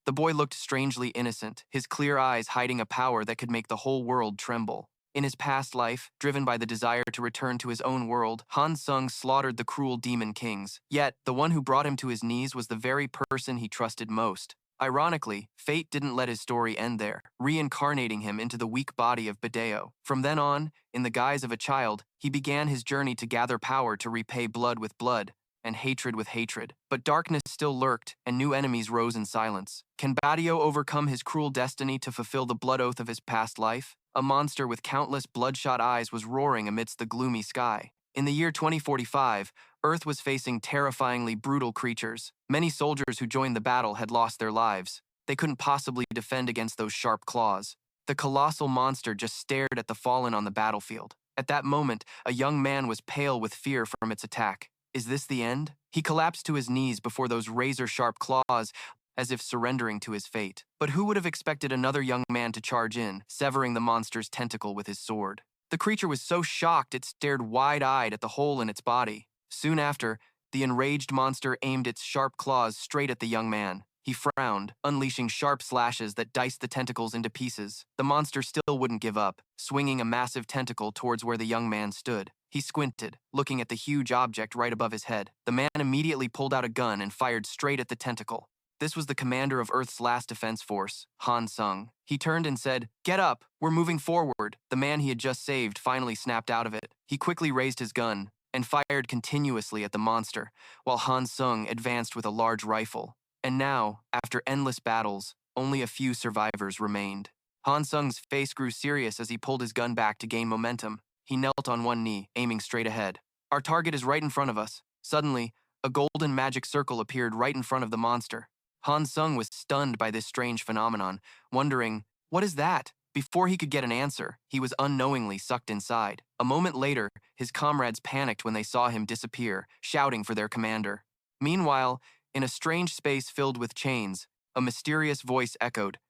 The boy looked strangely innocent, his clear eyes hiding a power that could make the whole world tremble. In his past life, driven by the desire to return to his own world, Han Sung slaughtered the cruel demon kings. Yet, the one who brought him to his knees was the very person he trusted most. Ironically, fate didn't let his story end there, reincarnating him into the weak body of Badeo. From then on, in the guise of a child, he began his journey to gather power to repay blood with blood, and hatred with hatred. But darkness still lurked, and new enemies rose in silence. Can Badeo overcome his cruel destiny to fulfill the blood oath of his past life? A monster with countless bloodshot eyes was roaring amidst the gloomy sky. In the year 2045, Earth was facing terrifyingly brutal creatures. Many soldiers who joined the battle had lost their lives. They couldn't possibly defend against those sharp claws. The colossal monster just stared at the fallen on the battlefield. At that moment, a young man was pale with fear from its attack. Is this the end? He collapsed to his knees before those razor-sharp claws, as if surrendering to his fate. But who would have expected another young man to charge in, severing the monster's tentacle with his sword? The creature was so shocked it stared wide-eyed at the hole in its body. Soon after, the enraged monster aimed its sharp claws straight at the young man. He frowned, unleashing sharp slashes that diced the tentacles into pieces. The monster still wouldn't give up, swinging a massive tentacle towards where the young man stood. He squinted, looking at the huge object right above his head. The man immediately pulled out a gun and fired straight at the tentacle. This was the commander of Earth's last defense force, Han Sung. He turned and said, "Get up, we're moving forward." The man he had just saved finally snapped out of it. He quickly raised his gun and fired continuously at the monster, while Han Sung advanced with a large rifle. And now, after endless battles, only a few survivors remained. Han Sung's face grew serious as he pulled his gun back to gain momentum. He knelt on one knee, aiming straight ahead. Our target is right in front of us. Suddenly, a golden magic circle appeared right in front of the monster. Han Sung was stunned by this strange phenomenon, wondering, "What is that?" Before he could get an answer, he was unknowingly sucked inside. A moment later, his comrades panicked when they saw him disappear, shouting for their commander. Meanwhile, in a strange space filled with chains, a mysterious voice echoed,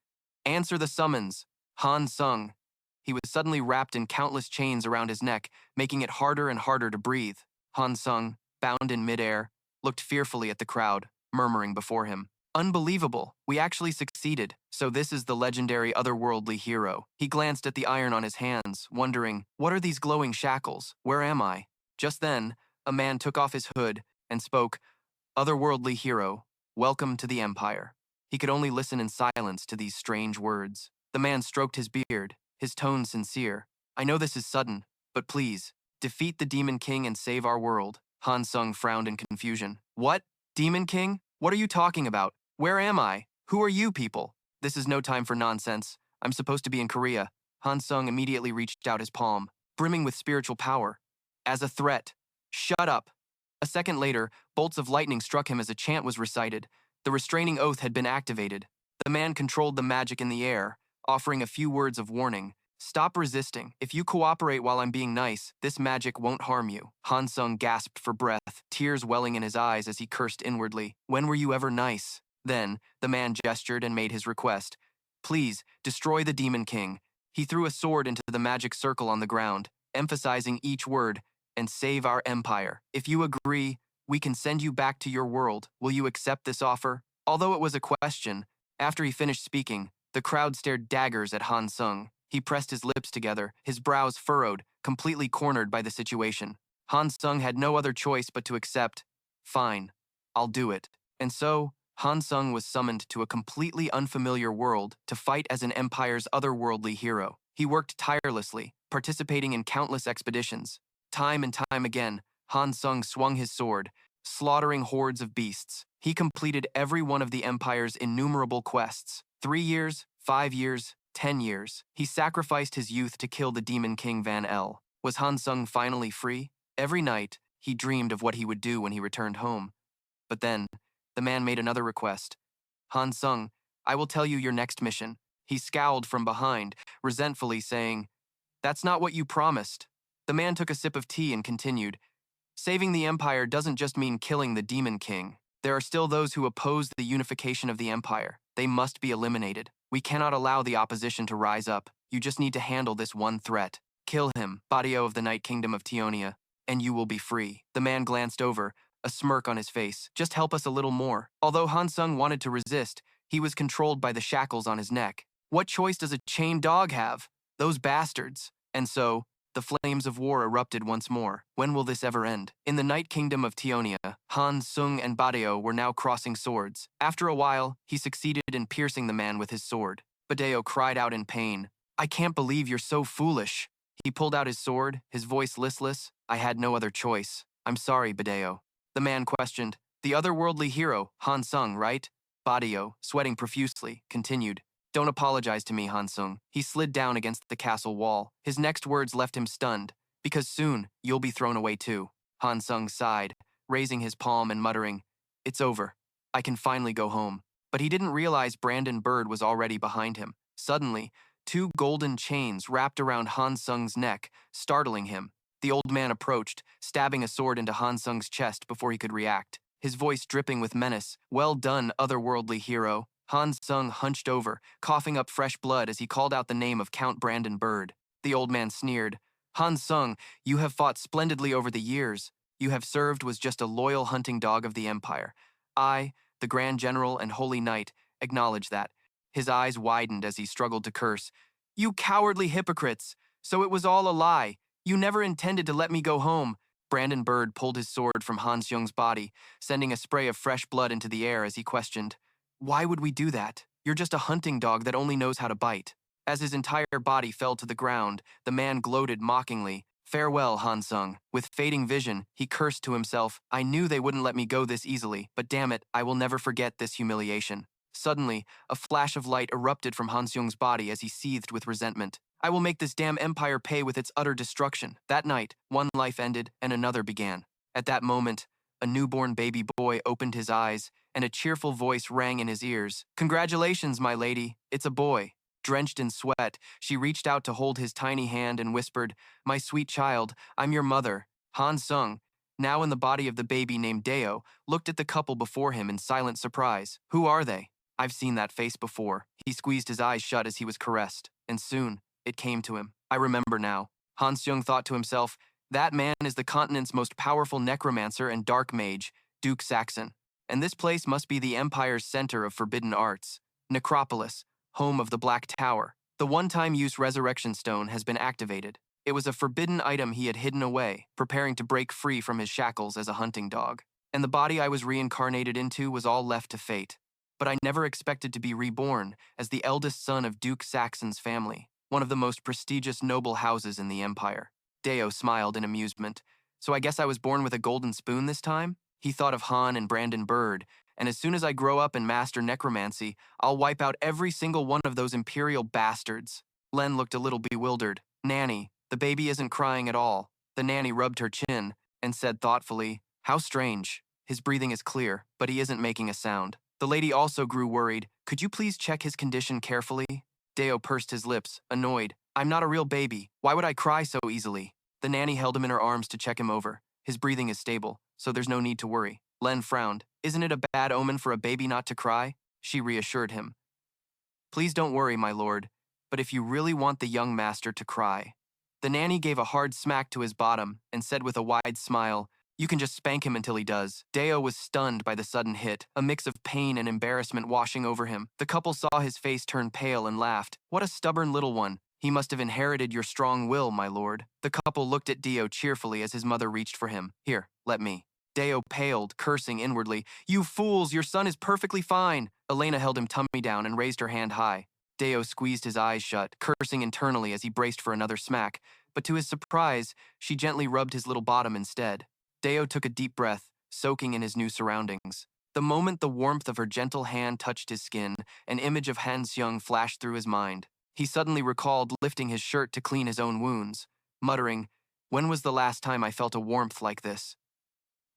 "Answer the summons, Han Sung." He was suddenly wrapped in countless chains around his neck, making it harder and harder to breathe. Han Sung, bound in midair, looked fearfully at the crowd, murmuring before him, "Unbelievable, we actually succeeded. So this is the legendary otherworldly hero." He glanced at the iron on his hands, wondering, what are these glowing shackles? Where am I? Just then, a man took off his hood and spoke, "Otherworldly hero, welcome to the Empire." He could only listen in silence to these strange words. The man stroked his beard, his tone sincere. "I know this is sudden, but please, defeat the Demon King and save our world." Han Sung frowned in confusion. "What? Demon King? What are you talking about? Where am I? Who are you people? This is no time for nonsense. I'm supposed to be in Korea." Han Sung immediately reached out his palm, brimming with spiritual power. "As a threat. Shut up." A second later, bolts of lightning struck him as a chant was recited. The restraining oath had been activated. The man controlled the magic in the air, offering a few words of warning. "Stop resisting. If you cooperate while I'm being nice, this magic won't harm you." Han Sung gasped for breath, tears welling in his eyes as he cursed inwardly. "When were you ever nice?" Then, the man gestured and made his request. "Please, destroy the Demon King." He threw a sword into the magic circle on the ground, emphasizing each word, "and save our empire. If you agree, we can send you back to your world. Will you accept this offer?" Although it was a question, after he finished speaking, the crowd stared daggers at Han Sung. He pressed his lips together, his brows furrowed, completely cornered by the situation. Han Sung had no other choice but to accept. "Fine, I'll do it." And so, Han Sung was summoned to a completely unfamiliar world to fight as an empire's otherworldly hero. He worked tirelessly, participating in countless expeditions. Time and time again, Han Sung swung his sword, slaughtering hordes of beasts. He completed every one of the Empire's innumerable quests. 3 years, 5 years, 10 years. He sacrificed his youth to kill the Demon King Van El. Was Han Sung finally free? Every night, he dreamed of what he would do when he returned home. But then, the man made another request. "Han Sung, I will tell you your next mission." He scowled from behind, resentfully saying, "That's not what you promised." The man took a sip of tea and continued, "Saving the Empire doesn't just mean killing the Demon King. There are still those who oppose the unification of the Empire. They must be eliminated. We cannot allow the opposition to rise up. You just need to handle this one threat. Kill him, Badeo of the Night Kingdom of Teonia, and you will be free." The man glanced over, a smirk on his face. "Just help us a little more." Although Han Sung wanted to resist, He was controlled by the shackles on his neck. What choice does a chained dog have? Those bastards. And so, the flames of war erupted once more. When will this ever end? In the Night Kingdom of Teonia, Han, Sung, and Badeo were now crossing swords. After a while, he succeeded in piercing the man with his sword. Badeo cried out in pain. I can't believe you're so foolish. He pulled out his sword, his voice listless. I had no other choice. I'm sorry, Badeo. The man questioned. The otherworldly hero, Han Sung, right? Badeo, sweating profusely, continued. Don't apologize to me, Han Sung. He slid down against the castle wall. His next words left him stunned. Because soon, you'll be thrown away too. Han Sung sighed, raising his palm and muttering, It's over. I can finally go home. But he didn't realize Brandon Bird was already behind him. Suddenly, two golden chains wrapped around Han Sung's neck, startling him. The old man approached, stabbing a sword into Han Sung's chest before he could react. His voice dripping with menace. Well done, otherworldly hero. Han Sung hunched over, coughing up fresh blood as he called out the name of Count Brandon Bird. The old man sneered. Han Sung, you have fought splendidly over the years. You have served was just a loyal hunting dog of the Empire. I, the Grand General and Holy Knight, acknowledge that. His eyes widened as he struggled to curse. You cowardly hypocrites! So it was all a lie. You never intended to let me go home. Brandon Bird pulled his sword from Han Sung's body, sending a spray of fresh blood into the air as he questioned. Why would we do that? You're just a hunting dog that only knows how to bite. As his entire body fell to the ground, the man gloated mockingly. Farewell, Han Sung. With fading vision, he cursed to himself. I knew they wouldn't let me go this easily, but damn it, I will never forget this humiliation. Suddenly, a flash of light erupted from Han Sung's body as he seethed with resentment. I will make this damn empire pay with its utter destruction. That night, one life ended and another began. At that moment, a newborn baby boy opened his eyes, and a cheerful voice rang in his ears. Congratulations, my lady. It's a boy. Drenched in sweat, she reached out to hold his tiny hand and whispered, My sweet child, I'm your mother. Han Sung, now in the body of the baby named Deo, looked at the couple before him in silent surprise. Who are they? I've seen that face before. He squeezed his eyes shut as he was caressed, and soon, it came to him. I remember now. Han Sung thought to himself, that man is the continent's most powerful necromancer and dark mage, Duke Saxon. And this place must be the Empire's center of forbidden arts. Necropolis, home of the Black Tower. The one-time use resurrection stone has been activated. It was a forbidden item he had hidden away, preparing to break free from his shackles as a hunting dog. And the body I was reincarnated into was all left to fate. But I never expected to be reborn as the eldest son of Duke Saxon's family, one of the most prestigious noble houses in the Empire. Deo smiled in amusement. So I guess I was born with a golden spoon this time? He thought of Han and Brandon Bird, and as soon as I grow up and master necromancy, I'll wipe out every single one of those imperial bastards. Len looked a little bewildered. Nanny, the baby isn't crying at all. The nanny rubbed her chin and said thoughtfully, How strange. His breathing is clear, but he isn't making a sound. The lady also grew worried. Could you please check his condition carefully? Deo pursed his lips, annoyed. I'm not a real baby. Why would I cry so easily? The nanny held him in her arms to check him over. His breathing is stable, so there's no need to worry. Len frowned. Isn't it a bad omen for a baby not to cry? She reassured him. Please don't worry, my lord, but if you really want the young master to cry. The nanny gave a hard smack to his bottom and said with a wide smile, You can just spank him until he does. Deo was stunned by the sudden hit, a mix of pain and embarrassment washing over him. The couple saw his face turn pale and laughed. What a stubborn little one. He must have inherited your strong will, my lord. The couple looked at Deo cheerfully as his mother reached for him. Here, let me. Deo paled, cursing inwardly. You fools, your son is perfectly fine. Elena held him tummy down and raised her hand high. Deo squeezed his eyes shut, cursing internally as he braced for another smack. But to his surprise, she gently rubbed his little bottom instead. Deo took a deep breath, soaking in his new surroundings. The moment the warmth of her gentle hand touched his skin, an image of Han Sung flashed through his mind. He suddenly recalled lifting his shirt to clean his own wounds, muttering, When was the last time I felt a warmth like this?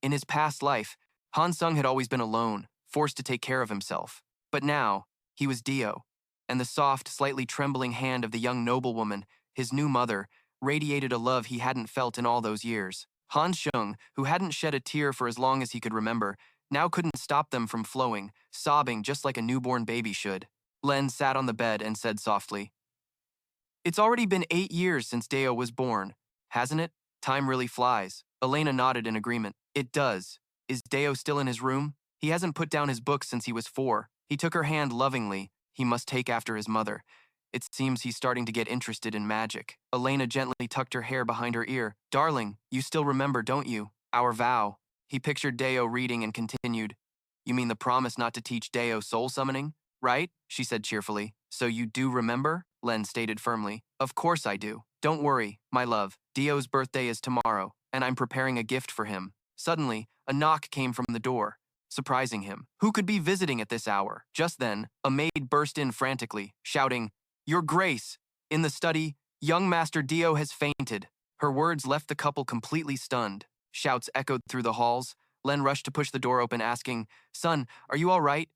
In his past life, Han Sung had always been alone, forced to take care of himself. But now, he was Deo, and the soft, slightly trembling hand of the young noblewoman, his new mother, radiated a love he hadn't felt in all those years. Han Sung, who hadn't shed a tear for as long as he could remember, now couldn't stop them from flowing, sobbing just like a newborn baby should. Len sat on the bed and said softly, It's already been 8 years since Deo was born, hasn't it? Time really flies. Elena nodded in agreement. It does. Is Deo still in his room? He hasn't put down his books since he was 4. He took her hand lovingly. He must take after his mother. It seems he's starting to get interested in magic. Elena gently tucked her hair behind her ear. Darling, you still remember, don't you? Our vow. He pictured Deo reading and continued. You mean the promise not to teach Deo soul summoning? Right? She said cheerfully. So you do remember? Len stated firmly. Of course I do. Don't worry, my love. Deo's birthday is tomorrow, and I'm preparing a gift for him. Suddenly, a knock came from the door, surprising him. Who could be visiting at this hour? Just then, a maid burst in frantically, shouting, Your Grace! In the study, young Master Deo has fainted. Her words left the couple completely stunned. Shouts echoed through the halls. Len rushed to push the door open, asking, Son, are you all right?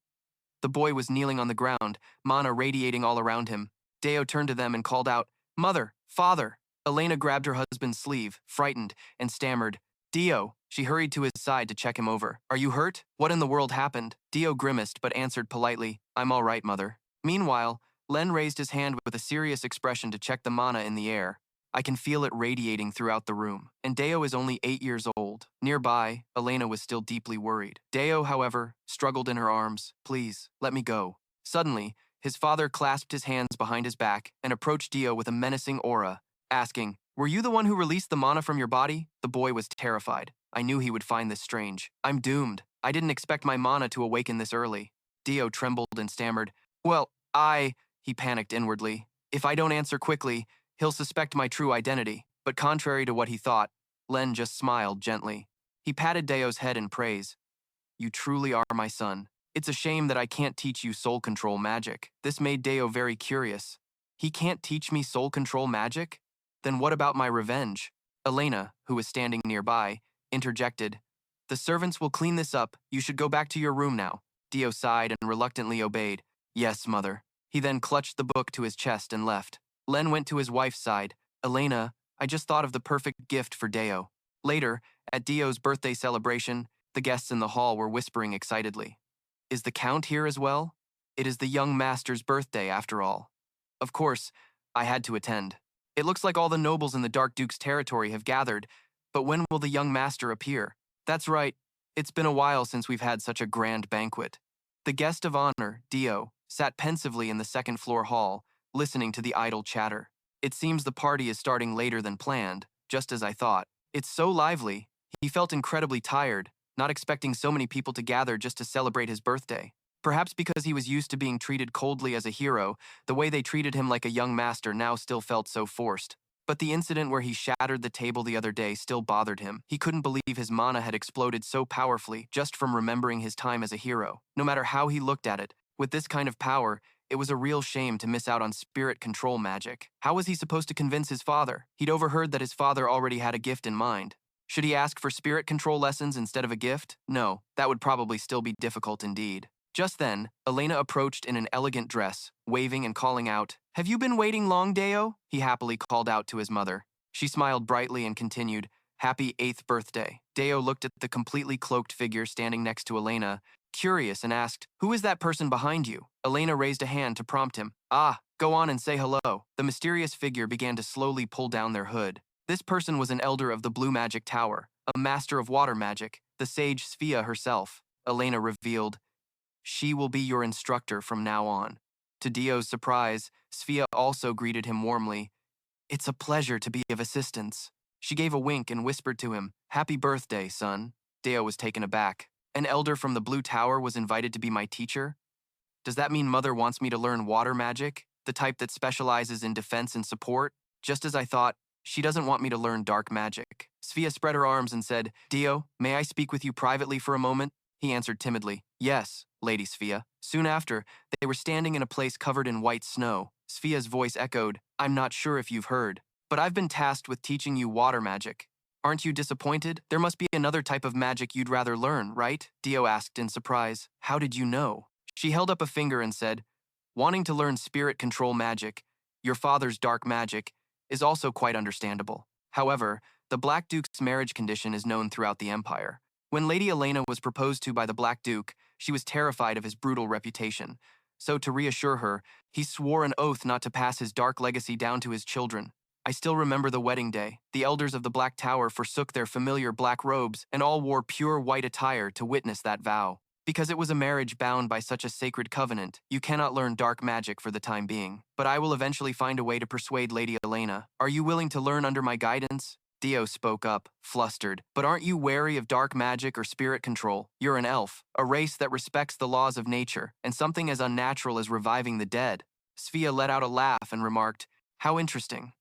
The boy was kneeling on the ground, mana radiating all around him. Deo turned to them and called out, Mother, Father. Elena grabbed her husband's sleeve, frightened, and stammered, Deo. She hurried to his side to check him over. Are you hurt? What in the world happened? Deo grimaced but answered politely, I'm all right, Mother. Meanwhile, Len raised his hand with a serious expression to check the mana in the air. I can feel it radiating throughout the room. And Deo is only 8 years old. Nearby, Elena was still deeply worried. Deo, however, struggled in her arms. Please, let me go. Suddenly, his father clasped his hands behind his back and approached Deo with a menacing aura, asking, Were you the one who released the mana from your body? The boy was terrified. I knew he would find this strange. I'm doomed. I didn't expect my mana to awaken this early. Deo trembled and stammered. Well, he panicked inwardly. If I don't answer quickly, he'll suspect my true identity. But contrary to what he thought, Len just smiled gently. He patted Deo's head in praise. You truly are my son. It's a shame that I can't teach you soul control magic. This made Deo very curious. He can't teach me soul control magic? Then what about my revenge? Elena, who was standing nearby, interjected. The servants will clean this up. You should go back to your room now. Deo sighed and reluctantly obeyed. Yes, mother. He then clutched the book to his chest and left. Len went to his wife's side. Elena, I just thought of the perfect gift for Deo. Later, at Deo's birthday celebration, the guests in the hall were whispering excitedly. Is the Count here as well? It is the young master's birthday, after all. Of course, I had to attend. It looks like all the nobles in the Dark Duke's territory have gathered, but when will the young master appear? That's right, it's been a while since we've had such a grand banquet. The guest of honor, Deo, sat pensively in the second-floor hall, listening to the idle chatter. It seems the party is starting later than planned, just as I thought. It's so lively. He felt incredibly tired, not expecting so many people to gather just to celebrate his birthday. Perhaps because he was used to being treated coldly as a hero, the way they treated him like a young master now still felt so forced. But the incident where he shattered the table the other day still bothered him. He couldn't believe his mana had exploded so powerfully just from remembering his time as a hero. No matter how he looked at it, with this kind of power, it was a real shame to miss out on spirit control magic. How was he supposed to convince his father? He'd overheard that his father already had a gift in mind. Should he ask for spirit control lessons instead of a gift? No, that would probably still be difficult indeed. Just then, Elena approached in an elegant dress, waving and calling out, Have you been waiting long, Deo? He happily called out to his mother. She smiled brightly and continued, Happy 8th birthday. Deo looked at the completely cloaked figure standing next to Elena, curious, and asked, Who is that person behind you? Elena raised a hand to prompt him. Go on and say hello. The mysterious figure began to slowly pull down their hood. This person was an elder of the Blue Magic Tower, a master of water magic, the sage Sphia herself. Elena revealed, She will be your instructor from now on. To Deo's surprise, Sphia also greeted him warmly. It's a pleasure to be of assistance. She gave a wink and whispered to him, Happy birthday, son. Deo was taken aback. An elder from the Blue Tower was invited to be my teacher? Does that mean Mother wants me to learn water magic, the type that specializes in defense and support? Just as I thought, she doesn't want me to learn dark magic. Sphia spread her arms and said, Deo, may I speak with you privately for a moment? He answered timidly, Yes, Lady Sphia. Soon after, they were standing in a place covered in white snow. Sphia's voice echoed, I'm not sure if you've heard, but I've been tasked with teaching you water magic. Aren't you disappointed? There must be another type of magic you'd rather learn, right? Deo asked in surprise. How did you know? She held up a finger and said, Wanting to learn spirit control magic, your father's dark magic, is also quite understandable. However, the Black Duke's marriage condition is known throughout the Empire. When Lady Elena was proposed to by the Black Duke, she was terrified of his brutal reputation. So to reassure her, he swore an oath not to pass his dark legacy down to his children. I still remember the wedding day. The elders of the Black Tower forsook their familiar black robes and all wore pure white attire to witness that vow. Because it was a marriage bound by such a sacred covenant, you cannot learn dark magic for the time being. But I will eventually find a way to persuade Lady Elena. Are you willing to learn under my guidance? Dio spoke up, flustered. But aren't you wary of dark magic or spirit control? You're an elf, a race that respects the laws of nature, and something as unnatural as reviving the dead. Sphia let out a laugh and remarked, "How interesting.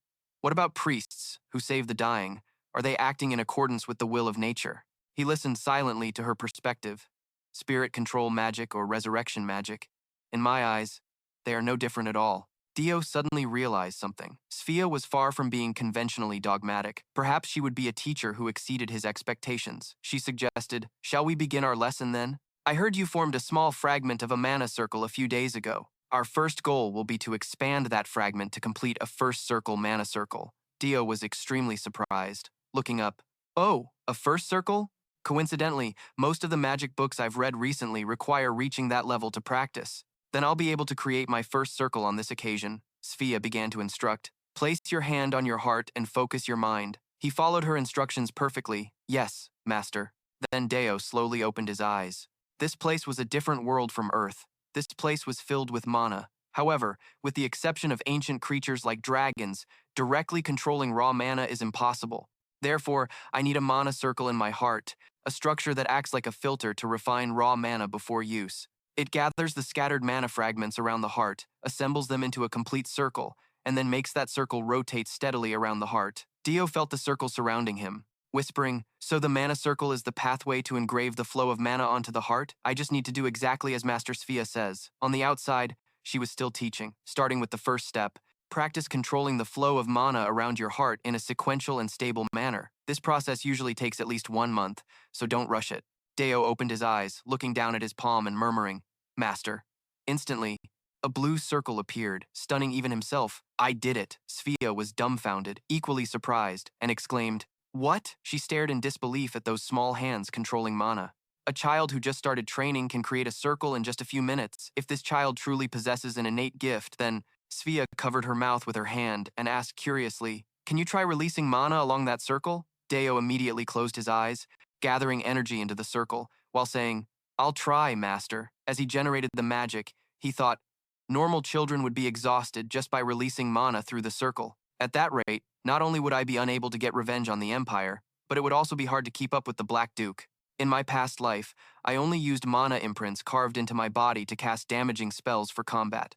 What about priests who save the dying? Are they acting in accordance with the will of nature?" He listened silently to her perspective. Spirit control magic or resurrection magic. In my eyes, they are no different at all. Dio suddenly realized something. Sphia was far from being conventionally dogmatic. Perhaps she would be a teacher who exceeded his expectations. She suggested, "Shall we begin our lesson then? I heard you formed a small fragment of a mana circle a few days ago. Our first goal will be to expand that fragment to complete a first circle mana circle." Dio was extremely surprised. Looking up, "Oh, a first circle? Coincidentally, most of the magic books I've read recently require reaching that level to practice. Then I'll be able to create my first circle on this occasion." Sphia began to instruct. "Place your hand on your heart and focus your mind." He followed her instructions perfectly. "Yes, master." Then Deo slowly opened his eyes. This place was a different world from Earth. This place was filled with mana. However, with the exception of ancient creatures like dragons, directly controlling raw mana is impossible. Therefore, I need a mana circle in my heart, a structure that acts like a filter to refine raw mana before use. It gathers the scattered mana fragments around the heart, assembles them into a complete circle, and then makes that circle rotate steadily around the heart. Dio felt the circle surrounding him, whispering, "So the mana circle is the pathway to engrave the flow of mana onto the heart? I just need to do exactly as Master Sphia says." On the outside, she was still teaching, starting with the first step. Practice controlling the flow of mana around your heart in a sequential and stable manner. This process usually takes at least 1 month, so don't rush it. Deo opened his eyes, looking down at his palm and murmuring, "Master." Instantly, a blue circle appeared, stunning even himself. "I did it." Sphia was dumbfounded, equally surprised, and exclaimed, "What?" She stared in disbelief at those small hands controlling mana. A child who just started training can create a circle in just a few minutes. If this child truly possesses an innate gift, then... Sphia covered her mouth with her hand and asked curiously, "Can you try releasing mana along that circle?" Deo immediately closed his eyes, gathering energy into the circle, while saying, "I'll try, master." As he generated the magic, he thought, normal children would be exhausted just by releasing mana through the circle. At that rate, not only would I be unable to get revenge on the Empire, but it would also be hard to keep up with the Black Duke. In my past life, I only used mana imprints carved into my body to cast damaging spells for combat.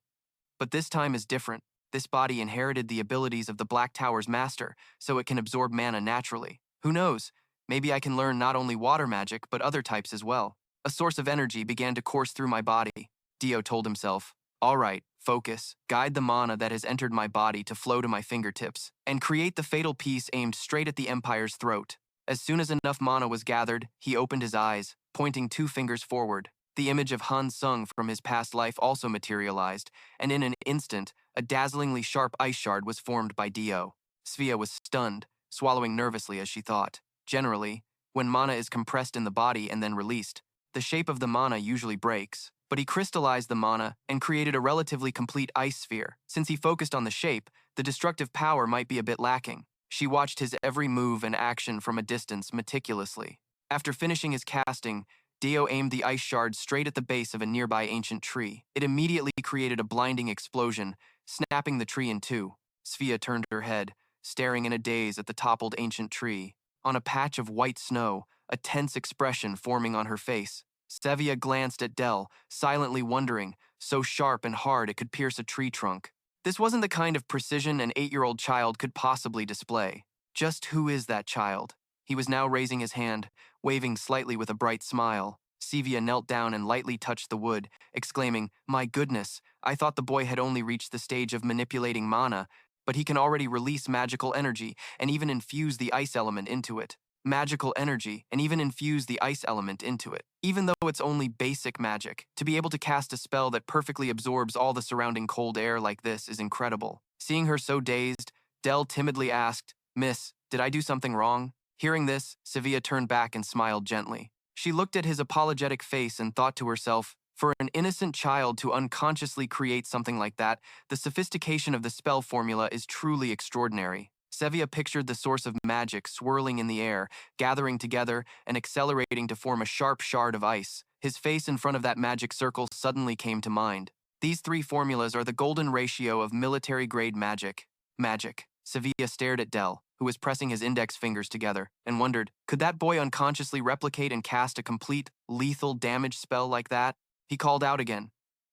But this time is different. This body inherited the abilities of the Black Tower's master, so it can absorb mana naturally. Who knows? Maybe I can learn not only water magic, but other types as well. A source of energy began to course through my body. Dio told himself, "All right, focus. Guide the mana that has entered my body to flow to my fingertips, and create the fatal piece aimed straight at the Empire's throat." As soon as enough mana was gathered, he opened his eyes, pointing 2 fingers forward. The image of Han Sung from his past life also materialized, and in an instant, a dazzlingly sharp ice shard was formed by Dio. Sphia was stunned, swallowing nervously as she thought. Generally, when mana is compressed in the body and then released, the shape of the mana usually breaks. But he crystallized the mana and created a relatively complete ice sphere. Since he focused on the shape, the destructive power might be a bit lacking. She watched his every move and action from a distance meticulously. After finishing his casting, Dio aimed the ice shard straight at the base of a nearby ancient tree. It immediately created a blinding explosion, snapping the tree in two. Sphia turned her head, staring in a daze at the toppled ancient tree. On a patch of white snow, a tense expression forming on her face. Sevia glanced at Del, silently wondering, so sharp and hard it could pierce a tree trunk. This wasn't the kind of precision an 8-year-old child could possibly display. Just who is that child? He was now raising his hand, waving slightly with a bright smile. Sevia knelt down and lightly touched the wood, exclaiming, "My goodness, I thought the boy had only reached the stage of manipulating mana, but he can already release magical energy and even infuse the ice element into it. Magical energy and even infuse the ice element into it. Even though it's only basic magic, to be able to cast a spell that perfectly absorbs all the surrounding cold air like this is incredible." Seeing her so dazed, Del timidly asked, "Miss, did I do something wrong?" Hearing this, Sevilla turned back and smiled gently. She looked at his apologetic face and thought to herself, for an innocent child to unconsciously create something like that, the sophistication of the spell formula is truly extraordinary. Sevilla pictured the source of magic swirling in the air, gathering together and accelerating to form a sharp shard of ice. His face in front of that magic circle suddenly came to mind. These three formulas are the golden ratio of military-grade magic. Magic. Sevilla stared at Del, who was pressing his index fingers together, and wondered, could that boy unconsciously replicate and cast a complete, lethal damage spell like that? He called out again.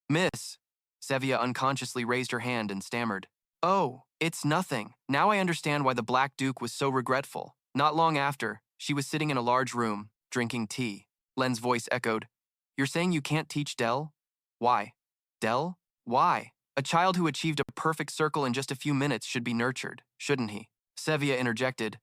Miss. Sevilla unconsciously raised her hand and stammered. Oh, it's nothing. Now I understand why the Black Duke was so regretful. Not long after, she was sitting in a large room, drinking tea. Len's voice echoed. You're saying you can't teach Del? Why? Del? Why? A child who achieved a perfect circle in just a few minutes should be nurtured, shouldn't he? Sevilla interjected.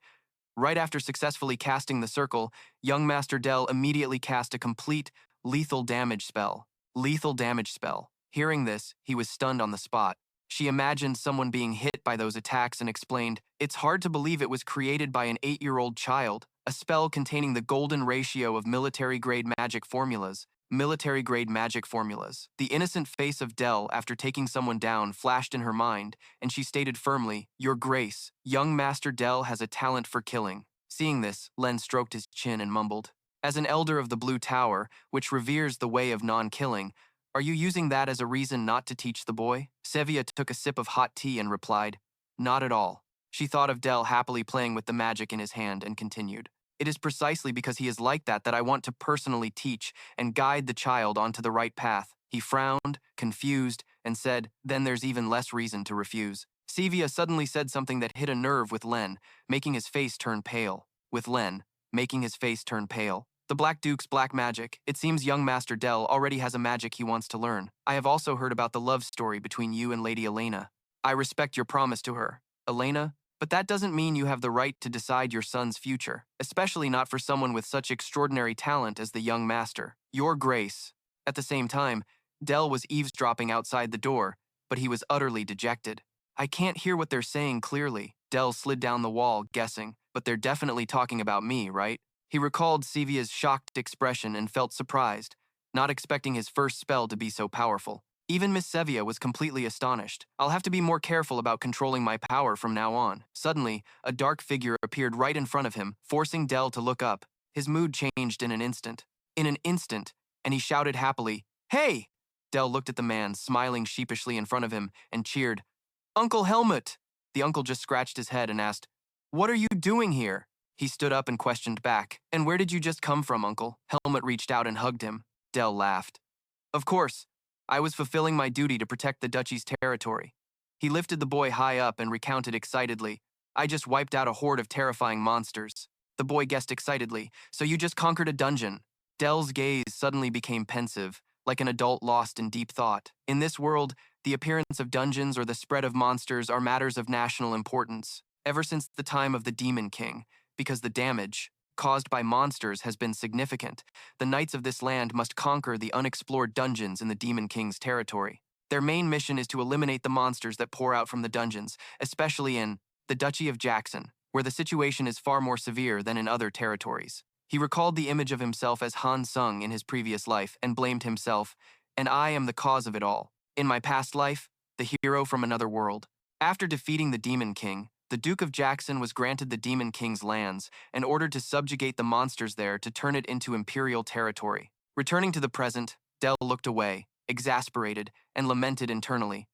Right after successfully casting the circle, young Master Del immediately cast a complete, lethal damage spell. Lethal damage spell. Hearing this, he was stunned on the spot. She imagined someone being hit by those attacks and explained, it's hard to believe it was created by an 8-year-old child, a spell containing the golden ratio of military-grade magic formulas. Military-grade magic formulas. The innocent face of Del after taking someone down flashed in her mind, and she stated firmly, Your Grace, young Master Del has a talent for killing. Seeing this, Len stroked his chin and mumbled, As an elder of the Blue Tower, which reveres the way of non-killing, are you using that as a reason not to teach the boy? Sevilla took a sip of hot tea and replied, Not at all. She thought of Del happily playing with the magic in his hand and continued, It is precisely because he is like that I want to personally teach and guide the child onto the right path. He frowned, confused, and said, Then there's even less reason to refuse. Sevilla suddenly said something that hit a nerve with Len, making his face turn pale. With Len, making his face turn pale. The Black Duke's black magic. It seems young Master Del already has a magic he wants to learn. I have also heard about the love story between you and Lady Elena. I respect your promise to her, Elena, but that doesn't mean you have the right to decide your son's future, especially not for someone with such extraordinary talent as the young master. Your Grace. At the same time, Del was eavesdropping outside the door, but he was utterly dejected. I can't hear what they're saying clearly. Del slid down the wall, guessing, but they're definitely talking about me, right? He recalled Sevilla's shocked expression and felt surprised, not expecting his first spell to be so powerful. Even Miss Sevilla was completely astonished. I'll have to be more careful about controlling my power from now on. Suddenly, a dark figure appeared right in front of him, forcing Del to look up. His mood changed in an instant. And he shouted happily, Hey! Del looked at the man, smiling sheepishly in front of him, and cheered, Uncle Helmut! The uncle just scratched his head and asked, What are you doing here? He stood up and questioned back, And where did you just come from, Uncle? Helmut reached out and hugged him. Del laughed. Of course, I was fulfilling my duty to protect the duchy's territory. He lifted the boy high up and recounted excitedly, I just wiped out a horde of terrifying monsters. The boy guessed excitedly, So you just conquered a dungeon. Del's gaze suddenly became pensive, like an adult lost in deep thought. In this world, the appearance of dungeons or the spread of monsters are matters of national importance, ever since the time of the Demon King. Because the damage caused by monsters has been significant, the knights of this land must conquer the unexplored dungeons in the Demon King's territory. Their main mission is to eliminate the monsters that pour out from the dungeons, especially in the Duchy of Jackson, where the situation is far more severe than in other territories. He recalled the image of himself as Han Sung in his previous life and blamed himself, and I am the cause of it all. In my past life, the hero from another world. After defeating the Demon King, the Duke of Jackson was granted the Demon King's lands and ordered to subjugate the monsters there to turn it into imperial territory. Returning to the present, Del looked away, exasperated, and lamented internally.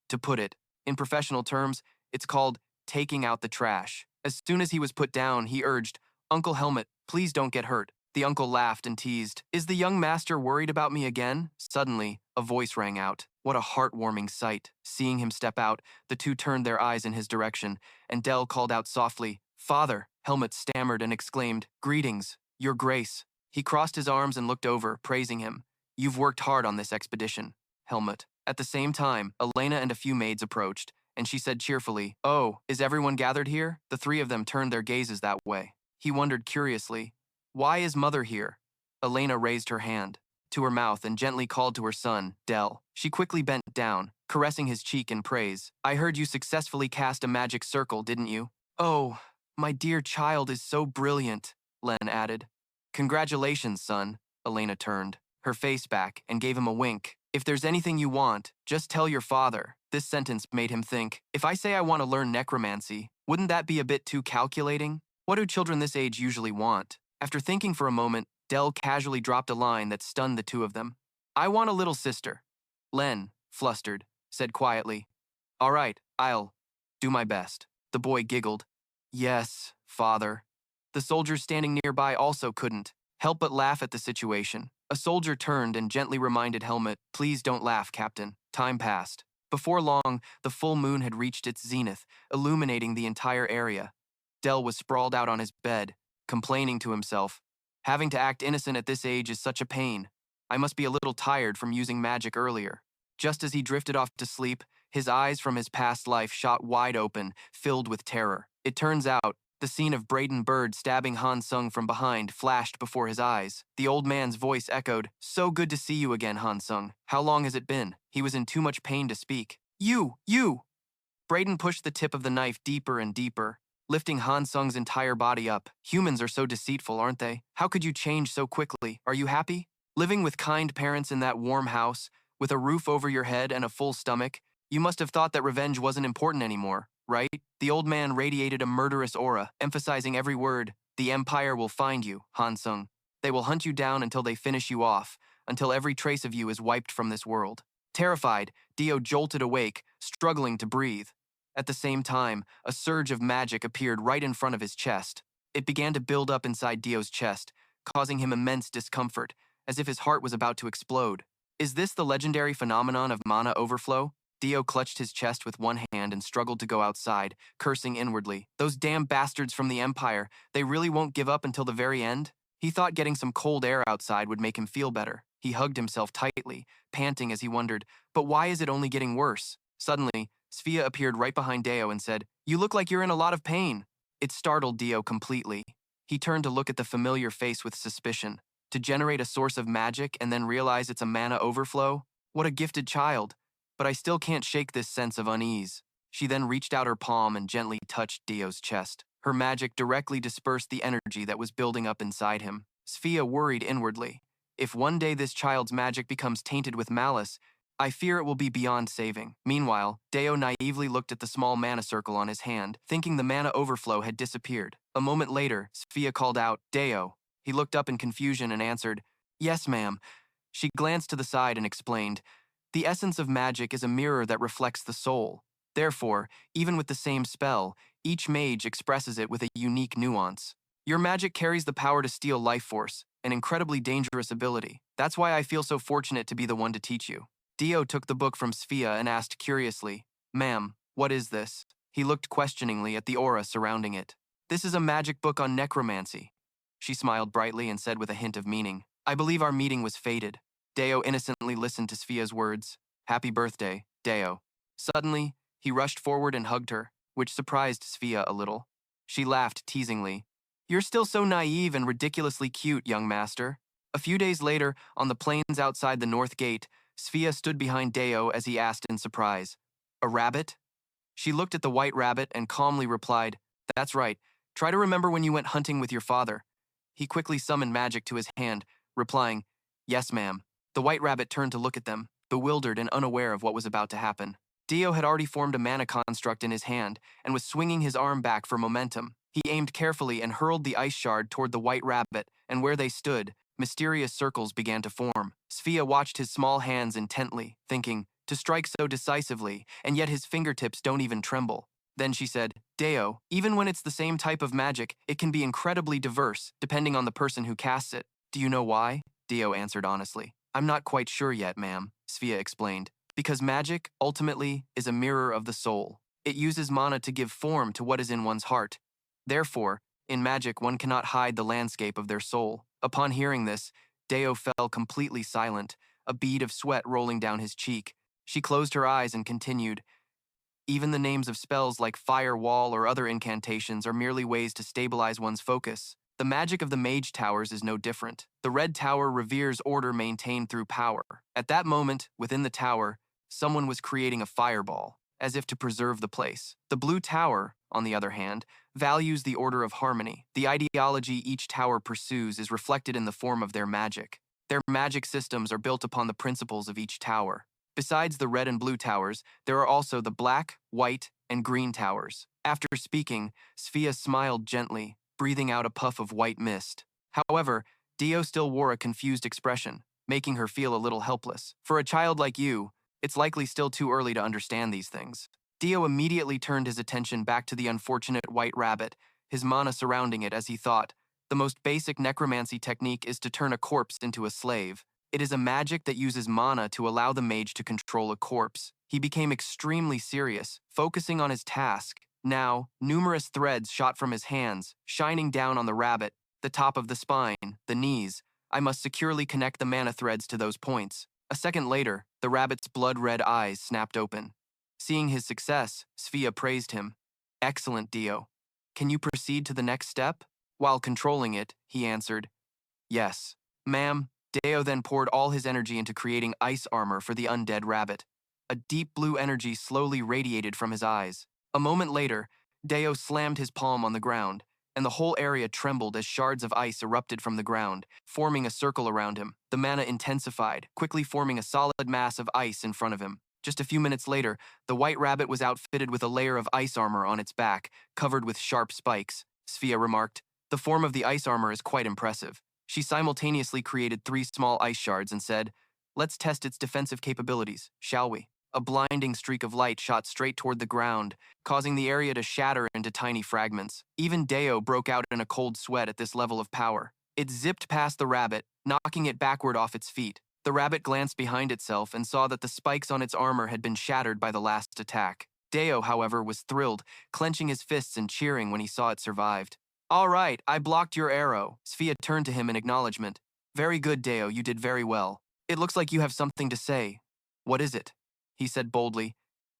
To put it, in professional terms, it's called taking out the trash. As soon as he was put down, he urged, Uncle Helmut, please don't get hurt. The uncle laughed and teased, Is the young master worried about me again? Suddenly, a voice rang out. What a heartwarming sight. Seeing him step out, the two turned their eyes in his direction, and Del called out softly, Father! Helmut stammered and exclaimed, Greetings, Your Grace. He crossed his arms and looked over, praising him. You've worked hard on this expedition, Helmut. At the same time, Elena and a few maids approached, and she said cheerfully, Oh, is everyone gathered here? The three of them turned their gazes that way. He wondered curiously, Why is Mother here? Elena raised her hand to her mouth and gently called to her son, Del. She quickly bent down, caressing his cheek in praise. I heard you successfully cast a magic circle, didn't you? Oh, my dear child is so brilliant, Len added. Congratulations, son. Elena turned her face back and gave him a wink. If there's anything you want, just tell your father. This This sentence made him think, if I say I want to learn necromancy, wouldn't that be a bit too calculating? What do children this age usually want? After thinking for a moment, Dell casually dropped a line that stunned the two of them. I want a little sister. Len, flustered, said quietly, all right, I'll do my best. The boy giggled. Yes, father. The soldiers standing nearby also couldn't help but laugh at the situation. A soldier turned and gently reminded Helmut, please don't laugh, Captain. Time passed. Before long, the full moon had reached its zenith, illuminating the entire area. Dell was sprawled out on his bed, complaining to himself, having to act innocent at this age is such a pain. I must be a little tired from using magic earlier. Just as he drifted off to sleep, his eyes from his past life shot wide open, filled with terror. It turns out, the scene of Braden Bird stabbing Han Sung from behind flashed before his eyes. The old man's voice echoed, so good to see you again, Han Sung. How long has it been? He was in too much pain to speak. You! Braden pushed the tip of the knife deeper and deeper, lifting Han Sung's entire body up. Humans are so deceitful, aren't they? How could you change so quickly? Are you happy? Living with kind parents in that warm house, with a roof over your head and a full stomach, you must have thought that revenge wasn't important anymore, right? The old man radiated a murderous aura, emphasizing every word. The Empire will find you, Han Sung. They will hunt you down until they finish you off, until every trace of you is wiped from this world. Terrified, Dio jolted awake, struggling to breathe. At the same time, a surge of magic appeared right in front of his chest. It began to build up inside Dio's chest, causing him immense discomfort, as if his heart was about to explode. Is this the legendary phenomenon of mana overflow? Dio clutched his chest with one hand and struggled to go outside, cursing inwardly. Those damn bastards from the Empire, they really won't give up until the very end? He thought getting some cold air outside would make him feel better. He hugged himself tightly, panting as he wondered, but why is it only getting worse? Suddenly, Sfia appeared right behind Dio and said, you look like you're in a lot of pain. It startled Dio completely. He turned to look at the familiar face with suspicion. To generate a source of magic and then realize it's a mana overflow? What a gifted child. But I still can't shake this sense of unease. She then reached out her palm and gently touched Dio's chest. Her magic directly dispersed the energy that was building up inside him. Sfia worried inwardly. If one day this child's magic becomes tainted with malice, I fear it will be beyond saving. Meanwhile, Dio naively looked at the small mana circle on his hand, thinking the mana overflow had disappeared. A moment later, Sfia called out, Dio. He looked up in confusion and answered, yes, ma'am. She glanced to the side and explained, the essence of magic is a mirror that reflects the soul. Therefore, even with the same spell, each mage expresses it with a unique nuance. Your magic carries the power to steal life force, an incredibly dangerous ability. That's why I feel so fortunate to be the one to teach you. Dio took the book from Sfia and asked curiously, ma'am, what is this? He looked questioningly at the aura surrounding it. This is a magic book on necromancy. She smiled brightly and said with a hint of meaning, I believe our meeting was fated. Deo innocently listened to Sfia's words. Happy birthday, Deo. Suddenly, he rushed forward and hugged her, which surprised Sfia a little. She laughed teasingly. You're still so naive and ridiculously cute, young master. A few days later, on the plains outside the north gate, Sfia stood behind Deo as he asked in surprise, a rabbit? She looked at the white rabbit and calmly replied, that's right. Try to remember when you went hunting with your father. He quickly summoned magic to his hand, replying, yes, ma'am. The white rabbit turned to look at them, bewildered and unaware of what was about to happen. Dio had already formed a mana construct in his hand and was swinging his arm back for momentum. He aimed carefully and hurled the ice shard toward the white rabbit, and where they stood, mysterious circles began to form. Sfia watched his small hands intently, thinking, to strike so decisively, and yet his fingertips don't even tremble. Then she said, Deo, even when it's the same type of magic, it can be incredibly diverse, depending on the person who casts it. Do you know why? Deo answered honestly. I'm not quite sure yet, ma'am, Sfia explained. Because magic, ultimately, is a mirror of the soul. It uses mana to give form to what is in one's heart. Therefore, in magic, one cannot hide the landscape of their soul. Upon hearing this, Deo fell completely silent, a bead of sweat rolling down his cheek. She closed her eyes and continued, even the names of spells like fire wall or other incantations are merely ways to stabilize one's focus. The magic of the mage towers is no different. The red tower reveres order maintained through power. At that moment, within the tower, someone was creating a fireball, as if to preserve the place. The blue tower, on the other hand, values the order of harmony. The ideology each tower pursues is reflected in the form of their magic. Their magic systems are built upon the principles of each tower. Besides the red and blue towers, there are also the black, white, and green towers. After speaking, Sphia smiled gently, breathing out a puff of white mist. However, Dio still wore a confused expression, making her feel a little helpless. For a child like you, it's likely still too early to understand these things. Dio immediately turned his attention back to the unfortunate white rabbit, his mana surrounding it as he thought, the most basic necromancy technique is to turn a corpse into a slave. It is a magic that uses mana to allow the mage to control a corpse. He became extremely serious, focusing on his task. Now, numerous threads shot from his hands, shining down on the rabbit, the top of the spine, the knees. I must securely connect the mana threads to those points. A second later, the rabbit's blood-red eyes snapped open. Seeing his success, Sphia praised him. Excellent, Dio. Can you proceed to the next step? While controlling it, he answered, Yes. Ma'am. Deo then poured all his energy into creating ice armor for the undead rabbit. A deep blue energy slowly radiated from his eyes. A moment later, Deo slammed his palm on the ground, and the whole area trembled as shards of ice erupted from the ground, forming a circle around him. The mana intensified, quickly forming a solid mass of ice in front of him. Just a few minutes later, the white rabbit was outfitted with a layer of ice armor on its back, covered with sharp spikes. Sphia remarked, The form of the ice armor is quite impressive. She simultaneously created 3 small ice shards and said, Let's test its defensive capabilities, shall we? A blinding streak of light shot straight toward the ground, causing the area to shatter into tiny fragments. Even Deo broke out in a cold sweat at this level of power. It zipped past the rabbit, knocking it backward off its feet. The rabbit glanced behind itself and saw that the spikes on its armor had been shattered by the last attack. Deo, however, was thrilled, clenching his fists and cheering when he saw it survived. All right, I blocked your arrow. Sphia turned to him in acknowledgement. Very good, Deo, you did very well. It looks like you have something to say. What is it? He said boldly.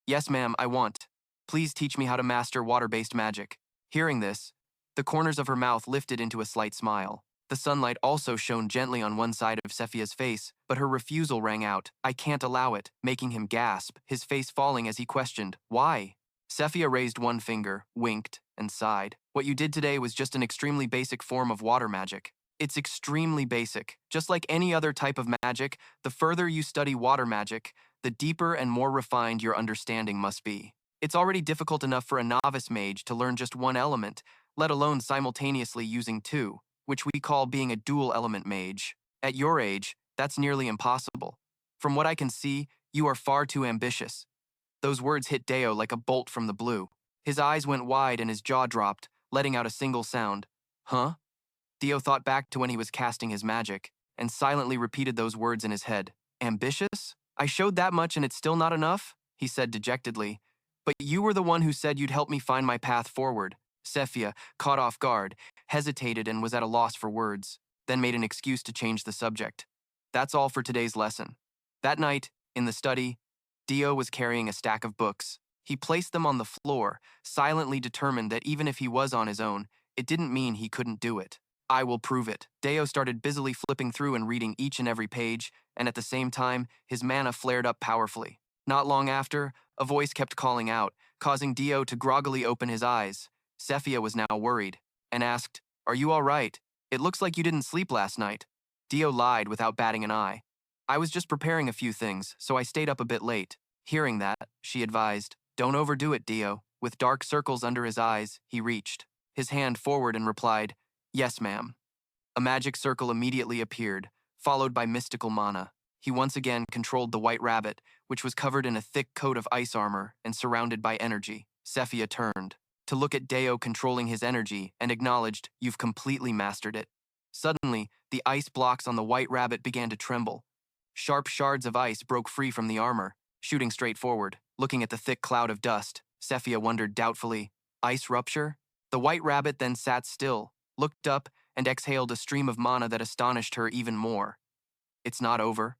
Yes, ma'am, I want. Please teach me how to master water-based magic. Hearing this, the corners of her mouth lifted into a slight smile. The sunlight also shone gently on one side of Sephia's face, but her refusal rang out, I can't allow it, making him gasp, his face falling as he questioned, Why? Sephia raised one finger, winked, and sighed. What you did today was just an extremely basic form of water magic. It's extremely basic. Just like any other type of magic, the further you study water magic, the deeper and more refined your understanding must be. It's already difficult enough for a novice mage to learn just one element, let alone simultaneously using 2, which we call being a dual-element mage. At your age, that's nearly impossible. From what I can see, you are far too ambitious. Those words hit Deo like a bolt from the blue. His eyes went wide and his jaw dropped, letting out a single sound. Huh? Deo thought back to when he was casting his magic, and silently repeated those words in his head. Ambitious? I showed that much and it's still not enough? He said dejectedly. But you were the one who said you'd help me find my path forward. Sephia, caught off guard, hesitated and was at a loss for words, then made an excuse to change the subject. That's all for today's lesson. That night, in the study, Dio was carrying a stack of books. He placed them on the floor, silently determined that even if he was on his own, it didn't mean he couldn't do it. I will prove it. Deo started busily flipping through and reading each and every page, and at the same time, his mana flared up powerfully. Not long after, a voice kept calling out, causing Dio to groggily open his eyes. Sephia was now worried, and asked, Are you all right? It looks like you didn't sleep last night. Dio lied without batting an eye. I was just preparing a few things, so I stayed up a bit late. Hearing that, she advised, Don't overdo it, Dio. With dark circles under his eyes, he reached his hand forward and replied, Yes, ma'am. A magic circle immediately appeared, followed by mystical mana. He once again controlled the white rabbit, which was covered in a thick coat of ice armor and surrounded by energy. Sephia turned to look at Deo controlling his energy and acknowledged, You've completely mastered it. Suddenly, the ice blocks on the white rabbit began to tremble. Sharp shards of ice broke free from the armor, shooting straight forward. Looking at the thick cloud of dust, Sephia wondered doubtfully, Ice rupture? The white rabbit then sat still, looked up, and exhaled a stream of mana that astonished her even more. It's not over.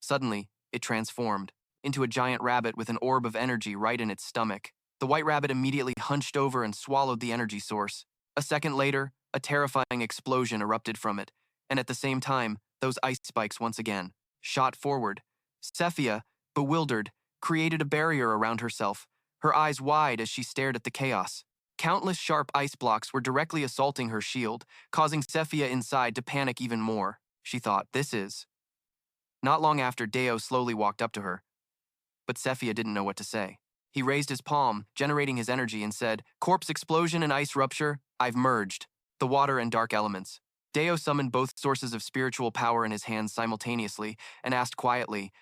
Suddenly, it transformed into a giant rabbit with an orb of energy right in its stomach. The white rabbit immediately hunched over and swallowed the energy source. A second later, a terrifying explosion erupted from it, and at the same time, those ice spikes once again shot forward. Sephia, bewildered, created a barrier around herself, her eyes wide as she stared at the chaos. Countless sharp ice blocks were directly assaulting her shield, causing Sephia inside to panic even more. She thought, This is... Not long after, Deo slowly walked up to her. but Sephia didn't know what to say. He raised his palm, generating his energy, and said, "Corpse explosion and ice rupture, I've merged the water and dark elements." Deo summoned both sources of spiritual power in his hands simultaneously and asked quietly,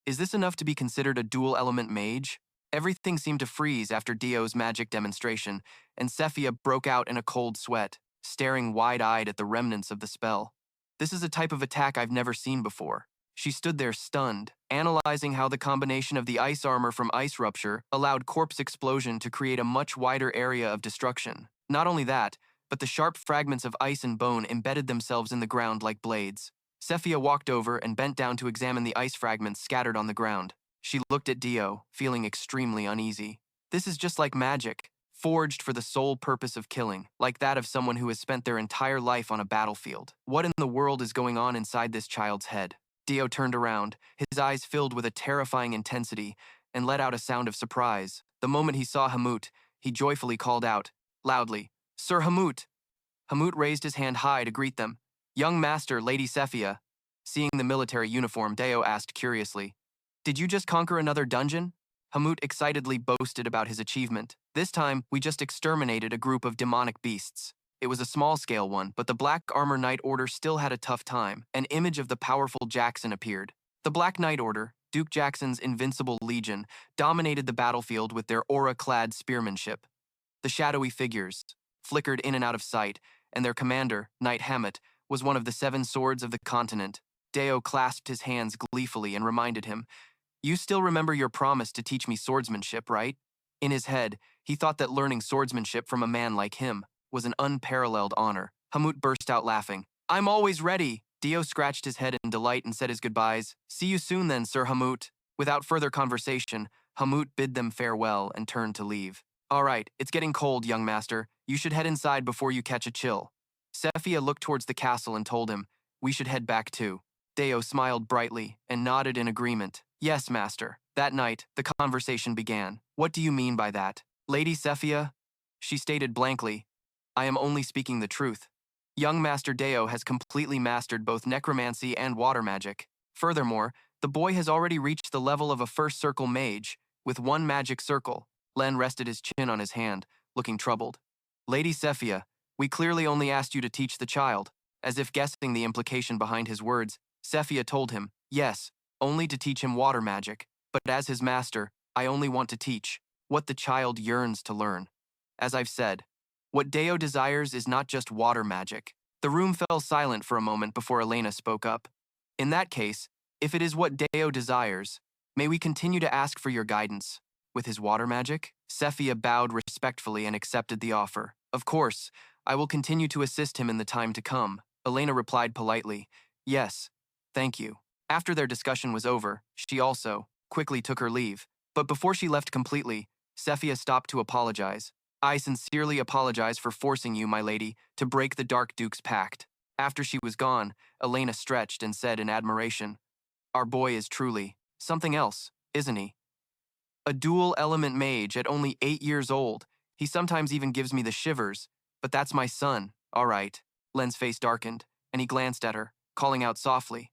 "Is this enough to be considered a dual-element mage?" Everything seemed to freeze after Deo's magic demonstration, and Sephia broke out in a cold sweat, staring wide-eyed at the remnants of the spell. This is a type of attack I've never seen before. She stood there stunned, analyzing how the combination of the ice armor from ice rupture allowed corpse explosion to create a much wider area of destruction. Not only that, but the sharp fragments of ice and bone embedded themselves in the ground like blades. Sephia walked over and bent down to examine the ice fragments scattered on the ground. She looked at Deo, feeling extremely uneasy. This is just like magic, forged for the sole purpose of killing, like that of someone who has spent their entire life on a battlefield. What in the world is going on inside this child's head? Deo turned around, his eyes filled with a terrifying intensity, and let out a sound of surprise. The moment he saw Hamut, he joyfully called out, loudly, "Sir Hamut!" Hamut raised his hand high to greet them. "Young master, Lady Sephia." Seeing the military uniform, Deo asked curiously, "Did you just conquer another dungeon?" Hamut excitedly boasted about his achievement. "This time, we just exterminated a group of demonic beasts. It was a small-scale one, but the Black Armor Knight Order still had a tough time." An image of the powerful Jackson appeared. The Black Knight Order, Duke Jackson's invincible legion, dominated the battlefield with their aura-clad spearmanship. The shadowy figures flickered in and out of sight, and their commander, Knight Hammett, was one of the 7 swords of the continent. Deo clasped his hands gleefully and reminded him, "You still remember your promise to teach me swordsmanship, right?" In his head, he thought that learning swordsmanship from a man like him was an unparalleled honor. Hamut burst out laughing. "I'm always ready." Deo scratched his head in delight and said his goodbyes. "See you soon then, Sir Hamut." Without further conversation, Hamut bid them farewell and turned to leave. "All right, it's getting cold, young master. You should head inside before you catch a chill." Sephia looked towards the castle and told him, "We should head back too." Deo smiled brightly and nodded in agreement. "Yes, master." That night, the conversation began. "What do you mean by that?" "Lady Sephia?" She stated blankly, "I am only speaking the truth. Young Master Deo has completely mastered both necromancy and water magic. Furthermore, the boy has already reached the level of a first circle mage, with 1 magic circle." Len rested his chin on his hand, looking troubled. "Lady Sephia, we clearly only asked you to teach the child." As if guessing the implication behind his words, Sephia told him, "Yes, only to teach him water magic, but as his master, I only want to teach what the child yearns to learn. As I've said, what Deo desires is not just water magic." The room fell silent for a moment before Elena spoke up. "In that case, if it is what Deo desires, may we continue to ask for your guidance with his water magic?" Sephia bowed respectfully and accepted the offer. "Of course, I will continue to assist him in the time to come." Elena replied politely, "Yes, thank you." After their discussion was over, she also quickly took her leave. But before she left completely, Sephia stopped to apologize. "I sincerely apologize for forcing you, my lady, to break the Dark Duke's pact." After she was gone, Elena stretched and said in admiration, "Our boy is truly something else, isn't he? A dual-element mage at only 8 years old. He sometimes even gives me the shivers, but that's my son, all right." Len's face darkened, and he glanced at her, calling out softly,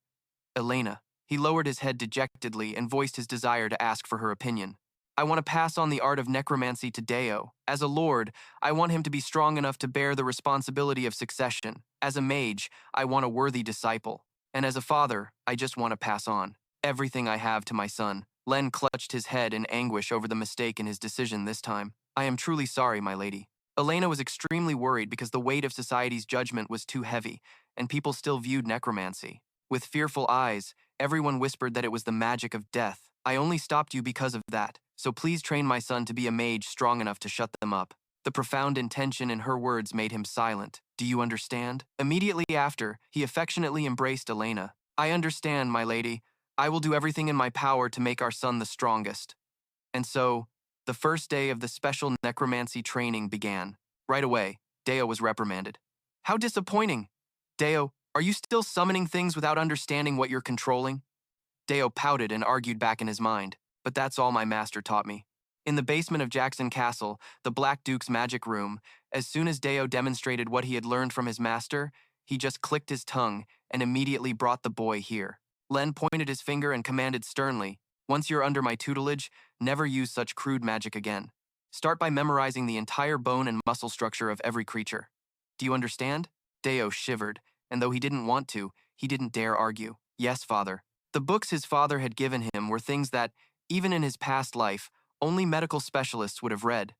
"Elena." He lowered his head dejectedly and voiced his desire to ask for her opinion. "I want to pass on the art of necromancy to Deo. As a lord, I want him to be strong enough to bear the responsibility of succession. As a mage, I want a worthy disciple. And as a father, I just want to pass on everything I have to my son." Len clutched his head in anguish over the mistake in his decision this time. "I am truly sorry, my lady." Elena was extremely worried because the weight of society's judgment was too heavy, and people still viewed necromancy. With fearful eyes, everyone whispered that it was the magic of death. "I only stopped you because of that, so please train my son to be a mage strong enough to shut them up." The profound intention in her words made him silent. "Do you understand?" Immediately after, he affectionately embraced Elena. "I understand, my lady. I will do everything in my power to make our son the strongest." And so, the first day of the special necromancy training began. Right away, Deo was reprimanded. "How disappointing! Deo, are you still summoning things without understanding what you're controlling?" Deo pouted and argued back in his mind, "But that's all my master taught me." In the basement of Jackson Castle, the Black Duke's magic room, as soon as Deo demonstrated what he had learned from his master, he just clicked his tongue and immediately brought the boy here. Len pointed his finger and commanded sternly, Once you're under my tutelage, never use such crude magic again. Start by memorizing the entire bone and muscle structure of every creature. Do you understand? Deo shivered, and though he didn't want to, he didn't dare argue. Yes, father. The books his father had given him were things that, even in his past life, only medical specialists would have read.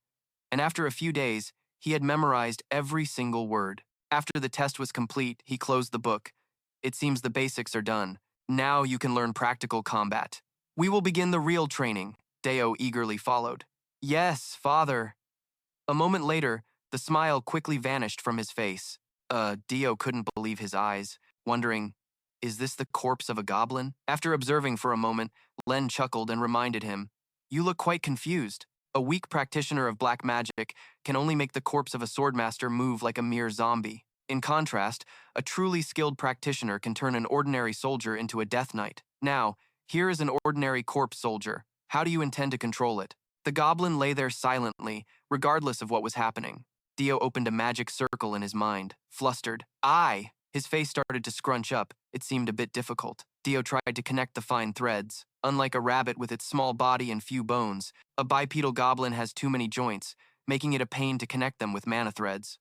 And after a few days, he had memorized every single word. After the test was complete, he closed the book. It seems the basics are done. Now you can learn practical combat. We will begin the real training, Deo eagerly followed. Yes, father. A moment later, the smile quickly vanished from his face. Deo couldn't believe his eyes, wondering, is this the corpse of a goblin? After observing for a moment, Len chuckled and reminded him, you look quite confused. A weak practitioner of black magic can only make the corpse of a swordmaster move like a mere zombie. In contrast, a truly skilled practitioner can turn an ordinary soldier into a death knight. Now, here is an ordinary corpse soldier. How do you intend to control it? The goblin lay there silently, regardless of what was happening. Dio opened a magic circle in his mind, flustered. His face started to scrunch up. It seemed a bit difficult. Dio tried to connect the fine threads. Unlike a rabbit with its small body and few bones, a bipedal goblin has too many joints, making it a pain to connect them with mana threads.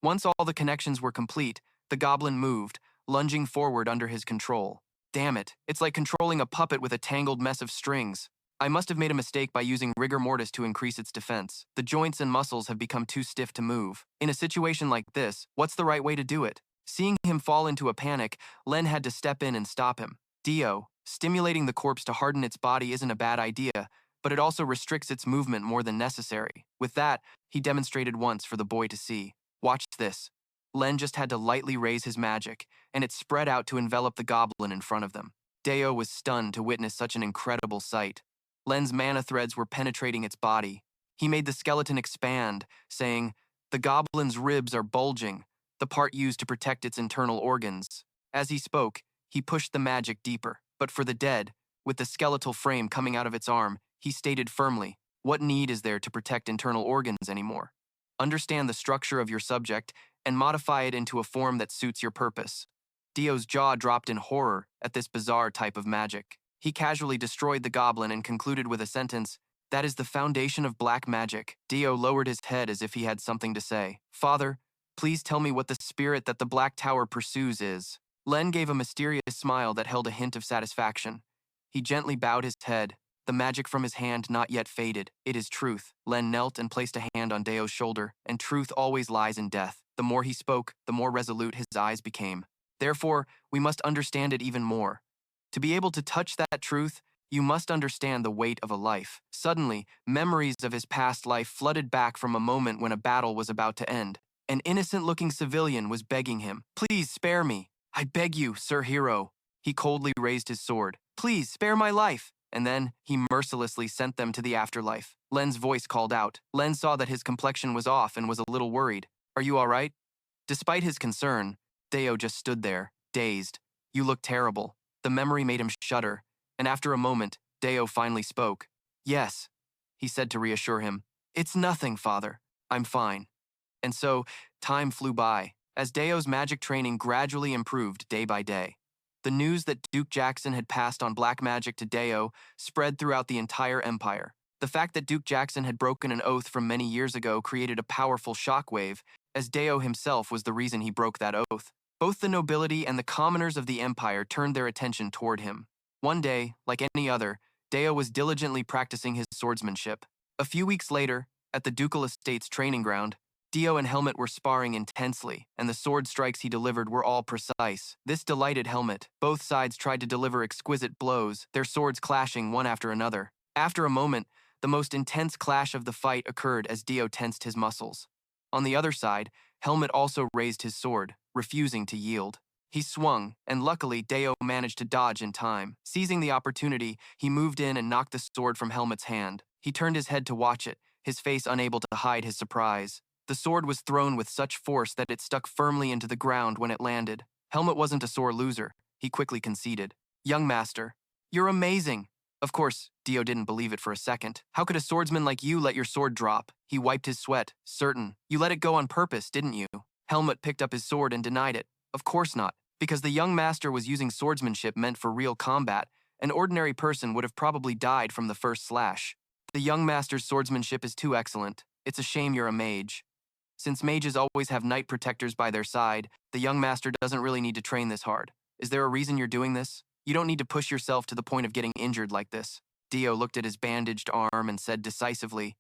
Once all the connections were complete, the goblin moved, lunging forward under his control. Damn it, it's like controlling a puppet with a tangled mess of strings. I must have made a mistake by using rigor mortis to increase its defense. The joints and muscles have become too stiff to move. In a situation like this, what's the right way to do it? Seeing him fall into a panic, Len had to step in and stop him. Dio, stimulating the corpse to harden its body isn't a bad idea, but it also restricts its movement more than necessary. With that, he demonstrated once for the boy to see. Watch this. Len just had to lightly raise his magic, and it spread out to envelop the goblin in front of them. Deo was stunned to witness such an incredible sight. Len's mana threads were penetrating its body. He made the skeleton expand, saying, the goblin's ribs are bulging, the part used to protect its internal organs. As he spoke, he pushed the magic deeper. But for the dead, with the skeletal frame coming out of its arm, he stated firmly, what need is there to protect internal organs anymore? Understand the structure of your subject and modify it into a form that suits your purpose. Dio's jaw dropped in horror at this bizarre type of magic. He casually destroyed the goblin and concluded with a sentence, that is the foundation of black magic. Dio lowered his head as if he had something to say. Father, please tell me what the spirit that the Black Tower pursues is. Len gave a mysterious smile that held a hint of satisfaction. He gently bowed his head, the magic from his hand not yet faded. It is truth. Len knelt and placed a hand on Deo's shoulder, and truth always lies in death. The more he spoke, the more resolute his eyes became. Therefore, we must understand it even more. To be able to touch that truth, you must understand the weight of a life. Suddenly, memories of his past life flooded back from a moment when a battle was about to end. An innocent-looking civilian was begging him, please spare me. I beg you, Sir Hero. He coldly raised his sword. Please, spare my life. And then, he mercilessly sent them to the afterlife. Len's voice called out. Len saw that his complexion was off and was a little worried. Are you all right? Despite his concern, Deo just stood there, dazed. You look terrible. The memory made him shudder, and after a moment, Deo finally spoke. Yes, he said to reassure him. It's nothing, father. I'm fine. And so, time flew by, as Deo's magic training gradually improved day by day. The news that Duke Jackson had passed on black magic to Deo spread throughout the entire empire. The fact that Duke Jackson had broken an oath from many years ago created a powerful shockwave, as Deo himself was the reason he broke that oath. Both the nobility and the commoners of the empire turned their attention toward him. One day, like any other, Deo was diligently practicing his swordsmanship. A few weeks later, at the ducal estate's training ground, Dio and Helmet were sparring intensely, and the sword strikes he delivered were all precise. This delighted Helmet. Both sides tried to deliver exquisite blows, their swords clashing one after another. After a moment, the most intense clash of the fight occurred as Dio tensed his muscles. On the other side, Helmet also raised his sword, refusing to yield. He swung, and luckily Deo managed to dodge in time. Seizing the opportunity, he moved in and knocked the sword from Helmet's hand. He turned his head to watch it, his face unable to hide his surprise. The sword was thrown with such force that it stuck firmly into the ground when it landed. Helmet wasn't a sore loser. He quickly conceded. Young master, you're amazing. Of course, Dio didn't believe it for a second. How could a swordsman like you let your sword drop? He wiped his sweat. Certain. You let it go on purpose, didn't you? Helmet picked up his sword and denied it. Of course not, because the young master was using swordsmanship meant for real combat, An ordinary person would have probably died from the first slash. The young master's swordsmanship is too excellent. It's a shame you're a mage. Since mages always have knight protectors by their side, the young master doesn't really need to train this hard. Is there a reason you're doing this? You don't need to push yourself to the point of getting injured like this. Dio looked at his bandaged arm and said decisively,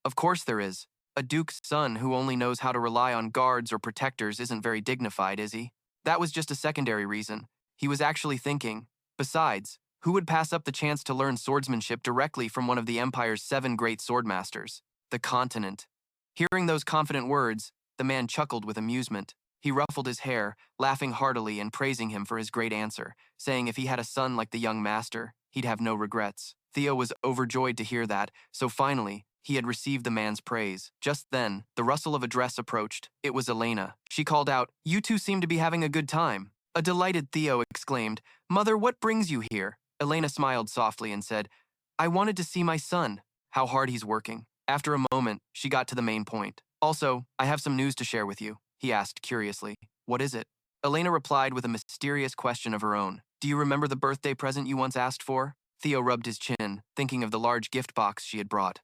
"Of course there is. A duke's son who only knows how to rely on guards or protectors isn't very dignified, is he?" That was just a secondary reason. He was actually thinking, besides, who would pass up the chance to learn swordsmanship directly from one of the Empire's 7 great swordmasters? The continent. Hearing those confident words, the man chuckled with amusement. He ruffled his hair, laughing heartily and praising him for his great answer, saying if he had a son like the young master, he'd have no regrets. Theo was overjoyed to hear that, so finally, he had received the man's praise. Just then, the rustle of a dress approached. It was Elena. She called out, "You two seem to be having a good time." A delighted Theo exclaimed, "Mother, what brings you here?" Elena smiled softly and said, "I wanted to see my son. How hard he's working." After a moment, she got to the main point. "Also, I have some news to share with you," he asked curiously. "What is it?" Elena replied with a mysterious question of her own. "Do you remember the birthday present you once asked for?" Theo rubbed his chin, thinking of the large gift box she had brought.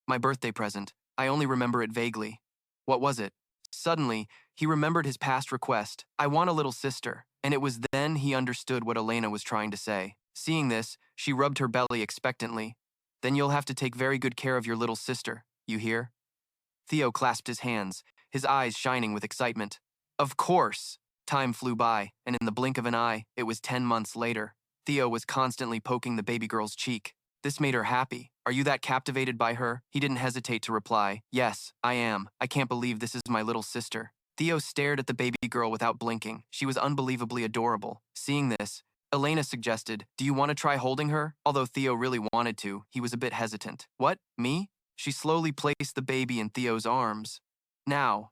"My birthday present. I only remember it vaguely." "What was it?" Suddenly, he remembered his past request. "I want a little sister." And it was then he understood what Elena was trying to say. Seeing this, she rubbed her belly expectantly. "Then you'll have to take very good care of your little sister, you hear?" Theo clasped his hands, his eyes shining with excitement. Of course! Time flew by, and in the blink of an eye, it was 10 months later. Theo was constantly poking the baby girl's cheek. This made her happy. "Are you that captivated by her?" He didn't hesitate to reply. "Yes, I am. I can't believe this is my little sister." Theo stared at the baby girl without blinking. She was unbelievably adorable. Seeing this, Elena suggested, "Do you want to try holding her?" Although Theo really wanted to, he was a bit hesitant. "What? Me?" She slowly placed the baby in Theo's arms. Now,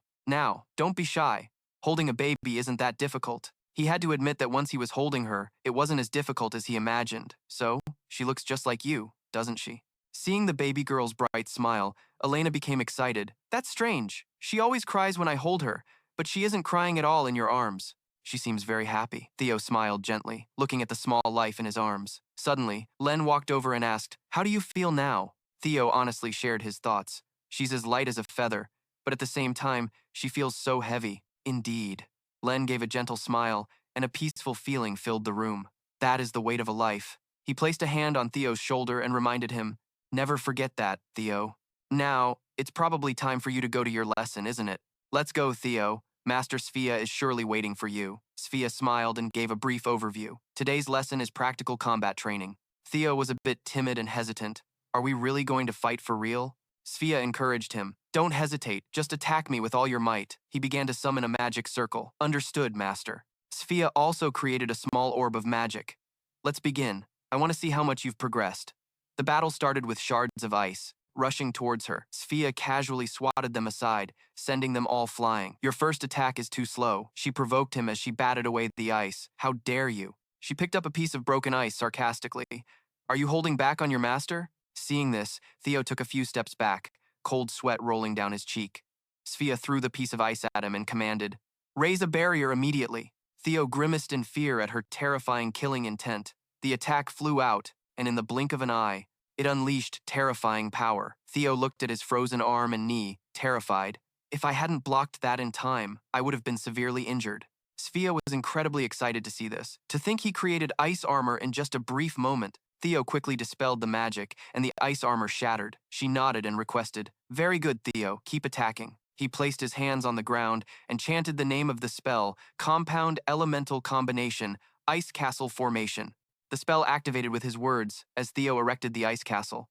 don't be shy. Holding a baby isn't that difficult." He had to admit that once he was holding her, it wasn't as difficult as he imagined. "So, she looks just like you, doesn't she?" Seeing the baby girl's bright smile, Elena became excited. "That's strange. She always cries when I hold her, but she isn't crying at all in your arms." "She seems very happy." Theo smiled gently, looking at the small life in his arms. Suddenly, Len walked over and asked, "How do you feel now?" Theo honestly shared his thoughts. "She's as light as a feather, but at the same time, she feels so heavy." "Indeed." Len gave a gentle smile, and a peaceful feeling filled the room. "That is the weight of a life." He placed a hand on Theo's shoulder and reminded him, "Never forget that, Theo. Now, it's probably time for you to go to your lesson, isn't it?" "Let's go, Theo. Master Sphia is surely waiting for you." Sphia smiled and gave a brief overview. "Today's lesson is practical combat training." Theo was a bit timid and hesitant. "Are we really going to fight for real?" Sphia encouraged him. "Don't hesitate, just attack me with all your might." He began to summon a magic circle. "Understood, Master." Sphia also created a small orb of magic. "Let's begin. I want to see how much you've progressed." The battle started with shards of ice. Rushing towards her, Sphia casually swatted them aside, sending them all flying. "Your first attack is too slow." She provoked him as she batted away the ice. "How dare you?" She picked up a piece of broken ice sarcastically. "Are you holding back on your master?" Seeing this, Theo took a few steps back, cold sweat rolling down his cheek. Sphia threw the piece of ice at him and commanded, "Raise a barrier immediately." Theo grimaced in fear at her terrifying killing intent. The attack flew out, and in the blink of an eye, it unleashed terrifying power. Theo looked at his frozen arm and knee, terrified. "If I hadn't blocked that in time, I would have been severely injured." Sphia was incredibly excited to see this. To think he created ice armor in just a brief moment. Theo quickly dispelled the magic, and the ice armor shattered. She nodded and requested, "Very good, Theo, keep attacking." He placed his hands on the ground and chanted the name of the spell, Compound Elemental Combination, Ice Castle Formation. The spell activated with his words as Theo erected the ice castle.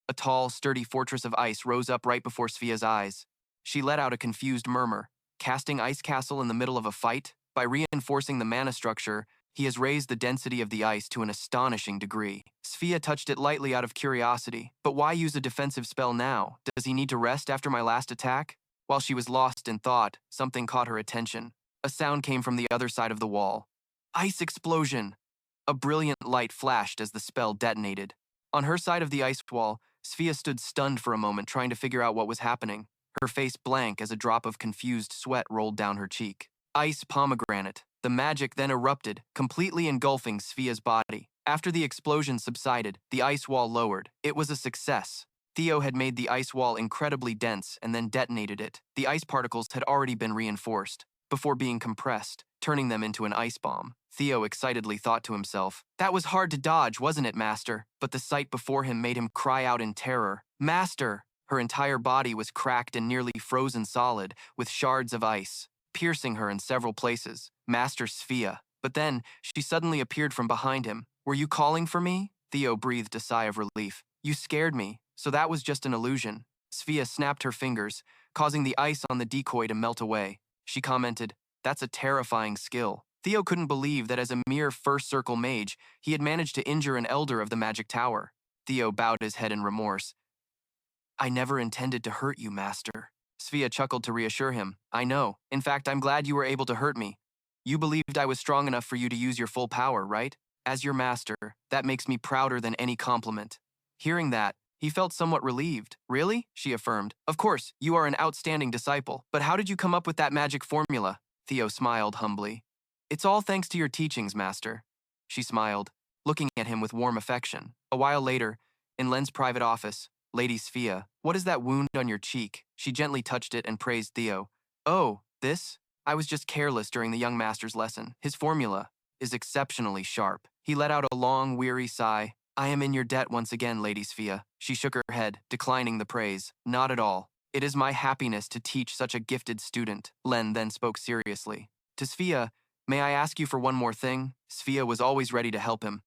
A tall, sturdy fortress of ice rose up right before Sphia's eyes. She let out a confused murmur. Casting ice castle in the middle of a fight? By reinforcing the mana structure, he has raised the density of the ice to an astonishing degree. Sphia touched it lightly out of curiosity. "But why use a defensive spell now? Does he need to rest after my last attack?" While she was lost in thought, something caught her attention. A sound came from the other side of the wall. Ice explosion! A brilliant light flashed as the spell detonated. On her side of the ice wall, Sphia stood stunned for a moment, trying to figure out what was happening, her face blank as a drop of confused sweat rolled down her cheek. Ice pomegranate. The magic then erupted, completely engulfing Sphia's body. After the explosion subsided, the ice wall lowered. It was a success. Theo had made the ice wall incredibly dense and then detonated it. The ice particles had already been reinforced, before being compressed, turning them into an ice bomb. Theo excitedly thought to himself, "That was hard to dodge, wasn't it, Master?" But the sight before him made him cry out in terror. "Master!" Her entire body was cracked and nearly frozen solid, with shards of ice, piercing her in several places. Master Sphia. But then, she suddenly appeared from behind him. "Were you calling for me?" Theo breathed a sigh of relief. "You scared me, so that was just an illusion." Sphia snapped her fingers, causing the ice on the decoy to melt away. She commented, "That's a terrifying skill." Theo couldn't believe that as a mere first circle mage, he had managed to injure an elder of the magic tower. Theo bowed his head in remorse. "I never intended to hurt you, Master." Sphia chuckled to reassure him. "I know. In fact, I'm glad you were able to hurt me. You believed I was strong enough for you to use your full power, right? As your master, that makes me prouder than any compliment." Hearing that, he felt somewhat relieved. "Really?" she affirmed. "Of course, you are an outstanding disciple. But how did you come up with that magic formula?" Theo smiled humbly. "It's all thanks to your teachings, Master." She smiled, looking at him with warm affection. A while later, in Len's private office, Lady Sphia, "What is that wound on your cheek?" She gently touched it and praised Theo. "Oh, this? I was just careless during the young master's lesson. His formula is exceptionally sharp." He let out a long, weary sigh. "I am in your debt once again, Lady Sphia." She shook her head, declining the praise. "Not at all. It is my happiness to teach such a gifted student." Len then spoke seriously. To Sphia, "May I ask you for one more thing?" Sphia was always ready to help him.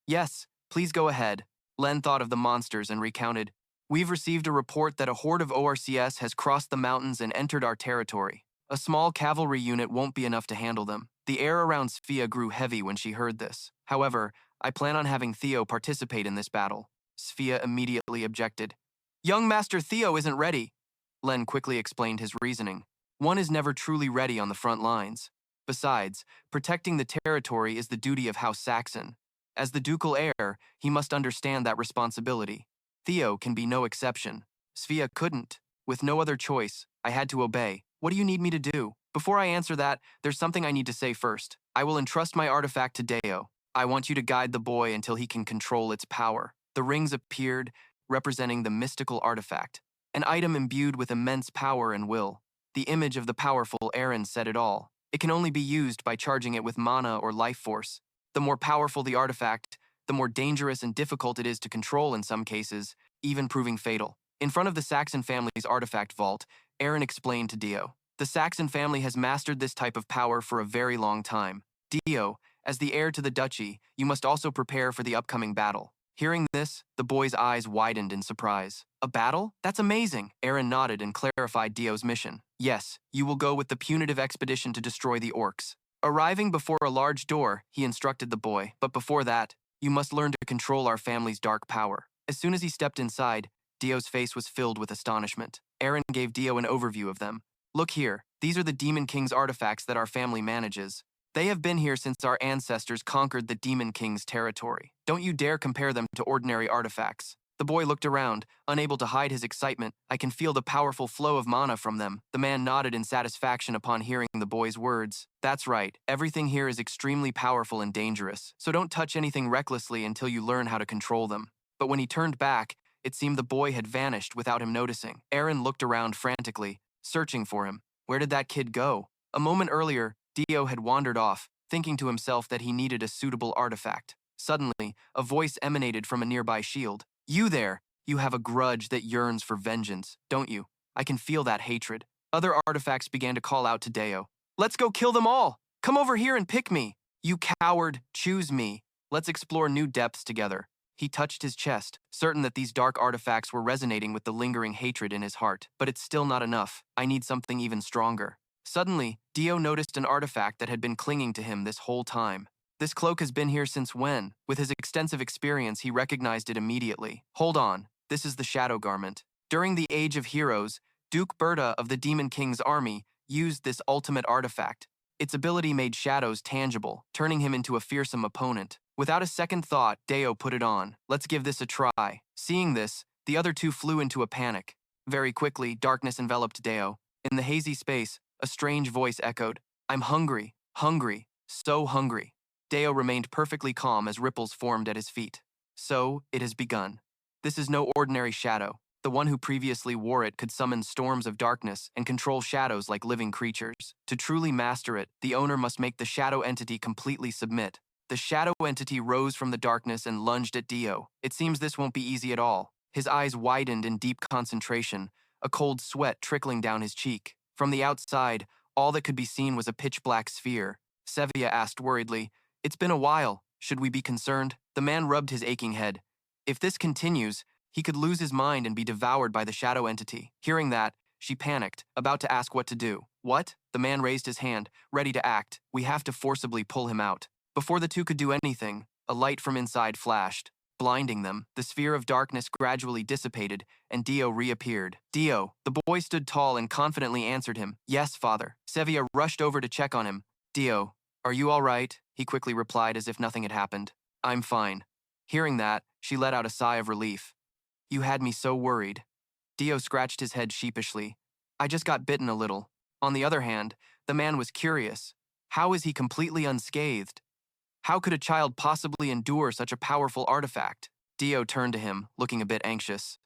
"Yes, please go ahead." Len thought of the monsters and recounted, "We've received a report that a horde of ORCS has crossed the mountains and entered our territory. A small cavalry unit won't be enough to handle them." The air around Sphia grew heavy when she heard this. "However, I plan on having Theo participate in this battle." Sphia immediately objected. "Young Master Theo isn't ready." Len quickly explained his reasoning. "One is never truly ready on the front lines. Besides, protecting the territory is the duty of House Saxon. As the ducal heir, he must understand that responsibility. Theo can be no exception." Sphia couldn't. With no other choice, I had to obey. "What do you need me to do?" "Before I answer that, there's something I need to say first. I will entrust my artifact to Deo. I want you to guide the boy until he can control its power." The rings appeared, representing the mystical artifact, an item imbued with immense power and will. The image of the powerful Aaron said it all. It can only be used by charging it with mana or life force. The more powerful the artifact, the more dangerous and difficult it is to control in some cases, even proving fatal. In front of the Saxon family's artifact vault, Aaron explained to Dio, "The Saxon family has mastered this type of power for a very long time. Dio, as the heir to the duchy, you must also prepare for the upcoming battle." Hearing this, the boy's eyes widened in surprise. "A battle? That's amazing." Aaron nodded and clarified Dio's mission. "Yes, you will go with the punitive expedition to destroy the orcs." Arriving before a large door, he instructed the boy, "But before that, you must learn to control our family's dark power." As soon as he stepped inside, Dio's face was filled with astonishment. Aaron gave Dio an overview of them. "Look here, these are the Demon King's artifacts that our family manages. They have been here since our ancestors conquered the Demon King's territory. Don't you dare compare them to ordinary artifacts." The boy looked around, unable to hide his excitement. "I can feel the powerful flow of mana from them." The man nodded in satisfaction upon hearing the boy's words. "That's right, everything here is extremely powerful and dangerous, so don't touch anything recklessly until you learn how to control them." But when he turned back, it seemed the boy had vanished without him noticing. Aaron looked around frantically, searching for him. Where did that kid go? A moment earlier, Dio had wandered off, thinking to himself that he needed a suitable artifact. Suddenly, a voice emanated from a nearby shield. "You there! You have a grudge that yearns for vengeance, don't you? I can feel that hatred." Other artifacts began to call out to Deo. "Let's go kill them all! Come over here and pick me! You coward, choose me! Let's explore new depths together." He touched his chest, certain that these dark artifacts were resonating with the lingering hatred in his heart. "But it's still not enough. I need something even stronger." Suddenly, Dio noticed an artifact that had been clinging to him this whole time. "This cloak has been here since when?" With his extensive experience, he recognized it immediately. "Hold on, this is the Shadow Garment. During the Age of Heroes, Duke Berta of the Demon King's army used this ultimate artifact. Its ability made shadows tangible, turning him into a fearsome opponent. Without a second thought, Deo put it on. "Let's give this a try." Seeing this, the other two flew into a panic. Very quickly, darkness enveloped Deo. In the hazy space, a strange voice echoed, "I'm hungry, hungry, so hungry." Deo remained perfectly calm as ripples formed at his feet. So, it has begun. This is no ordinary shadow. The one who previously wore it could summon storms of darkness and control shadows like living creatures. To truly master it, the owner must make the shadow entity completely submit. The shadow entity rose from the darkness and lunged at Dio. It seems this won't be easy at all. His eyes widened in deep concentration, a cold sweat trickling down his cheek. From the outside, all that could be seen was a pitch-black sphere. Sevilla asked worriedly, "It's been a while. Should we be concerned?" The man rubbed his aching head. If this continues, he could lose his mind and be devoured by the shadow entity. Hearing that, she panicked, about to ask what to do. What? The man raised his hand, ready to act. We have to forcibly pull him out. Before the two could do anything, a light from inside flashed. Blinding them, the sphere of darkness gradually dissipated, and Dio reappeared. Dio, the boy stood tall and confidently answered him. "Yes, father." Sevilla rushed over to check on him. "Dio, are you all right?" He quickly replied as if nothing had happened. "I'm fine." Hearing that, she let out a sigh of relief. "You had me so worried." Dio scratched his head sheepishly. "I just got bitten a little." On the other hand, the man was curious. How is he completely unscathed? How could a child possibly endure such a powerful artifact? Dio turned to him, looking a bit anxious.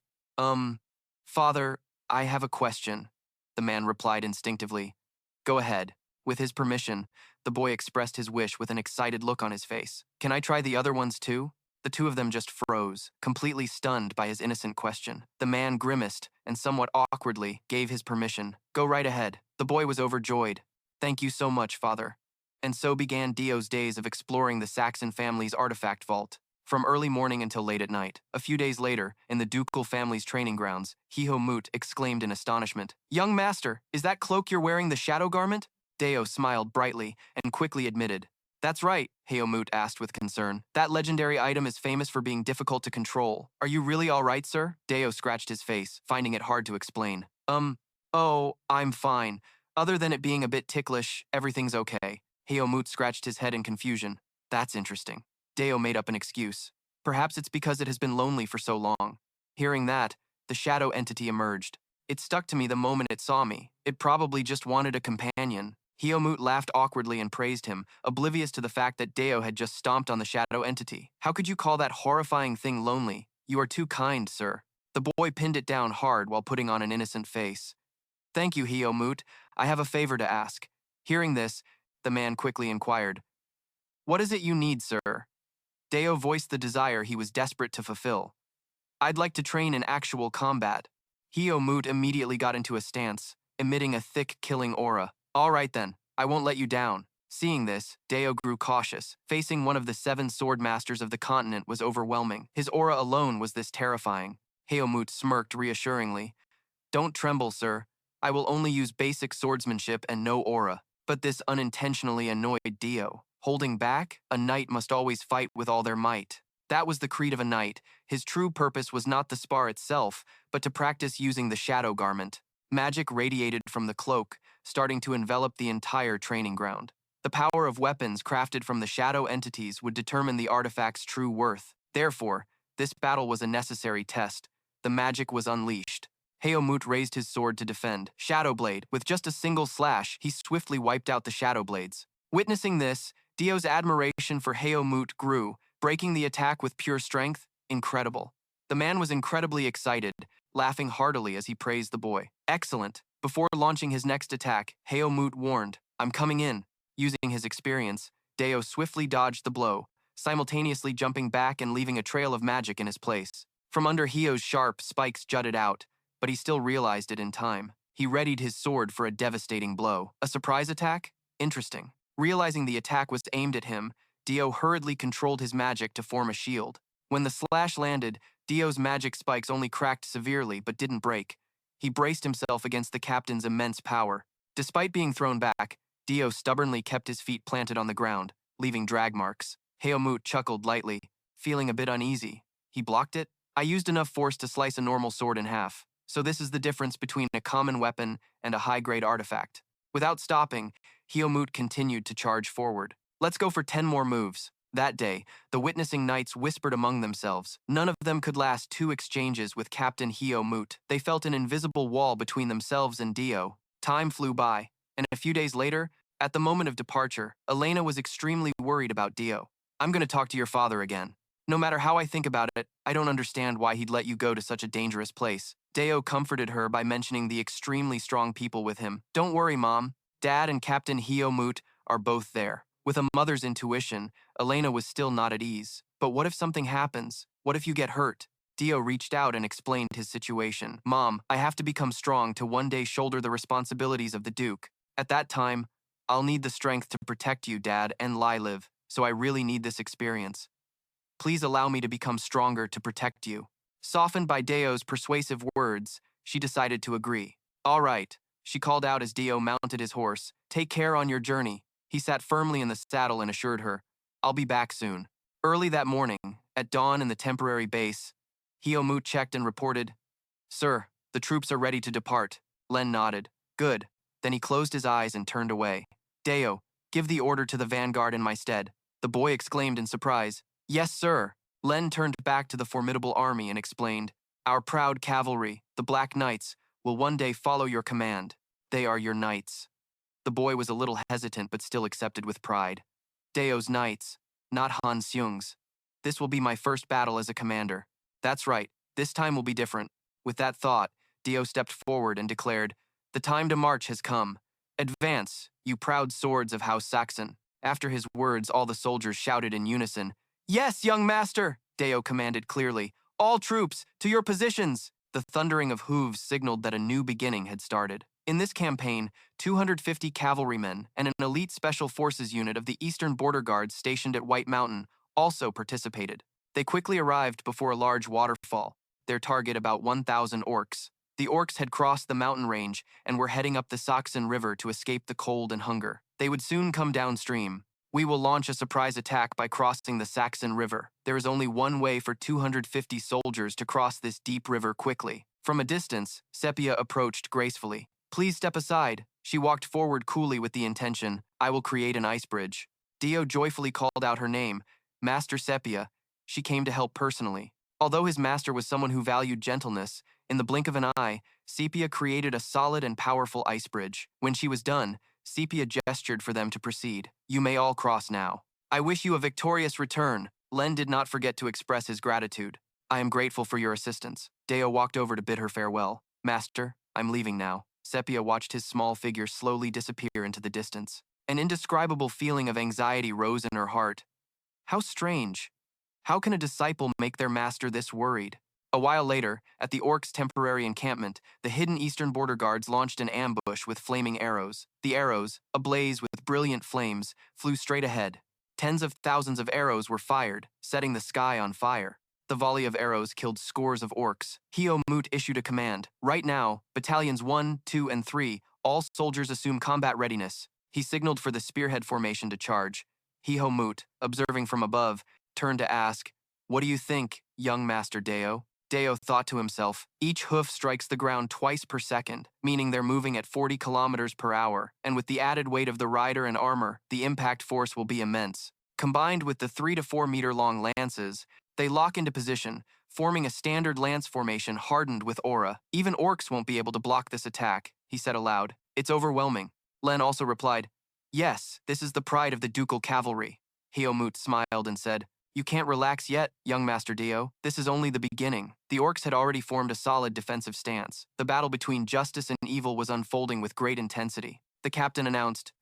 Father, I have a question," the man replied instinctively. "Go ahead." With his permission, the boy expressed his wish with an excited look on his face. "Can I try the other ones too?" The two of them just froze, completely stunned by his innocent question. The man grimaced and somewhat awkwardly gave his permission. "Go right ahead." The boy was overjoyed. "Thank you so much, father." And so began Dio's days of exploring the Saxon family's artifact vault. From early morning until late at night. A few days later, in the ducal family's training grounds, Hiho-Moot exclaimed in astonishment, "Young master, is that cloak you're wearing the shadow garment?" Deo smiled brightly and quickly admitted, "That's right," Hiho-Moot asked with concern. "That legendary item is famous for being difficult to control. Are you really all right, sir?" Deo scratched his face, finding it hard to explain. Oh, I'm fine. Other than it being a bit ticklish, everything's okay." Hiho-Moot scratched his head in confusion. "That's interesting." Deo made up an excuse. "Perhaps it's because it has been lonely for so long." Hearing that, the shadow entity emerged. "It stuck to me the moment it saw me. It probably just wanted a companion." Hiho-Moot laughed awkwardly and praised him, oblivious to the fact that Deo had just stomped on the shadow entity. "How could you call that horrifying thing lonely? You are too kind, sir." The boy pinned it down hard while putting on an innocent face. "Thank you, Hiho-Moot. I have a favor to ask." Hearing this, the man quickly inquired, "What is it you need, sir?" Deo voiced the desire he was desperate to fulfill. "I'd like to train in actual combat." Hiho-Moot immediately got into a stance, emitting a thick, killing aura. "All right then, I won't let you down." Seeing this, Deo grew cautious. Facing one of the 7 sword masters of the continent was overwhelming. His aura alone was this terrifying. Hiho-Moot smirked reassuringly. "Don't tremble, sir. I will only use basic swordsmanship and no aura." But this unintentionally annoyed Dio. Holding back, a knight must always fight with all their might. That was the creed of a knight. His true purpose was not the spar itself, but to practice using the shadow garment. Magic radiated from the cloak, starting to envelop the entire training ground. The power of weapons crafted from the shadow entities would determine the artifact's true worth. Therefore, this battle was a necessary test. The magic was unleashed. Hiho-Moot raised his sword to defend. Shadowblade, with just a single slash, he swiftly wiped out the shadow blades. Witnessing this, Dio's admiration for Hiho-Moot grew, breaking the attack with pure strength. Incredible. The man was incredibly excited, laughing heartily as he praised the boy. "Excellent." Before launching his next attack, Hiho-Moot warned, "I'm coming in." Using his experience, Deo swiftly dodged the blow, simultaneously jumping back and leaving a trail of magic in his place. From under Hio's sharp spikes jutted out, but he still realized it in time. He readied his sword for a devastating blow. A surprise attack? Interesting. Realizing the attack was aimed at him, Dio hurriedly controlled his magic to form a shield. When the slash landed, Dio's magic spikes only cracked severely but didn't break. He braced himself against the captain's immense power. Despite being thrown back, Dio stubbornly kept his feet planted on the ground, leaving drag marks. Hiho-Moot chuckled lightly, feeling a bit uneasy. He blocked it? "I used enough force to slice a normal sword in half. So this is the difference between a common weapon and a high-grade artifact." Without stopping, Hiho-Moot continued to charge forward. "Let's go for 10 more moves." That day, the witnessing knights whispered among themselves. None of them could last 2 exchanges with Captain Hiho-Moot. They felt an invisible wall between themselves and Dio. Time flew by, and a few days later, At the moment of departure, Elena was extremely worried about Dio. I'm going to talk to your father again. No matter how I think about it, I don't understand why he'd let you go to such a dangerous place. Deo comforted her by mentioning the extremely strong people with him. Don't worry, Mom. Dad and Captain Hiomut are both there. With a mother's intuition, Elena was still not at ease. But what if something happens? What if you get hurt? Dio reached out and explained his situation. Mom, I have to become strong to one day shoulder the responsibilities of the Duke. At that time, I'll need the strength to protect you, Dad, and live, so I really need this experience. Please allow me to become stronger to protect you. Softened by Deo's persuasive words, she decided to agree. All right, she called out as Dio mounted his horse. Take care on your journey. He sat firmly in the saddle and assured her, I'll be back soon. Early that morning, at dawn in the temporary base, Hiomut checked and reported, Sir, the troops are ready to depart. Len nodded. Good. Then he closed his eyes and turned away. Deo, give the order to the vanguard in my stead. The boy exclaimed in surprise. Yes, sir. Len turned back to the formidable army and explained, Our proud cavalry, the Black Knights, will one day follow your command. They are your knights. The boy was a little hesitant but still accepted with pride. Deo's knights, not Han Seung's. This will be my first battle as a commander. That's right, this time will be different. With that thought, Deo stepped forward and declared, The time to march has come. Advance, you proud swords of House Saxon. After his words, all the soldiers shouted in unison, Yes, young master, Deo commanded clearly. All troops, to your positions. The thundering of hooves signaled that a new beginning had started. In this campaign, 250 cavalrymen and an elite special forces unit of the Eastern Border Guards stationed at White Mountain also participated. They quickly arrived before a large waterfall, their target about 1,000 orcs. The orcs had crossed the mountain range and were heading up the Saxon River to escape the cold and hunger. They would soon come downstream. We will launch a surprise attack by crossing the Saxon River. There is only one way for 250 soldiers to cross this deep river quickly. From a distance, Sepia approached gracefully. Please step aside. She walked forward coolly with the intention, I will create an ice bridge. Dio joyfully called out her name, Master Sepia. She came to help personally. Although his master was someone who valued gentleness, in the blink of an eye, Sepia created a solid and powerful ice bridge. When she was done, Sepia gestured for them to proceed. You may all cross now. I wish you a victorious return. Len did not forget to express his gratitude. I am grateful for your assistance. Deo walked over to bid her farewell. Master, I'm leaving now. Sepia watched his small figure slowly disappear into the distance. An indescribable feeling of anxiety rose in her heart. How strange. How can a disciple make their master this worried? A while later, at the orcs' temporary encampment, the hidden Eastern Border Guards launched an ambush with flaming arrows. The arrows, ablaze with brilliant flames, flew straight ahead. Tens of thousands of arrows were fired, setting the sky on fire. The volley of arrows killed scores of orcs. Hiomut issued a command. Right now, battalions 1, 2, and 3, all soldiers assume combat readiness. He signaled for the spearhead formation to charge. Hiomut, observing from above, turned to ask, What do you think, young Master Deo? Deo thought to himself, each hoof strikes the ground twice per second, meaning they're moving at 40 kilometers per hour, and with the added weight of the rider and armor, the impact force will be immense. Combined with the 3 to 4 meter long lances, they lock into position, forming a standard lance formation hardened with aura. Even orcs won't be able to block this attack, he said aloud. It's overwhelming. Len also replied, Yes, this is the pride of the ducal cavalry. Hiomut smiled and said, You can't relax yet, young Master Dio. This is only the beginning. The orcs had already formed a solid defensive stance. The battle between justice and evil was unfolding with great intensity. The captain announced,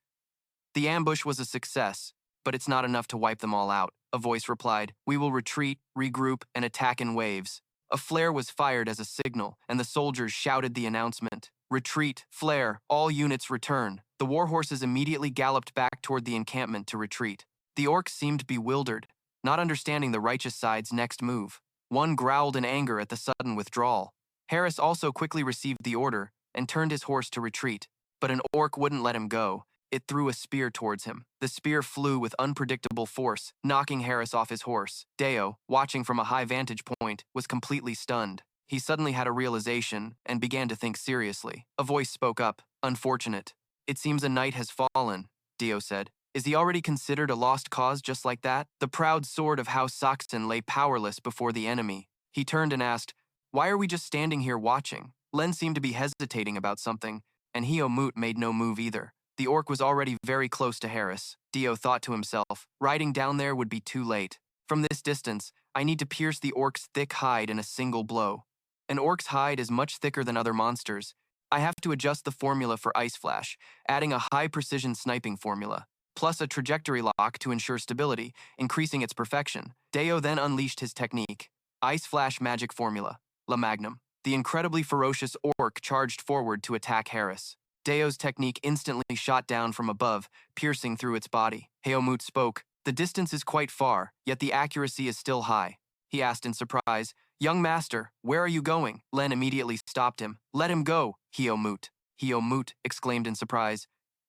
The ambush was a success, but it's not enough to wipe them all out. A voice replied, We will retreat, regroup, and attack in waves. A flare was fired as a signal, and the soldiers shouted the announcement. Retreat, flare, all units return. The warhorses immediately galloped back toward the encampment to retreat. The orcs seemed bewildered, not understanding the righteous side's next move. One growled in anger at the sudden withdrawal. Harris also quickly received the order and turned his horse to retreat, but an orc wouldn't let him go. It threw a spear towards him. The spear flew with unpredictable force, knocking Harris off his horse. Deo, watching from a high vantage point, was completely stunned. He suddenly had a realization and began to think seriously. A voice spoke up. Unfortunate. It seems a knight has fallen, Deo said. Is he already considered a lost cause just like that? The proud sword of House Saxon lay powerless before the enemy. He turned and asked, Why are we just standing here watching? Len seemed to be hesitating about something, and Hiomut made no move either. The orc was already very close to Harris. Dio thought to himself, riding down there would be too late. From this distance, I need to pierce the orc's thick hide in a single blow. An orc's hide is much thicker than other monsters. I have to adjust the formula for Ice Flash, adding a high-precision sniping formula, plus a trajectory lock to ensure stability, increasing its perfection. Deo then unleashed his technique, Ice Flash Magic Formula, La Magnum. The incredibly ferocious orc charged forward to attack Harris. Deo's technique instantly shot down from above, piercing through its body. Heomut spoke, "The distance is quite far, yet the accuracy is still high." He asked in surprise, "Young master, where are you going?" Len immediately stopped him. "Let him go, Heomut." Heomut exclaimed in surprise.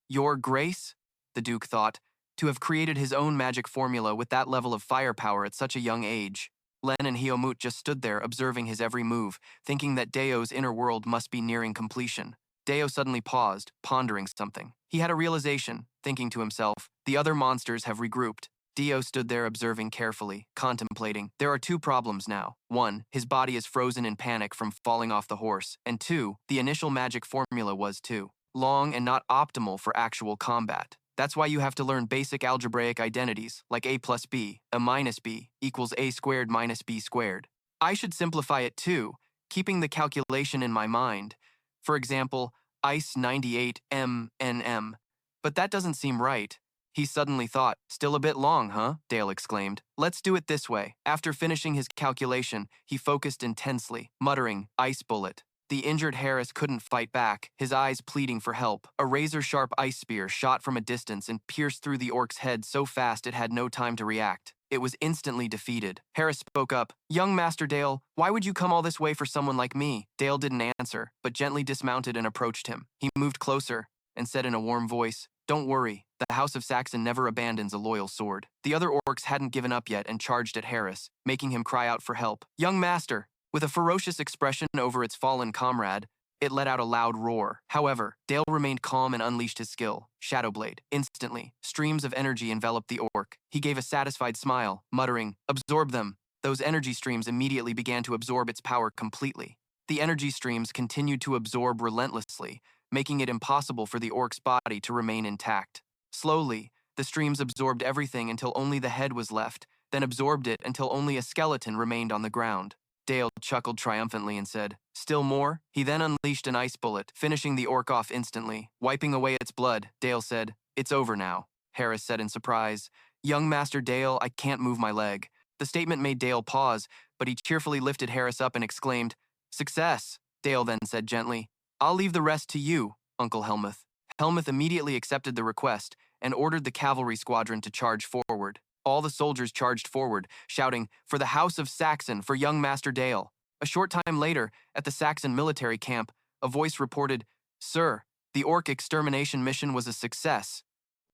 "Your grace?" The Duke thought, to have created his own magic formula with that level of firepower at such a young age. Len and Heomut just stood there observing his every move, thinking that Deo's inner world must be nearing completion. Deo suddenly paused, pondering something. He had a realization, thinking to himself, the other monsters have regrouped. Deo stood there observing carefully, contemplating. There are two problems now. 1, his body is frozen in panic from falling off the horse, and 2, the initial magic formula was too long and not optimal for actual combat. That's why you have to learn basic algebraic identities, like a plus b, a minus b, equals a squared minus b squared. I should simplify it too, keeping the calculation in my mind. For example, ICE 98 MNM. But that doesn't seem right. He suddenly thought, "Still a bit long, huh?" Dale exclaimed. "Let's do it this way." After finishing his calculation, he focused intensely, muttering, "Ice bullet." The injured Harris couldn't fight back, his eyes pleading for help. A razor-sharp ice spear shot from a distance and pierced through the orc's head so fast it had no time to react. It was instantly defeated. Harris spoke up, "Young Master Dale, why would you come all this way for someone like me?" Dale didn't answer, but gently dismounted and approached him. He moved closer and said in a warm voice, "Don't worry, the House of Saxon never abandons a loyal sword." The other orcs hadn't given up yet and charged at Harris, making him cry out for help. "Young Master!" With a ferocious expression over its fallen comrade, it let out a loud roar. However, Dale remained calm and unleashed his skill, Shadowblade. Instantly, streams of energy enveloped the orc. He gave a satisfied smile, muttering, "Absorb them." Those energy streams immediately began to absorb its power completely. The energy streams continued to absorb relentlessly, making it impossible for the orc's body to remain intact. Slowly, the streams absorbed everything until only the head was left, then absorbed it until only a skeleton remained on the ground. Dale chuckled triumphantly and said, "Still more?" He then unleashed an ice bullet, finishing the orc off instantly. Wiping away its blood, Dale said, "It's over now." Harris said in surprise, "Young Master Dale, I can't move my leg." The statement made Dale pause, but he cheerfully lifted Harris up and exclaimed, "Success!" Dale then said gently, "I'll leave the rest to you, Uncle Helmuth." Helmuth immediately accepted the request and ordered the cavalry squadron to charge forward. All the soldiers charged forward, shouting, "For the House of Saxon, for young Master Dale." A short time later, at the Saxon military camp, a voice reported, "Sir, the orc extermination mission was a success."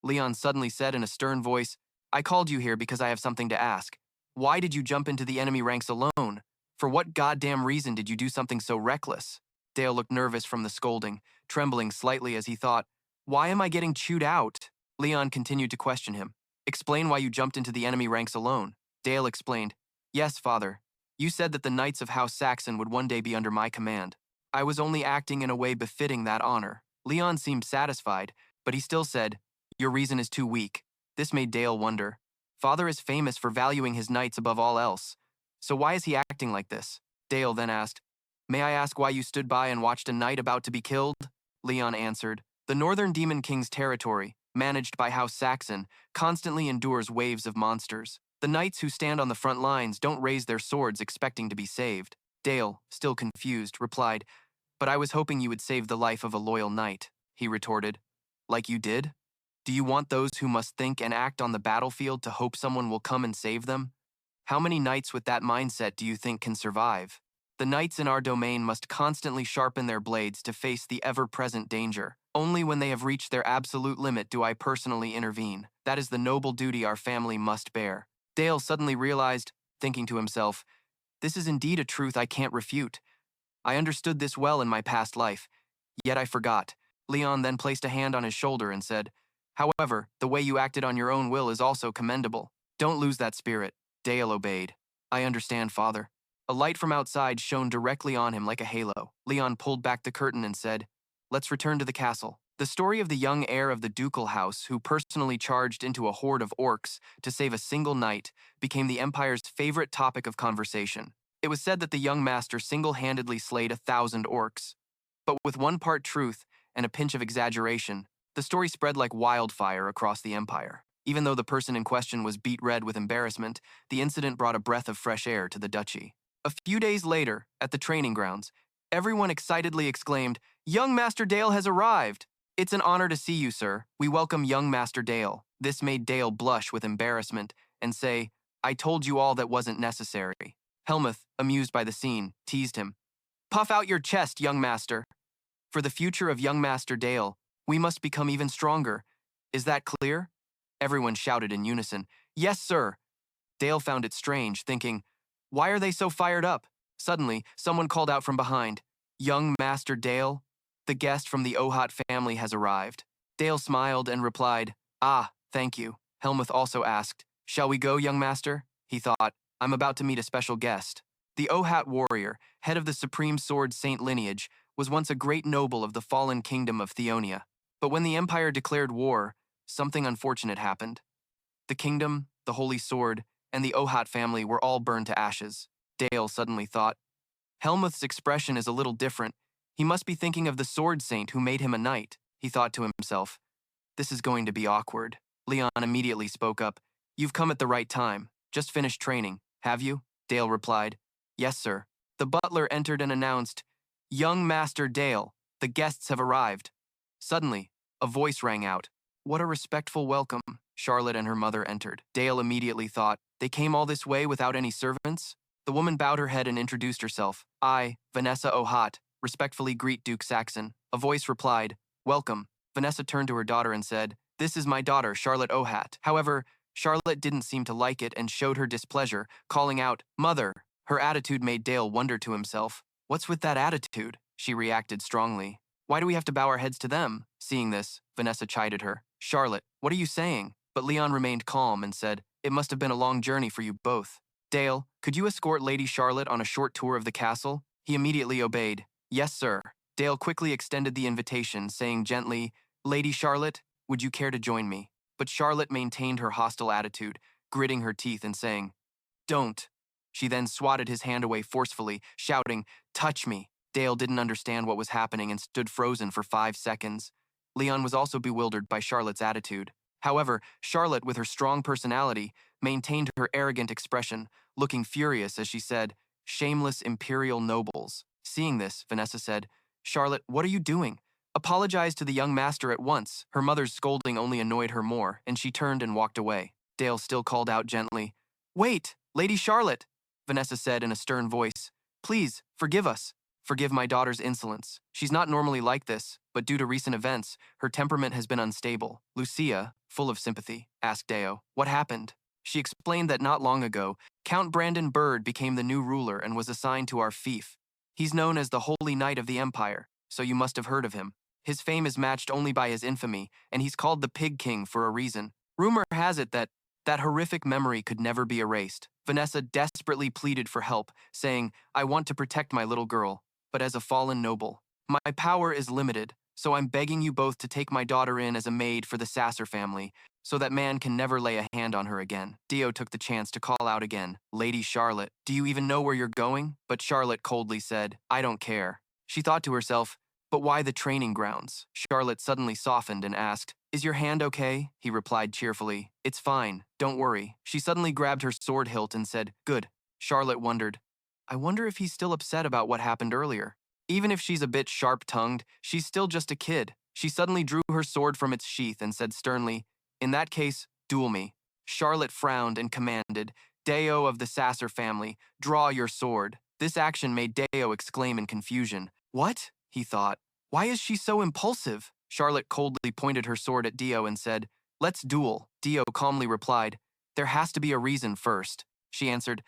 Leon suddenly said in a stern voice, "I called you here because I have something to ask. Why did you jump into the enemy ranks alone? For what goddamn reason did you do something so reckless?" Dale looked nervous from the scolding, trembling slightly as he thought, "Why am I getting chewed out?" Leon continued to question him. "Explain why you jumped into the enemy ranks alone." Dale explained, "Yes, father. You said that the Knights of House Saxon would one day be under my command. I was only acting in a way befitting that honor." Leon seemed satisfied, but he still said, "Your reason is too weak." This made Dale wonder. Father is famous for valuing his knights above all else. So why is he acting like this? Dale then asked, "May I ask why you stood by and watched a knight about to be killed?" Leon answered, "The Northern Demon King's territory, managed by House Saxon, constantly endures waves of monsters. The knights who stand on the front lines don't raise their swords expecting to be saved." Dale, still confused, replied, "But I was hoping you would save the life of a loyal knight." He retorted, "Like you did? Do you want those who must think and act on the battlefield to hope someone will come and save them? How many knights with that mindset do you think can survive? The knights in our domain must constantly sharpen their blades to face the ever-present danger. Only when they have reached their absolute limit do I personally intervene. That is the noble duty our family must bear." Dale suddenly realized, thinking to himself, "This is indeed a truth I can't refute. I understood this well in my past life, yet I forgot." Leon then placed a hand on his shoulder and said, "However, the way you acted on your own will is also commendable. Don't lose that spirit." Dale obeyed. "I understand, father." A light from outside shone directly on him like a halo. Leon pulled back the curtain and said, "Let's return to the castle." The The story of the young heir of the ducal house who personally charged into a horde of orcs to save a single knight became the Empire's favorite topic of conversation. It was said that the young master single-handedly slayed 1,000 orcs. But with one part truth and a pinch of exaggeration, the story spread like wildfire across the Empire. Even though the person in question was beet red with embarrassment, the incident brought a breath of fresh air to the duchy. A few days later, at the training grounds, everyone excitedly exclaimed, "Young Master Dale has arrived!" "It's an honor to see you, sir. We welcome young Master Dale." This made Dale blush with embarrassment and say, "I told you all that wasn't necessary." Helmuth, amused by the scene, teased him. "Puff out your chest, young master. For the future of young Master Dale, we must become even stronger. Is that clear?" Everyone shouted in unison, "Yes, sir." Dale found it strange, thinking, "Why are they so fired up?" Suddenly, someone called out from behind, "Young Master Dale, the guest from the Ohat family has arrived." Dale smiled and replied, "Ah, thank you." Helmuth also asked, "Shall we go, young master?" He thought, "I'm about to meet a special guest." The Ohat warrior, head of the supreme sword saint lineage, was once a great noble of the fallen kingdom of Theonia. But when the Empire declared war, something unfortunate happened. The kingdom, the holy sword, and the Ohat family were all burned to ashes. Dale suddenly thought, "Helmuth's expression is a little different. He must be thinking of the sword saint who made him a knight." He thought to himself, "This is going to be awkward." Leon immediately spoke up, "You've come at the right time. Just finished training, have you?" Dale replied, "Yes, sir." The butler entered and announced, "Young Master Dale, the guests have arrived." Suddenly, a voice rang out, "What a respectful welcome." Charlotte and her mother entered. Dale immediately thought, "They came all this way without any servants?" The woman bowed her head and introduced herself. "I, Vanessa Ohat, respectfully greet Duke Saxon." A voice replied, "Welcome." Vanessa turned to her daughter and said, "This is my daughter, Charlotte Ohat." However, Charlotte didn't seem to like it and showed her displeasure, calling out, "Mother." Her attitude made Dale wonder to himself, "What's with that attitude?" She reacted strongly. "Why do we have to bow our heads to them?" Seeing this, Vanessa chided her. "Charlotte, what are you saying?" But Leon remained calm and said, "It must have been a long journey for you both. Dale, could you escort Lady Charlotte on a short tour of the castle?" He immediately obeyed. "Yes, sir." Dale quickly extended the invitation, saying gently, "Lady Charlotte, would you care to join me?" But Charlotte maintained her hostile attitude, gritting her teeth and saying, "Don't." She then swatted his hand away forcefully, shouting, "Touch me." Dale didn't understand what was happening and stood frozen for 5 seconds. Leon was also bewildered by Charlotte's attitude. However, Charlotte, with her strong personality, maintained her arrogant expression, looking furious as she said, "Shameless imperial nobles." Seeing this, Vanessa said, "Charlotte, what are you doing? Apologize to the young master at once." Her mother's scolding only annoyed her more, and she turned and walked away. Dale still called out gently, "Wait, Lady Charlotte." Vanessa said in a stern voice, "Please, forgive us. Forgive my daughter's insolence. She's not normally like this, but due to recent events, her temperament has been unstable." Lucia, full of sympathy, asked Deo, "What happened?" She explained that not long ago, Count Brandon Bird became the new ruler and was assigned to our fief. He's known as the Holy Knight of the Empire, so you must have heard of him. His fame is matched only by his infamy, and he's called the Pig King for a reason. Rumor has it that horrific memory could never be erased. Vanessa desperately pleaded for help, saying, "I want to protect my little girl, but as a fallen noble, my power is limited, so I'm begging you both to take my daughter in as a maid for the Sasser family, so that man can never lay a hand on her again." Dio took the chance to call out again, "Lady Charlotte, do you even know where you're going?" But Charlotte coldly said, "I don't care." She thought to herself, "But why the training grounds?" Charlotte suddenly softened and asked, "Is your hand okay?" He replied cheerfully, "It's fine, don't worry." She suddenly grabbed her sword hilt and said, "Good." Charlotte wondered, "I wonder if he's still upset about what happened earlier." Even if she's a bit sharp-tongued, she's still just a kid. She suddenly drew her sword from its sheath and said sternly, "In that case, duel me." Charlotte frowned and commanded, "Deo of the Sasser family, draw your sword." This action made Deo exclaim in confusion. "What?" he thought. "Why is she so impulsive?" Charlotte coldly pointed her sword at Dio and said, "Let's duel." Dio calmly replied, "There has to be a reason first." She answered,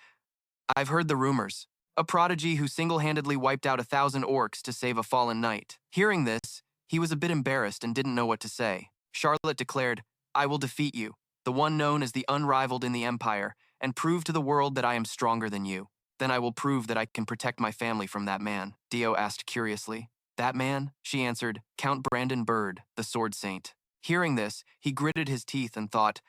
"I've heard the rumors. A prodigy who single-handedly wiped out 1,000 orcs to save a fallen knight." Hearing this, he was a bit embarrassed and didn't know what to say. Charlotte declared, "I will defeat you, the one known as the unrivaled in the Empire, and prove to the world that I am stronger than you. Then I will prove that I can protect my family from that man." Dio asked curiously, That man, she answered, Count Brandon Bird, the Sword Saint. Hearing this, he gritted his teeth and thought,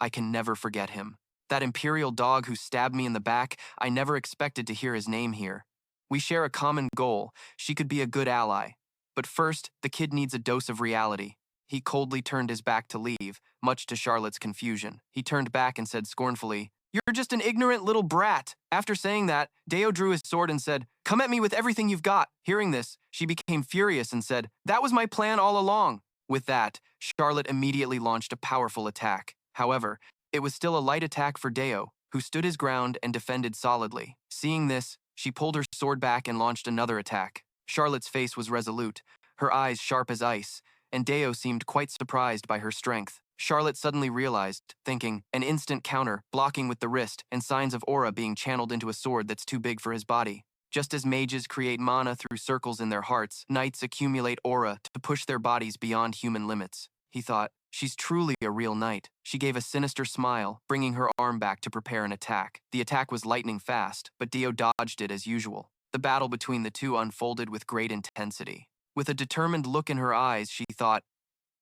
I can never forget him. That imperial dog who stabbed me in the back, I never expected to hear his name here. We share a common goal. She could be a good ally. But first, the kid needs a dose of reality. He coldly turned his back to leave, much to Charlotte's confusion. He turned back and said scornfully, You're just an ignorant little brat. After saying that, Deo drew his sword and said, Come at me with everything you've got. Hearing this, she became furious and said, That was my plan all along. With that, Charlotte immediately launched a powerful attack. However, it was still a light attack for Deo, who stood his ground and defended solidly. Seeing this, she pulled her sword back and launched another attack. Charlotte's face was resolute, her eyes sharp as ice, and Deo seemed quite surprised by her strength. Charlotte suddenly realized, thinking, an instant counter, blocking with the wrist, and signs of aura being channeled into a sword that's too big for his body. Just as mages create mana through circles in their hearts, knights accumulate aura to push their bodies beyond human limits. He thought, she's truly a real knight. She gave a sinister smile, bringing her arm back to prepare an attack. The attack was lightning fast, but Dio dodged it as usual. The battle between the two unfolded with great intensity. With a determined look in her eyes, she thought,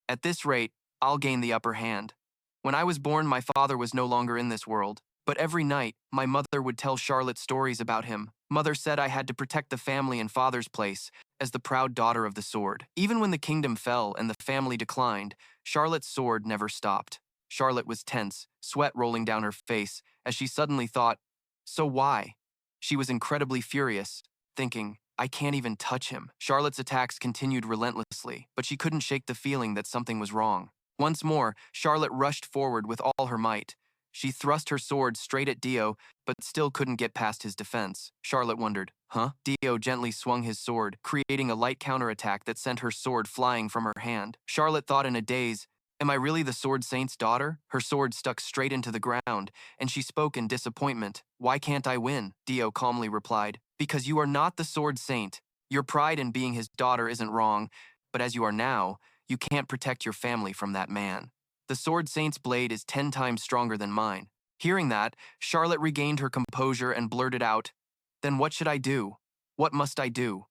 at this rate, I'll gain the upper hand. When I was born, my father was no longer in this world, but every night, my mother would tell Charlotte stories about him. Mother said I had to protect the family in father's place, as the proud daughter of the sword. Even when the kingdom fell and the family declined, Charlotte's sword never stopped. Charlotte was tense, sweat rolling down her face, as she suddenly thought, so why? She was incredibly furious, thinking, I can't even touch him. Charlotte's attacks continued relentlessly, but she couldn't shake the feeling that something was wrong. Once more, Charlotte rushed forward with all her might. She thrust her sword straight at Dio, but still couldn't get past his defense. Charlotte wondered, huh? Dio gently swung his sword, creating a light counterattack that sent her sword flying from her hand. Charlotte thought in a daze, am I really the Sword Saint's daughter? Her sword stuck straight into the ground, and she spoke in disappointment. Why can't I win? Dio calmly replied, because you are not the Sword Saint. Your pride in being his daughter isn't wrong, but as you are now, you can't protect your family from that man. The Sword Saint's blade is 10 times stronger than mine. Hearing that, Charlotte regained her composure and blurted out, then what should I do? What must I do?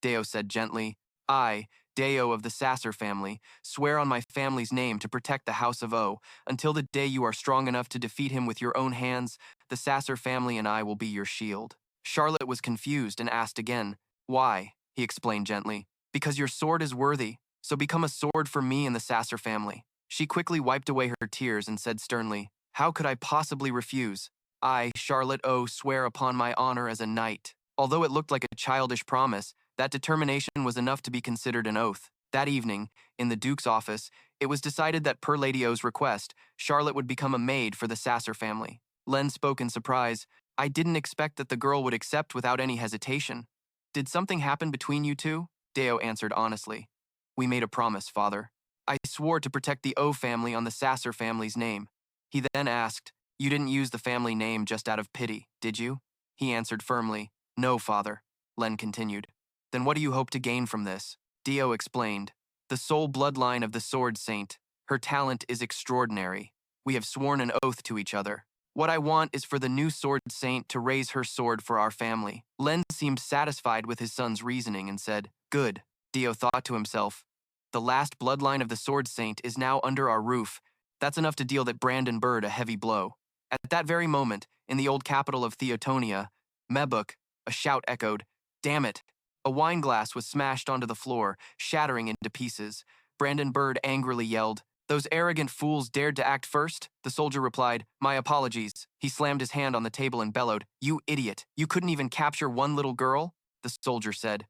Deo said gently, I, Deo of the Sasser family, swear on my family's name to protect the House of O. Until the day you are strong enough to defeat him with your own hands, the Sasser family and I will be your shield. Charlotte was confused and asked again, why? He explained gently, because your sword is worthy, so become a sword for me and the Sasser family. She quickly wiped away her tears and said sternly, how could I possibly refuse? I, Charlotte O, swear upon my honor as a knight. Although it looked like a childish promise, that determination was enough to be considered an oath. That evening, in the Duke's office, it was decided that per Lady O's request, Charlotte would become a maid for the Sasser family. Len spoke in surprise, I didn't expect that the girl would accept without any hesitation. Did something happen between you two? Deo answered honestly. We made a promise, father. I swore to protect the O family on the Sasser family's name. He then asked, you didn't use the family name just out of pity, did you? He answered firmly, no, father. Len continued. Then what do you hope to gain from this? Dio explained, the sole bloodline of the Sword Saint. Her talent is extraordinary. We have sworn an oath to each other. What I want is for the new Sword Saint to raise her sword for our family. Len seemed satisfied with his son's reasoning and said, good. Dio thought to himself, the last bloodline of the Sword Saint is now under our roof. That's enough to deal that Brandon Bird a heavy blow. At that very moment, in the old capital of Theotonia, Mebuk, a shout echoed, damn it. A wine glass was smashed onto the floor, shattering into pieces. Brandon Bird angrily yelled, those arrogant fools dared to act first? The soldier replied, my apologies. He slammed his hand on the table and bellowed, you idiot, you couldn't even capture one little girl? The soldier said,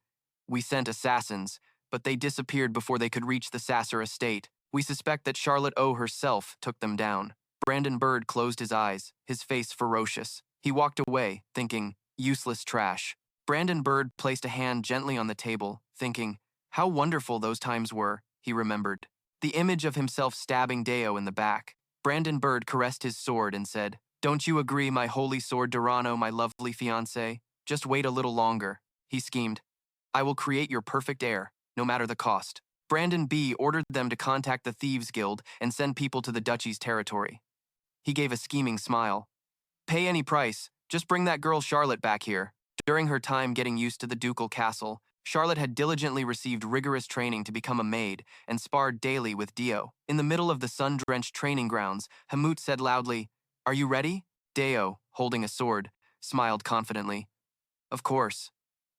we sent assassins, but they disappeared before they could reach the Sasser estate. We suspect that Charlotte O herself took them down. Brandon Bird closed his eyes, his face ferocious. He walked away, thinking, useless trash. Brandon Bird placed a hand gently on the table, thinking, how wonderful those times were, he remembered. The image of himself stabbing Deo in the back. Brandon Bird caressed his sword and said, don't you agree, my holy sword Durano, my lovely fiancé? Just wait a little longer. He schemed, I will create your perfect heir, no matter the cost. Brandon B. ordered them to contact the Thieves Guild and send people to the duchy's territory. He gave a scheming smile. Pay any price, just bring that girl Charlotte back here. During her time getting used to the ducal castle, Charlotte had diligently received rigorous training to become a maid and sparred daily with Dio. In the middle of the sun-drenched training grounds, Hamut said loudly, "Are you ready?" Deo, holding a sword, smiled confidently. "Of course."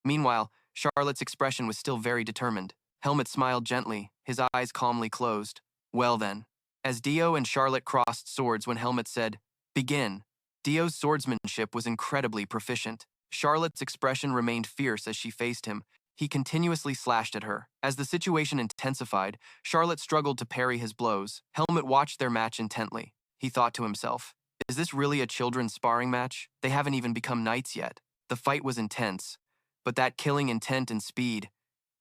Meanwhile, Charlotte's expression was still very determined. Helmut smiled gently, his eyes calmly closed. "Well then." As Dio and Charlotte crossed swords when Helmut said, "Begin." Dio's swordsmanship was incredibly proficient. Charlotte's expression remained fierce as she faced him. He continuously slashed at her. As the situation intensified, Charlotte struggled to parry his blows. Helmut watched their match intently. He thought to himself, "Is this really a children's sparring match? They haven't even become knights yet." The fight was intense, but that killing intent and speed.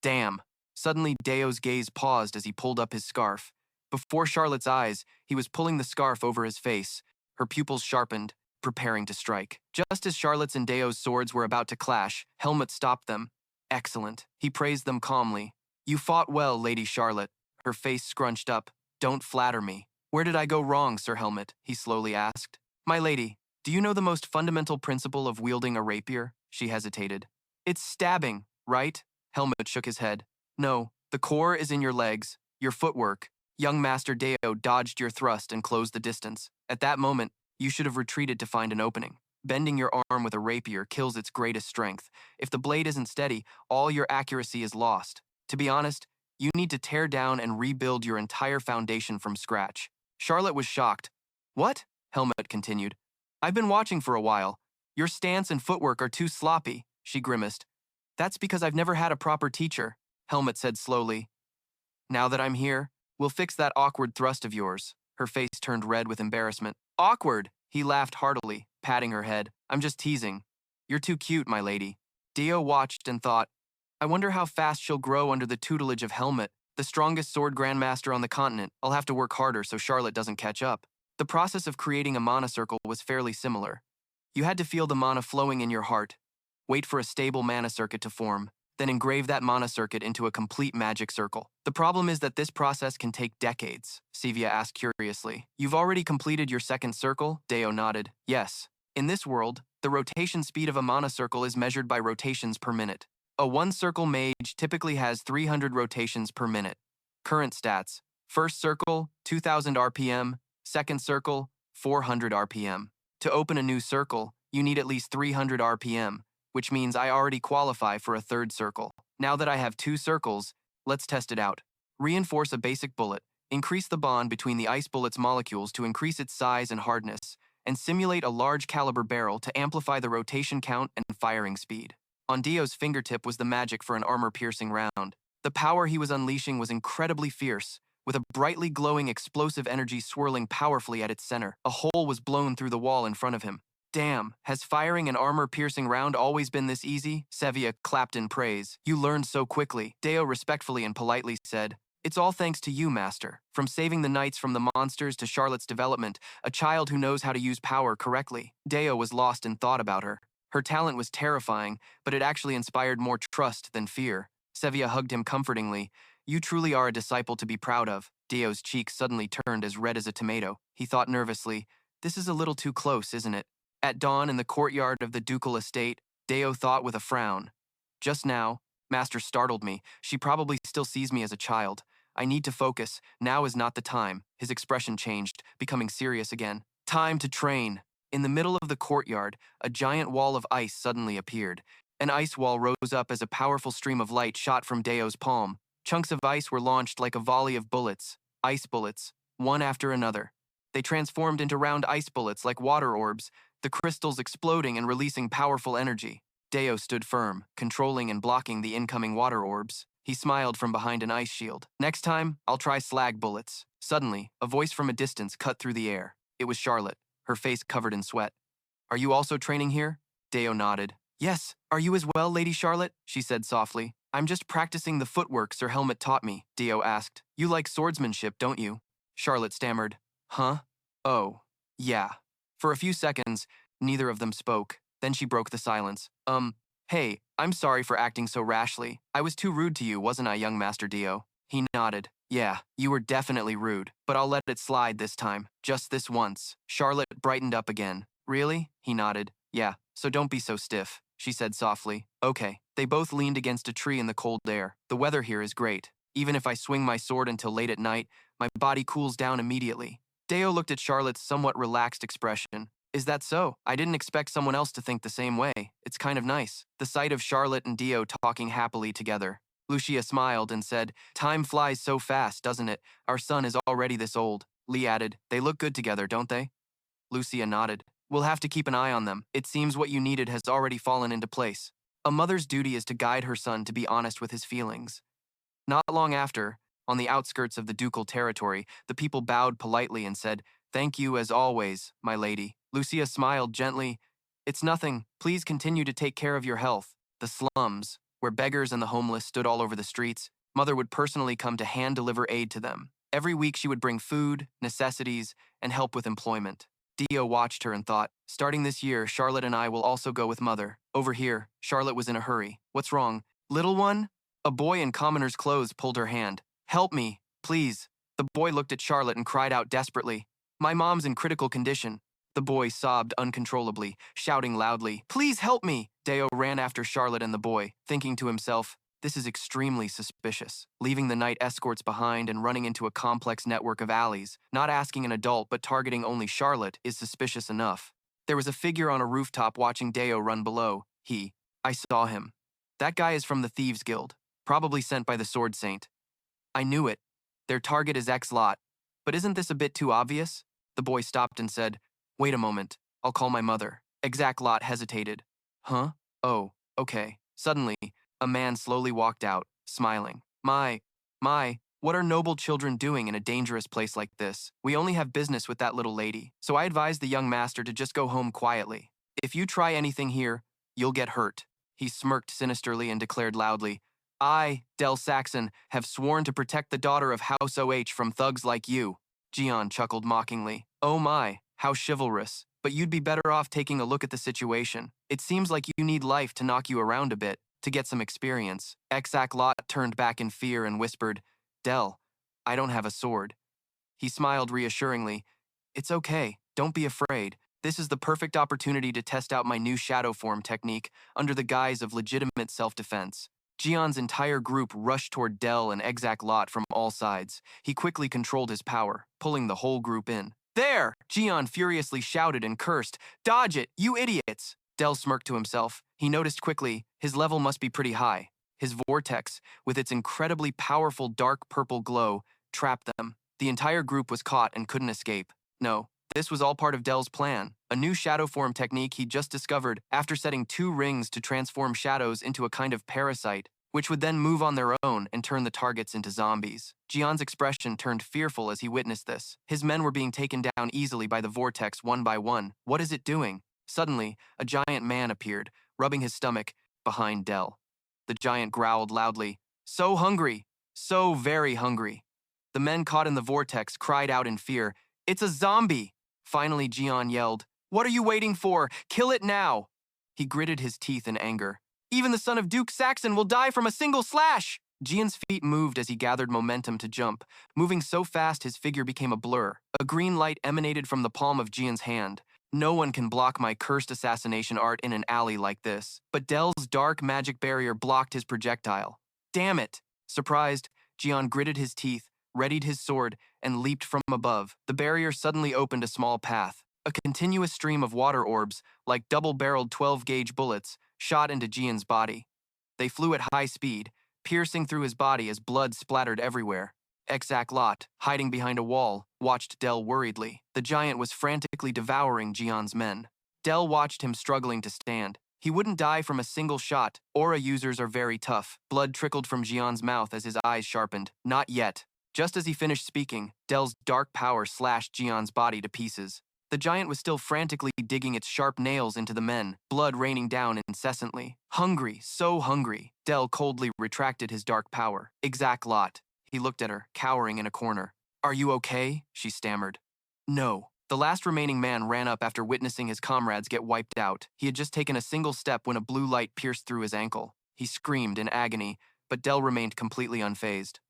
Damn. Suddenly, Deo's gaze paused as he pulled up his scarf. Before Charlotte's eyes, he was pulling the scarf over his face. Her pupils sharpened, preparing to strike. Just as Charlotte's and Deo's swords were about to clash, Helmut stopped them. "Excellent." He praised them calmly. "You fought well, Lady Charlotte." Her face scrunched up. "Don't flatter me." "Where did I go wrong, Sir Helmut?" he slowly asked. "My lady, do you know the most fundamental principle of wielding a rapier?" She hesitated. "It's stabbing, right?" Helmut shook his head. "No, the core is in your legs, your footwork. Young Master Deo dodged your thrust and closed the distance. At that moment, you should have retreated to find an opening. Bending your arm with a rapier kills its greatest strength. If the blade isn't steady, all your accuracy is lost. To be honest, you need to tear down and rebuild your entire foundation from scratch." Charlotte was shocked. "What?" Helmut continued. "I've been watching for a while. Your stance and footwork are too sloppy," she grimaced. "That's because I've never had a proper teacher," Helmut said slowly. "Now that I'm here, we'll fix that awkward thrust of yours." Her face turned red with embarrassment. "Awkward!" He laughed heartily, patting her head. "I'm just teasing. You're too cute, my lady." Dio watched and thought, "I wonder how fast she'll grow under the tutelage of Helmut, the strongest sword grandmaster on the continent. I'll have to work harder so Charlotte doesn't catch up." The process of creating a mana circle was fairly similar. You had to feel the mana flowing in your heart, wait for a stable mana circuit to form, then engrave that mana circuit into a complete magic circle. The problem is that this process can take decades, Sevia asked curiously. "You've already completed your second circle?" Deo nodded. "Yes. In this world, the rotation speed of a mana circle is measured by rotations per minute. A one-circle mage typically has 300 rotations per minute. Current stats: first circle, 2000 RPM, second circle, 400 RPM. To open a new circle, you need at least 300 RPM, which means I already qualify for a third circle. Now that I have two circles, let's test it out. Reinforce a basic bullet, increase the bond between the ice bullet's molecules to increase its size and hardness, and simulate a large caliber barrel to amplify the rotation count and firing speed." On Dio's fingertip was the magic for an armor-piercing round. The power he was unleashing was incredibly fierce, with a brightly glowing explosive energy swirling powerfully at its center. A hole was blown through the wall in front of him. "Damn, has firing an armor-piercing round always been this easy?" Sevia clapped in praise. "You learned so quickly." Deo respectfully and politely said, "It's all thanks to you, Master. From saving the knights from the monsters to Charlotte's development, a child who knows how to use power correctly." Deo was lost in thought about her. Her talent was terrifying, but it actually inspired more trust than fear. Sevia hugged him comfortingly. "You truly are a disciple to be proud of." Deo's cheeks suddenly turned as red as a tomato. He thought nervously, "This is a little too close, isn't it?" At dawn in the courtyard of the ducal estate, Deo thought with a frown. "Just now, Master startled me. She probably still sees me as a child. I need to focus. Now is not the time." His expression changed, becoming serious again. "Time to train." In the middle of the courtyard, a giant wall of ice suddenly appeared. An ice wall rose up as a powerful stream of light shot from Deo's palm. Chunks of ice were launched like a volley of bullets, ice bullets, one after another. They transformed into round ice bullets like water orbs, the crystals exploding and releasing powerful energy. Deo stood firm, controlling and blocking the incoming water orbs. He smiled from behind an ice shield. "Next time, I'll try slag bullets." Suddenly, a voice from a distance cut through the air. It was Charlotte, her face covered in sweat. "Are you also training here?" Deo nodded. "Yes. Are you as well, Lady Charlotte?" she said softly. "I'm just practicing the footwork Sir Helmut taught me," Deo asked. "You like swordsmanship, don't you?" Charlotte stammered. "Huh? Oh, yeah." For a few seconds, neither of them spoke. Then she broke the silence. Hey, I'm sorry for acting so rashly. I was too rude to you, wasn't I, young Master Dio?" He nodded. "Yeah, you were definitely rude, but I'll let it slide this time. Just this once." Charlotte brightened up again. "Really?" He nodded. "Yeah, so don't be so stiff," she said softly. "Okay." They both leaned against a tree in the cold air. The weather here is great. Even if I swing my sword until late at night, my body cools down immediately. Deo looked at Charlotte's somewhat relaxed expression. Is that so? I didn't expect someone else to think the same way. It's kind of nice. The sight of Charlotte and Deo talking happily together. Lucia smiled and said, time flies so fast, doesn't it? Our son is already this old. Lee added, they look good together, don't they? Lucia nodded. We'll have to keep an eye on them. It seems what you needed has already fallen into place. A mother's duty is to guide her son to be honest with his feelings. Not long after, on the outskirts of the ducal territory, the people bowed politely and said, thank you as always, my lady. Lucia smiled gently. It's nothing. Please continue to take care of your health. The slums, where beggars and the homeless stood all over the streets, Mother would personally come to hand-deliver aid to them. Every week she would bring food, necessities, and help with employment. Dio watched her and thought, starting this year, Charlotte and I will also go with Mother. Over here, Charlotte was in a hurry. What's wrong? Little one? A boy in commoner's clothes pulled her hand. Help me, please. The boy looked at Charlotte and cried out desperately. My mom's in critical condition. The boy sobbed uncontrollably, shouting loudly, please help me. Deo ran after Charlotte and the boy, thinking to himself, this is extremely suspicious. Leaving the night escorts behind and running into a complex network of alleys, not asking an adult but targeting only Charlotte, is suspicious enough. There was a figure on a rooftop watching Deo run below. I saw him. That guy is from the Thieves Guild, probably sent by the Sword Saint. I knew it. Their target is X-Lot. But isn't this a bit too obvious? The boy stopped and said, wait a moment, I'll call my mother. X-Lot hesitated. Huh? Oh, okay. Suddenly, a man slowly walked out, smiling. My, what are noble children doing in a dangerous place like this? We only have business with that little lady, so I advised the young master to just go home quietly. If you try anything here, you'll get hurt. He smirked sinisterly and declared loudly, I, Del Saxon, have sworn to protect the daughter of House OH from thugs like you. Gian chuckled mockingly. Oh my, how chivalrous. But you'd be better off taking a look at the situation. It seems like you need life to knock you around a bit, to get some experience. X-Lot turned back in fear and whispered, Del, I don't have a sword. He smiled reassuringly. It's okay, don't be afraid. This is the perfect opportunity to test out my new shadow form technique under the guise of legitimate self-defense. Gion's entire group rushed toward Del and X-Lot from all sides. He quickly controlled his power, pulling the whole group in. There! Gian furiously shouted and cursed. Dodge it, you idiots! Del smirked to himself. He noticed quickly, his level must be pretty high. His vortex, with its incredibly powerful dark purple glow, trapped them. The entire group was caught and couldn't escape. No, this was all part of Del's plan, a new shadow form technique he'd just discovered after setting 2 rings to transform shadows into a kind of parasite, which would then move on their own and turn the targets into zombies. Gion's expression turned fearful as he witnessed this. His men were being taken down easily by the vortex one by one. What is it doing? Suddenly, a giant man appeared, rubbing his stomach behind Del. The giant growled loudly, so hungry, so very hungry. The men caught in the vortex cried out in fear, it's a zombie! Finally, Gian yelled, what are you waiting for? Kill it now! He gritted his teeth in anger. Even the son of Duke Saxon will die from a single slash! Gian's feet moved as he gathered momentum to jump, moving so fast his figure became a blur. A green light emanated from the palm of Gian's hand. No one can block my cursed assassination art in an alley like this. But Del's dark magic barrier blocked his projectile. Damn it! Surprised, Gian gritted his teeth, readied his sword, and leaped from above. The barrier suddenly opened a small path. A continuous stream of water orbs, like double-barreled 12-gauge bullets, shot into Gian's body. They flew at high speed, piercing through his body as blood splattered everywhere. X-Lot, hiding behind a wall, watched Del worriedly. The giant was frantically devouring Gian's men. Del watched him struggling to stand. He wouldn't die from a single shot. Aura users are very tough. Blood trickled from Gian's mouth as his eyes sharpened. Not yet. Just as he finished speaking, Del's dark power slashed Gian's body to pieces. The giant was still frantically digging its sharp nails into the men, blood raining down incessantly. Hungry, so hungry. Del coldly retracted his dark power. X-Lot. He looked at her, cowering in a corner. Are you okay? She stammered. No. The last remaining man ran up after witnessing his comrades get wiped out. He had just taken a single step when a blue light pierced through his ankle. He screamed in agony, but Del remained completely unfazed.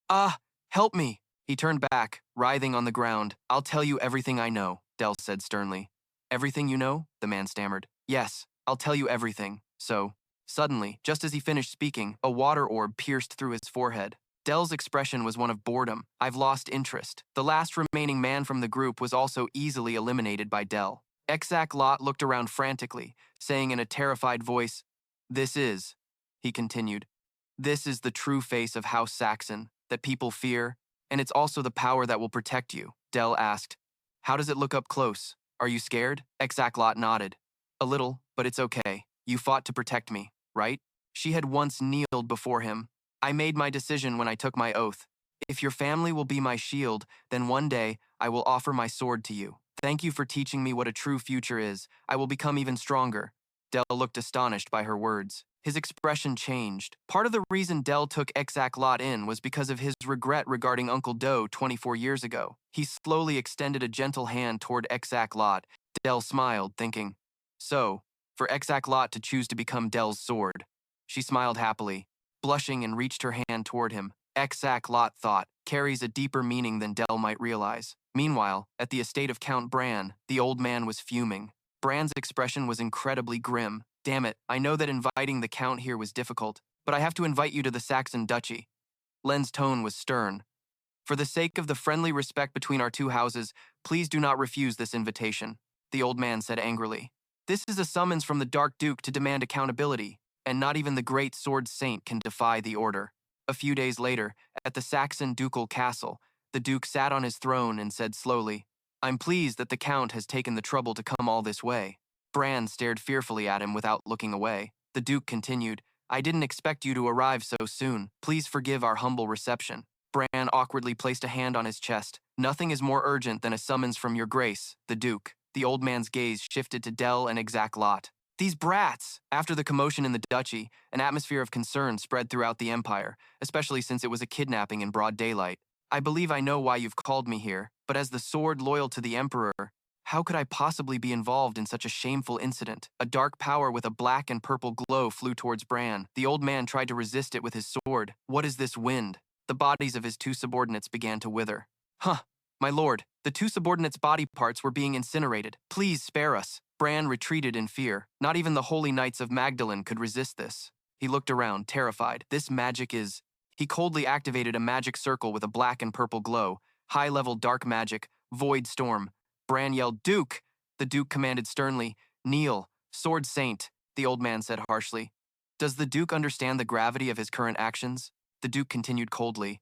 Ah, help me! He turned back, writhing on the ground. I'll tell you everything I know, Del said sternly. Everything you know? The man stammered. Yes, I'll tell you everything. So, Suddenly, just as he finished speaking, a water orb pierced through his forehead. Dell's expression was one of boredom. I've lost interest. The last remaining man from the group was also easily eliminated by Dell. Exak Lot looked around frantically, saying in a terrified voice, "This is," he continued, "this is the true face of House Saxon, that people fear, and it's also the power that will protect you." Dell asked, "How does it look up close? Are you scared?" Exak Lot nodded. "A little, but it's okay. You fought to protect me, right?" She had once kneeled before him. "I made my decision when I took my oath. If your family will be my shield, then one day I will offer my sword to you. Thank you for teaching me what a true future is. I will become even stronger." Dell looked astonished by her words. His expression changed. Part of the reason Dell took Exak Lot in was because of his regret regarding Uncle Do 24 years ago. He slowly extended a gentle hand toward Exak Lot. Dell smiled, thinking, "So, for Exak Lot to choose to become Dell's sword." She smiled happily, blushing, and reached her hand toward him. Exak Lot thought, carries a deeper meaning than Dell might realize. Meanwhile, at the estate of Count Bran, the old man was fuming. Bran's expression was incredibly grim. "Damn it, I know that inviting the Count here was difficult, but I have to invite you to the Saxon Duchy." Len's tone was stern. "For the sake of the friendly respect between our two houses, please do not refuse this invitation," the old man said angrily. "This is a summons from the Dark Duke to demand accountability, and not even the great sword saint can defy the order." A few days later, at the Saxon ducal castle, the Duke sat on his throne and said slowly, "I'm pleased that the Count has taken the trouble to come all this way." Bran stared fearfully at him without looking away. The Duke continued, "I didn't expect you to arrive so soon. Please forgive our humble reception." Bran awkwardly placed a hand on his chest. "Nothing is more urgent than a summons from your grace, the Duke." The old man's gaze shifted to Dell and Exak Lot. "These brats!" After the commotion in the duchy, an atmosphere of concern spread throughout the empire, especially since it was a kidnapping in broad daylight. "I believe I know why you've called me here, but as the sword loyal to the Emperor, how could I possibly be involved in such a shameful incident?" A dark power with a black and purple glow flew towards Bran. The old man tried to resist it with his sword. "What is this wind?" The bodies of his two subordinates began to wither. "Huh, my lord, the two subordinates' body parts were being incinerated. Please spare us." Bran retreated in fear. Not even the holy knights of Magdalene could resist this. He looked around, terrified. This magic is... He coldly activated a magic circle with a black and purple glow. High-level dark magic, void storm. Bran yelled, "Duke!" The Duke commanded sternly, "Kneel, sword saint," the old man said harshly. "Does the Duke understand the gravity of his current actions?" The Duke continued coldly,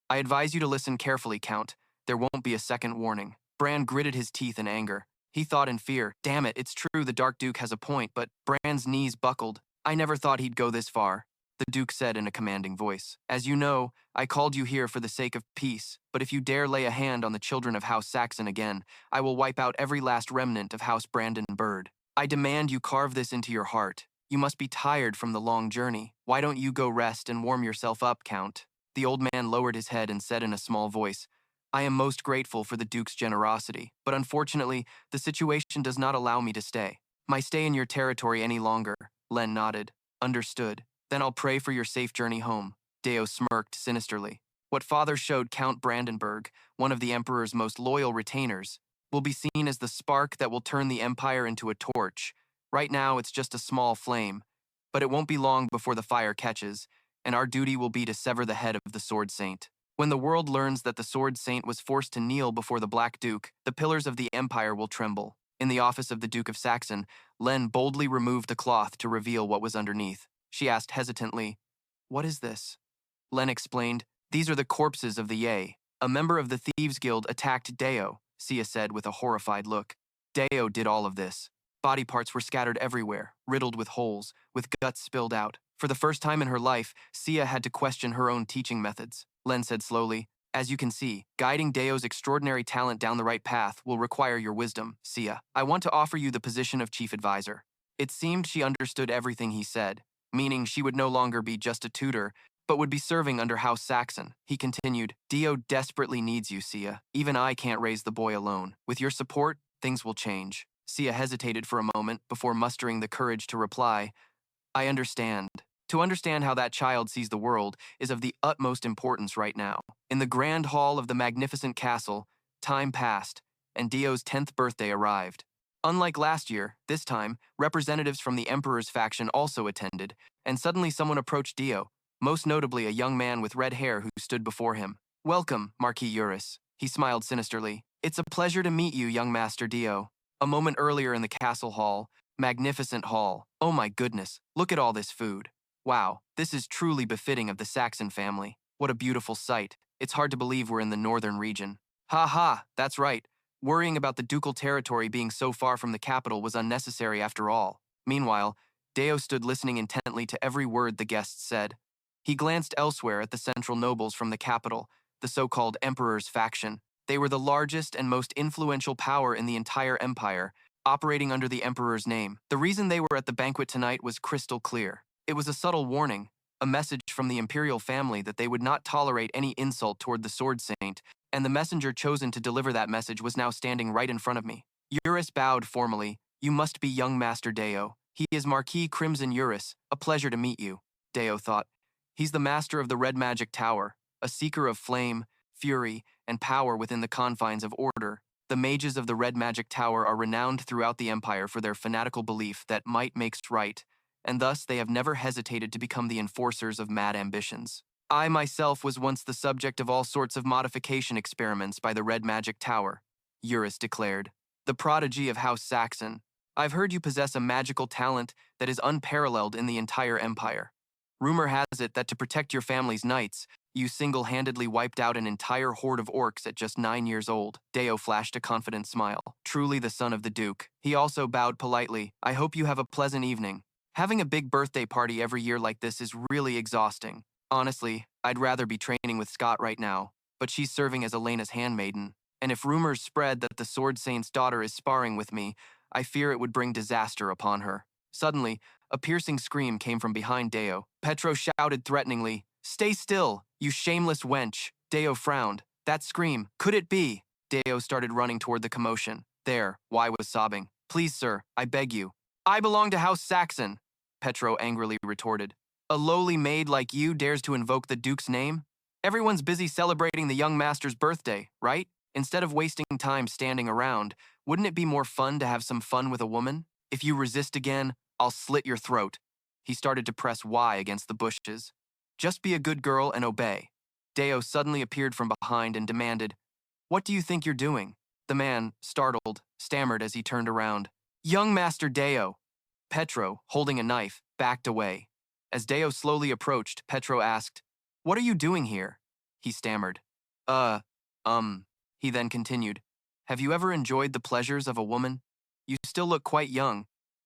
"I advise you to listen carefully, Count. There won't be a second warning." Bran gritted his teeth in anger. He thought in fear, "Damn it, it's true the Dark Duke has a point," but Bran's knees buckled. "I never thought he'd go this far," the Duke said in a commanding voice. "As you know, I called you here for the sake of peace, but if you dare lay a hand on the children of House Saxon again, I will wipe out every last remnant of House Brandon Bird. I demand you carve this into your heart. You must be tired from the long journey. Why don't you go rest and warm yourself up, Count?" The old man lowered his head and said in a small voice, "I am most grateful for the Duke's generosity, but unfortunately, the situation does not allow me to stay." "My stay in your territory any longer," Len nodded. "Understood. Then I'll pray for your safe journey home." Deo smirked sinisterly. "What father showed Count Brandenburg, one of the Emperor's most loyal retainers, will be seen as the spark that will turn the Empire into a torch. Right now, it's just a small flame, but it won't be long before the fire catches, and our duty will be to sever the head of the Sword Saint. When the world learns that the Sword Saint was forced to kneel before the Black Duke, the pillars of the Empire will tremble." In the office of the Duke of Saxon, Len boldly removed the cloth to reveal what was underneath. She asked hesitantly, "What is this?" Len explained, "These are the corpses of the Yei. A member of the Thieves Guild attacked Deo," Sia said with a horrified look. "Deo did all of this." Body parts were scattered everywhere, riddled with holes, with guts spilled out. For the first time in her life, Sia had to question her own teaching methods. Len said slowly, "As you can see, guiding Deo's extraordinary talent down the right path will require your wisdom, Sia. I want to offer you the position of chief advisor." It seemed she understood everything he said, meaning she would no longer be just a tutor, but would be serving under House Saxon. He continued, "Deo desperately needs you, Sia. Even I can't raise the boy alone. With your support, things will change." Sia hesitated for a moment before mustering the courage to reply, "I understand. To understand how that child sees the world is of the utmost importance right now." In the grand hall of the magnificent castle, time passed, and Dio's 10th birthday arrived. Unlike last year, this time, representatives from the Emperor's faction also attended, and suddenly someone approached Dio, most notably a young man with red hair who stood before him. Welcome, Marquis Eurus. He smiled sinisterly. It's a pleasure to meet you, young Master Dio. A moment earlier in the castle hall, magnificent hall. Oh my goodness, look at all this food. Wow, this is truly befitting of the Saxon family. What a beautiful sight. It's hard to believe we're in the northern region. Ha ha, that's right. Worrying about the ducal territory being so far from the capital was unnecessary after all. Meanwhile, Deo stood listening intently to every word the guests said. He glanced elsewhere at the central nobles from the capital, the so-called Emperor's faction. They were the largest and most influential power in the entire empire, operating under the Emperor's name. The reason they were at the banquet tonight was crystal clear. It was a subtle warning, a message from the imperial family that they would not tolerate any insult toward the Sword Saint, and the messenger chosen to deliver that message was now standing right in front of me. Eurus bowed formally. You must be young Master Deo. He is Marquis Crimson Eurus. A pleasure to meet you, Deo thought. He's the master of the Red Magic Tower, a seeker of flame, fury, and power within the confines of order. The mages of the Red Magic Tower are renowned throughout the empire for their fanatical belief that might makes right, and thus they have never hesitated to become the enforcers of mad ambitions. I myself was once the subject of all sorts of modification experiments by the Red Magic Tower, Eurus declared. The prodigy of House Saxon. I've heard you possess a magical talent that is unparalleled in the entire empire. Rumor has it that to protect your family's knights, you single-handedly wiped out an entire horde of orcs at just 9 years old. Deo flashed a confident smile. Truly the son of the Duke. He also bowed politely. I hope you have a pleasant evening. Having a big birthday party every year like this is really exhausting. Honestly, I'd rather be training with Scott right now, but she's serving as Elena's handmaiden. And if rumors spread that the Sword Saint's daughter is sparring with me, I fear it would bring disaster upon her. Suddenly, a piercing scream came from behind Deo. Petro shouted threateningly, Stay still, you shameless wench. Deo frowned. That scream, could it be? Deo started running toward the commotion. There, Y was sobbing. Please, sir, I beg you. I belong to House Saxon, Petro angrily retorted. A lowly maid like you dares to invoke the Duke's name? Everyone's busy celebrating the young master's birthday, right? Instead of wasting time standing around, wouldn't it be more fun to have some fun with a woman? If you resist again, I'll slit your throat. He started to press Y against the bushes. Just be a good girl and obey. Deo suddenly appeared from behind and demanded, What do you think you're doing? The man, startled, stammered as he turned around. Young Master Deo. Petro, holding a knife, backed away. As Deo slowly approached, Petro asked, What are you doing here? He stammered. He then continued, Have you ever enjoyed the pleasures of a woman? You still look quite young.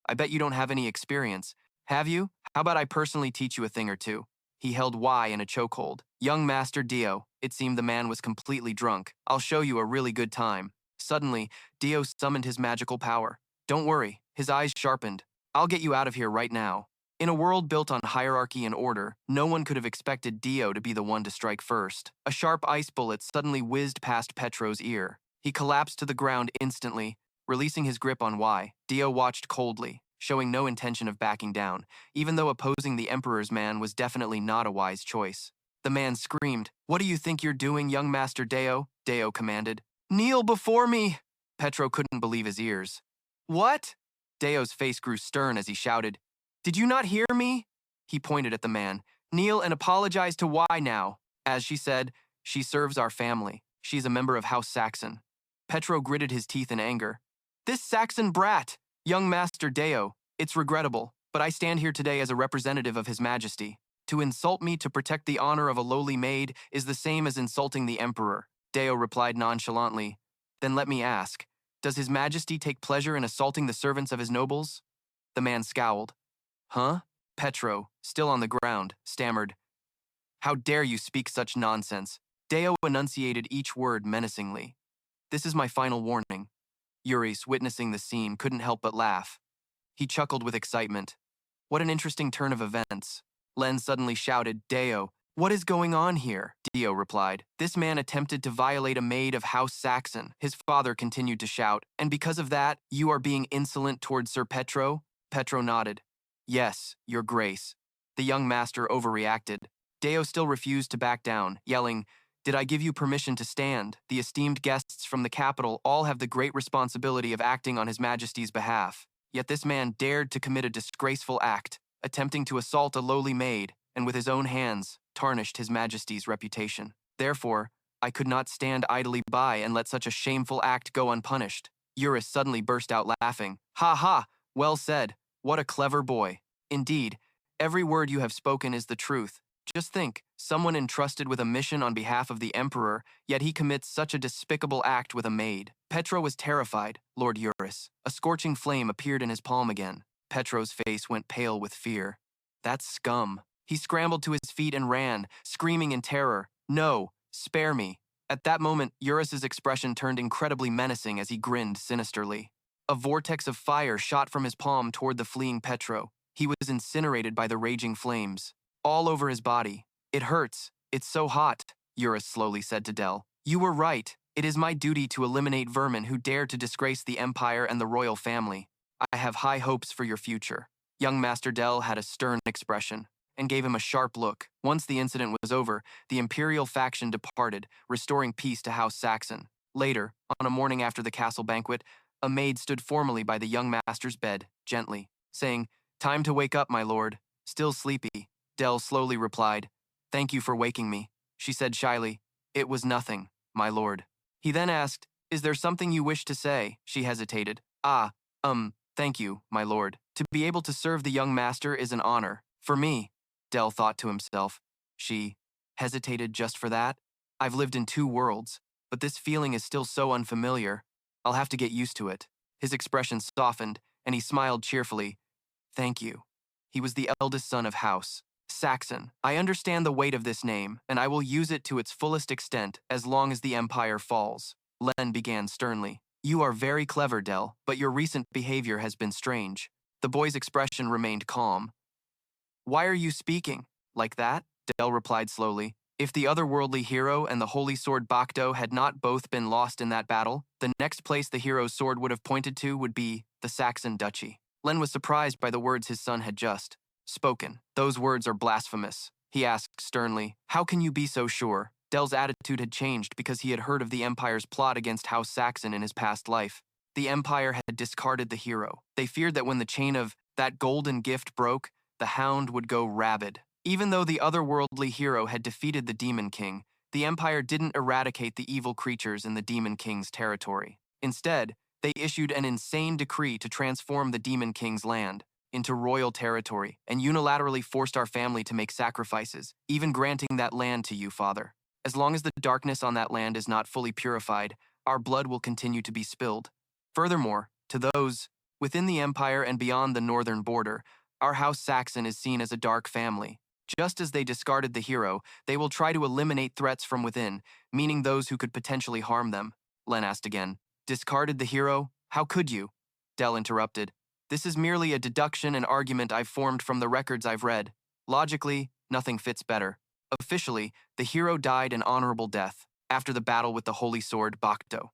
I bet you don't have any experience. Have you? How about I personally teach you a thing or two? He held Y in a chokehold. Young Master Dio, it seemed the man was completely drunk. I'll show you a really good time. Suddenly, Dio summoned his magical power. Don't worry, his eyes sharpened. I'll get you out of here right now. In a world built on hierarchy and order, no one could have expected Dio to be the one to strike first. A sharp ice bullet suddenly whizzed past Petro's ear. He collapsed to the ground instantly, releasing his grip on Y. Dio watched coldly, showing no intention of backing down, even though opposing the Emperor's man was definitely not a wise choice. The man screamed, What do you think you're doing, young Master Deo? Deo commanded. Kneel before me! Petro couldn't believe his ears. What? Deo's face grew stern as he shouted, Did you not hear me? He pointed at the man. Kneel and apologize to Y now. As she said, she serves our family. She's a member of House Saxon. Petro gritted his teeth in anger. This Saxon brat! Young Master Deo, it's regrettable, but I stand here today as a representative of His Majesty. To insult me to protect the honor of a lowly maid is the same as insulting the Emperor. Deo replied nonchalantly. Then let me ask, does His Majesty take pleasure in assaulting the servants of his nobles? The man scowled. Huh? Petro, still on the ground, stammered. How dare you speak such nonsense? Deo enunciated each word menacingly. This is my final warning. Eurys, witnessing the scene, couldn't help but laugh. He chuckled with excitement. What an interesting turn of events. Len suddenly shouted, Deo, what is going on here? Dio replied. This man attempted to violate a maid of House Saxon. His father continued to shout. And because of that, you are being insolent toward Sir Petro? Petro nodded. Yes, your grace. The young master overreacted. Deo still refused to back down, yelling, Did I give you permission to stand? The esteemed guests from the capital all have the great responsibility of acting on His Majesty's behalf. Yet this man dared to commit a disgraceful act, attempting to assault a lowly maid, and with his own hands tarnished His Majesty's reputation. Therefore, I could not stand idly by and let such a shameful act go unpunished. Eurus suddenly burst out laughing. Ha ha! Well said. What a clever boy. Indeed, every word you have spoken is the truth. Just think, someone entrusted with a mission on behalf of the emperor, yet he commits such a despicable act with a maid. Petro was terrified, Lord Eurus. A scorching flame appeared in his palm again. Petro's face went pale with fear. That scum. He scrambled to his feet and ran, screaming in terror. No, spare me. At that moment, Eurus's expression turned incredibly menacing as he grinned sinisterly. A vortex of fire shot from his palm toward the fleeing Petro. He was incinerated by the raging flames. All over his body. It hurts. It's so hot, Eurus slowly said to Del. You were right. It is my duty to eliminate vermin who dare to disgrace the empire and the royal family. I have high hopes for your future. Young Master Del had a stern expression and gave him a sharp look. Once the incident was over, the imperial faction departed, restoring peace to House Saxon. Later, on a morning after the castle banquet, a maid stood formally by the young master's bed, gently, saying, Time to wake up, my lord. Still sleepy. Del slowly replied, Thank you for waking me. She said shyly, It was nothing, my lord. He then asked, Is there something you wish to say? She hesitated. Thank you, my lord. To be able to serve the young master is an honor. For me, Del thought to himself. She hesitated just for that? I've lived in 2 worlds, but this feeling is still so unfamiliar. I'll have to get used to it. His expression softened, and he smiled cheerfully. Thank you. He was the eldest son of House Saxon. I understand the weight of this name, and I will use it to its fullest extent as long as the empire falls. Len began sternly. You are very clever, Del, but your recent behavior has been strange. The boy's expression remained calm. Why are you speaking? Like that? Del replied slowly. If the otherworldly hero and the holy sword Badeo had not both been lost in that battle, the next place the hero's sword would have pointed to would be the Saxon duchy. Len was surprised by the words his son had just spoken. Those words are blasphemous. He asked sternly, How can you be so sure? Del's attitude had changed because he had heard of the Empire's plot against House Saxon in his past life. The Empire had discarded the hero. They feared that when the chain of that golden gift broke, the hound would go rabid. Even though the otherworldly hero had defeated the Demon King, the Empire didn't eradicate the evil creatures in the Demon King's territory. Instead, they issued an insane decree to transform the Demon King's land into royal territory and unilaterally forced our family to make sacrifices, even granting that land to you, Father. As long as the darkness on that land is not fully purified, our blood will continue to be spilled. Furthermore, to those within the Empire and beyond the northern border, our House Saxon is seen as a dark family. Just as they discarded the hero, they will try to eliminate threats from within, meaning those who could potentially harm them. Len asked again. Discarded the hero? How could you? Del interrupted. This is merely a deduction and argument I've formed from the records I've read. Logically, nothing fits better. Officially, the hero died an honorable death after the battle with the holy sword Badeo.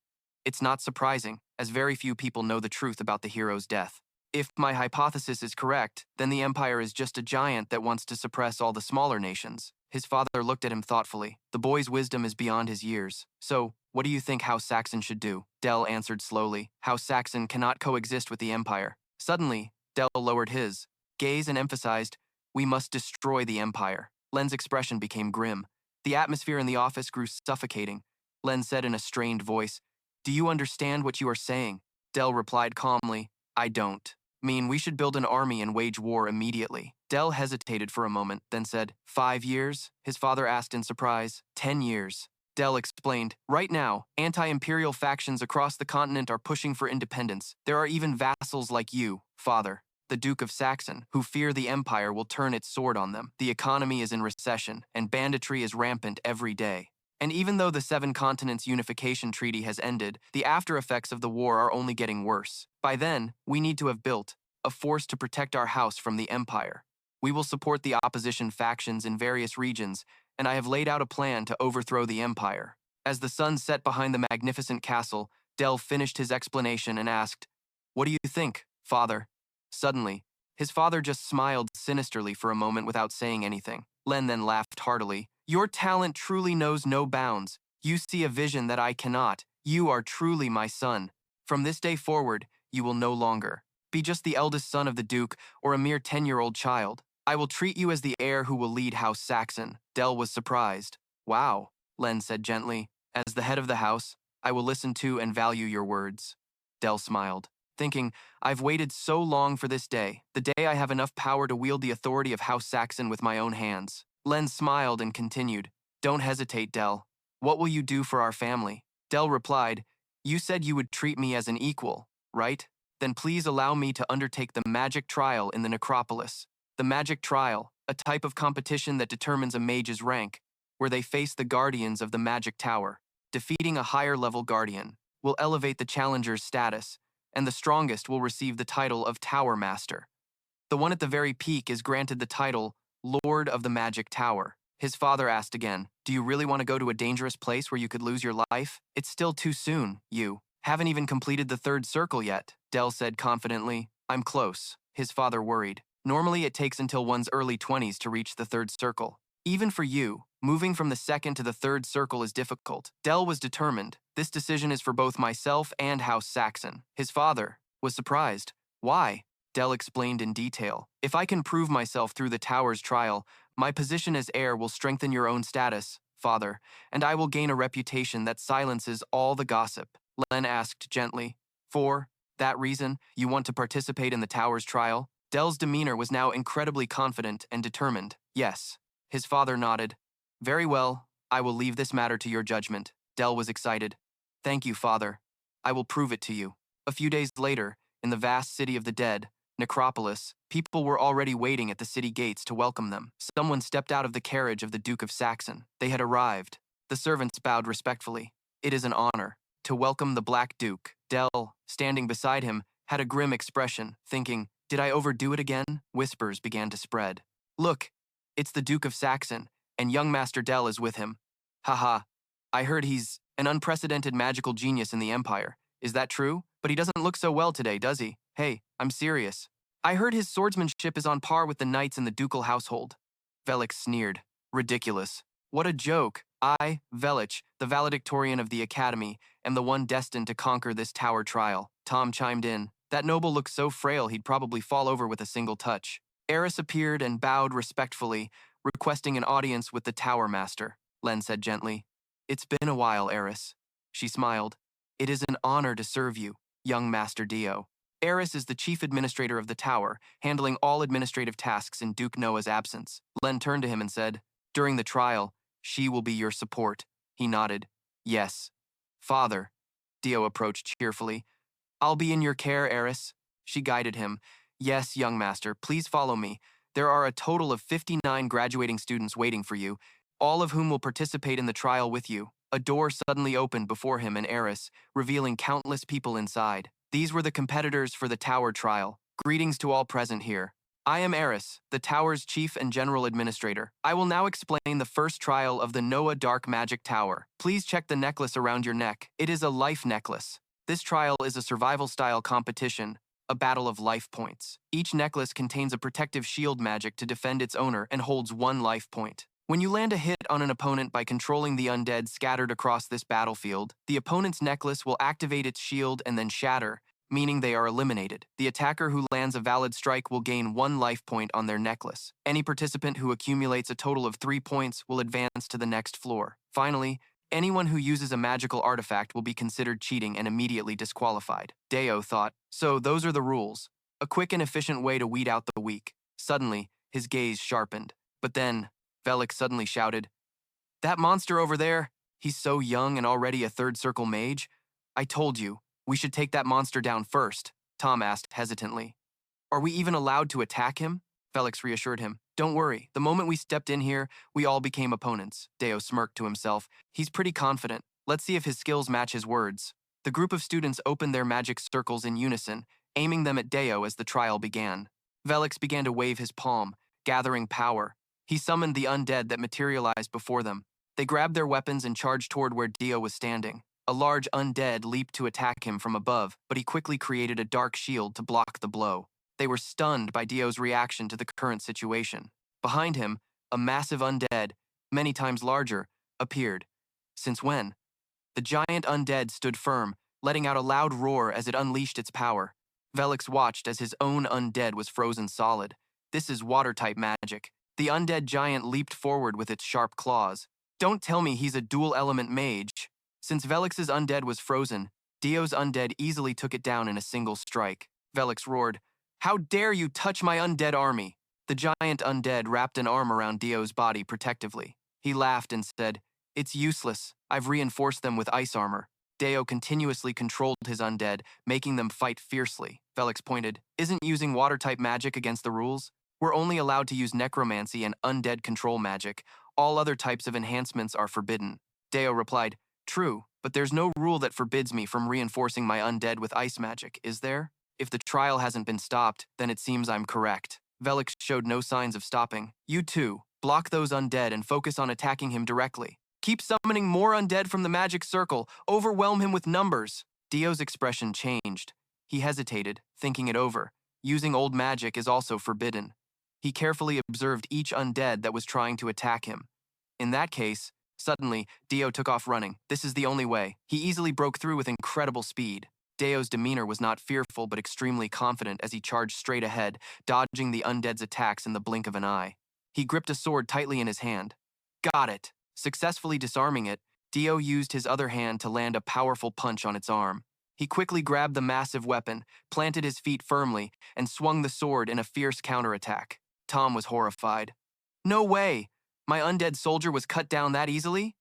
It's not surprising, as very few people know the truth about the hero's death. If my hypothesis is correct, then the Empire is just a giant that wants to suppress all the smaller nations. His father looked at him thoughtfully. The boy's wisdom is beyond his years. So, what do you think House Saxon should do? Del answered slowly. House Saxon cannot coexist with the Empire. Suddenly, Del lowered his gaze and emphasized, We must destroy the Empire. Len's expression became grim. The atmosphere in the office grew suffocating. Len said in a strained voice, Do you understand what you are saying? Del replied calmly, I don't. Mean we should build an army and wage war immediately. Del hesitated for a moment, then said, 5 years? His father asked in surprise. 10 years. Del explained, Right now, anti-imperial factions across the continent are pushing for independence. There are even vassals like you, father, the Duke of Saxon, who fear the Empire will turn its sword on them. The economy is in recession, and banditry is rampant every day. And even though the 7 Continents Unification Treaty has ended, the after effects of the war are only getting worse. By then, we need to have built a force to protect our house from the Empire. We will support the opposition factions in various regions, and I have laid out a plan to overthrow the Empire. As the sun set behind the magnificent castle, Del finished his explanation and asked, What do you think, father? Suddenly, his father just smiled sinisterly for a moment without saying anything. Len then laughed heartily. Your talent truly knows no bounds. You see a vision that I cannot. You are truly my son. From this day forward, you will no longer be just the eldest son of the Duke or a mere 10-year-old child. I will treat you as the heir who will lead House Saxon. Dell was surprised. Wow, Len said gently. As the head of the house, I will listen to and value your words. Dell smiled, thinking, I've waited so long for this day, the day I have enough power to wield the authority of House Saxon with my own hands. Len smiled and continued, Don't hesitate, Dell. What will you do for our family? Dell replied, You said you would treat me as an equal, right? Then please allow me to undertake the magic trial in the necropolis. The magic trial, a type of competition that determines a mage's rank, where they face the guardians of the magic tower. Defeating a higher-level guardian will elevate the challenger's status, and the strongest will receive the title of Tower Master. The one at the very peak is granted the title Lord of the Magic Tower. His father asked again, Do you really want to go to a dangerous place where you could lose your life? It's still too soon, you haven't even completed the third circle yet, Dell said confidently. I'm close, his father worried. Normally it takes until one's early 20s to reach the third circle. Even for you, moving from the second to the third circle is difficult. Dell was determined. This decision is for both myself and House Saxon. His father was surprised. Why? Dell explained in detail. If I can prove myself through the tower's trial, my position as heir will strengthen your own status, father, and I will gain a reputation that silences all the gossip. Len asked gently. For that reason, you want to participate in the tower's trial? Dell's demeanor was now incredibly confident and determined. Yes. His father nodded. Very well, I will leave this matter to your judgment. Dell was excited. Thank you, father. I will prove it to you. A few days later, in the vast city of the dead, Necropolis, people were already waiting at the city gates to welcome them. Someone stepped out of the carriage of the Duke of Saxon. They had arrived. The servants bowed respectfully. It is an honor to welcome the Black Duke. Dell, standing beside him, had a grim expression, thinking, Did I overdo it again? Whispers began to spread. Look, it's the Duke of Saxon, and young Master Dell is with him. Haha, I heard he's an unprecedented magical genius in the Empire. Is that true? But he doesn't look so well today, does he? Hey, I'm serious. I heard his swordsmanship is on par with the knights in the ducal household. Velich sneered. Ridiculous. What a joke. I, Velich, the valedictorian of the Academy, am the one destined to conquer this tower trial. Tom chimed in. That noble looks so frail he'd probably fall over with a single touch. Eris appeared and bowed respectfully, requesting an audience with the Tower Master. Len said gently. It's been a while, Eris. She smiled. It is an honor to serve you, young Master Dio. Eris is the chief administrator of the tower, handling all administrative tasks in Duke Noah's absence. Len turned to him and said, During the trial, she will be your support. He nodded. Yes. Father. Dio approached cheerfully. I'll be in your care, Eris. She guided him. Yes, young master, please follow me. There are a total of 59 graduating students waiting for you, all of whom will participate in the trial with you. A door suddenly opened before him and Eris, revealing countless people inside. These were the competitors for the tower trial. Greetings to all present here. I am Eris, the tower's chief and general administrator. I will now explain the first trial of the Noah Dark Magic Tower. Please check the necklace around your neck. It is a life necklace. This trial is a survival-style competition, a battle of life points. Each necklace contains a protective shield magic to defend its owner and holds 1 life point. When you land a hit on an opponent by controlling the undead scattered across this battlefield, the opponent's necklace will activate its shield and then shatter, meaning they are eliminated. The attacker who lands a valid strike will gain 1 life point on their necklace. Any participant who accumulates a total of 3 points will advance to the next floor. Finally, anyone who uses a magical artifact will be considered cheating and immediately disqualified. Deo thought, so those are the rules. A quick and efficient way to weed out the weak. Suddenly, his gaze sharpened. But then, Velich suddenly shouted, That monster over there, he's so young and already a third circle mage. I told you, we should take that monster down first, Tom asked hesitantly. Are we even allowed to attack him? Felix reassured him. Don't worry, the moment we stepped in here, we all became opponents. Deo smirked to himself. He's pretty confident. Let's see if his skills match his words. The group of students opened their magic circles in unison, aiming them at Deo as the trial began. Velix began to wave his palm, gathering power. He summoned the undead that materialized before them. They grabbed their weapons and charged toward where Dio was standing. A large undead leaped to attack him from above, but he quickly created a dark shield to block the blow. They were stunned by Dio's reaction to the current situation. Behind him, a massive undead, many times larger, appeared. Since when? The giant undead stood firm, letting out a loud roar as it unleashed its power. Velix watched as his own undead was frozen solid. This is water-type magic. The undead giant leaped forward with its sharp claws. Don't tell me he's a dual-element mage. Since Velix's undead was frozen, Dio's undead easily took it down in a single strike. Velix roared, "How dare you touch my undead army?" The giant undead wrapped an arm around Dio's body protectively. He laughed and said, "It's useless. I've reinforced them with ice armor." Deo continuously controlled his undead, making them fight fiercely. Velix pointed, "Isn't using water-type magic against the rules? We're only allowed to use necromancy and undead control magic. All other types of enhancements are forbidden." Deo replied, "True, but there's no rule that forbids me from reinforcing my undead with ice magic, is there? If the trial hasn't been stopped, then it seems I'm correct." Velix showed no signs of stopping. "You too, block those undead and focus on attacking him directly. Keep summoning more undead from the magic circle. Overwhelm him with numbers." Dio's expression changed. He hesitated, thinking it over. Using old magic is also forbidden. He carefully observed each undead that was trying to attack him. In that case, suddenly, Dio took off running. This is the only way. He easily broke through with incredible speed. Deo's demeanor was not fearful but extremely confident as he charged straight ahead, dodging the undead's attacks in the blink of an eye. He gripped a sword tightly in his hand. Got it. Successfully disarming it, Dio used his other hand to land a powerful punch on its arm. He quickly grabbed the massive weapon, planted his feet firmly, and swung the sword in a fierce counterattack. Tom was horrified. "No way! My undead soldier was cut down that easily?"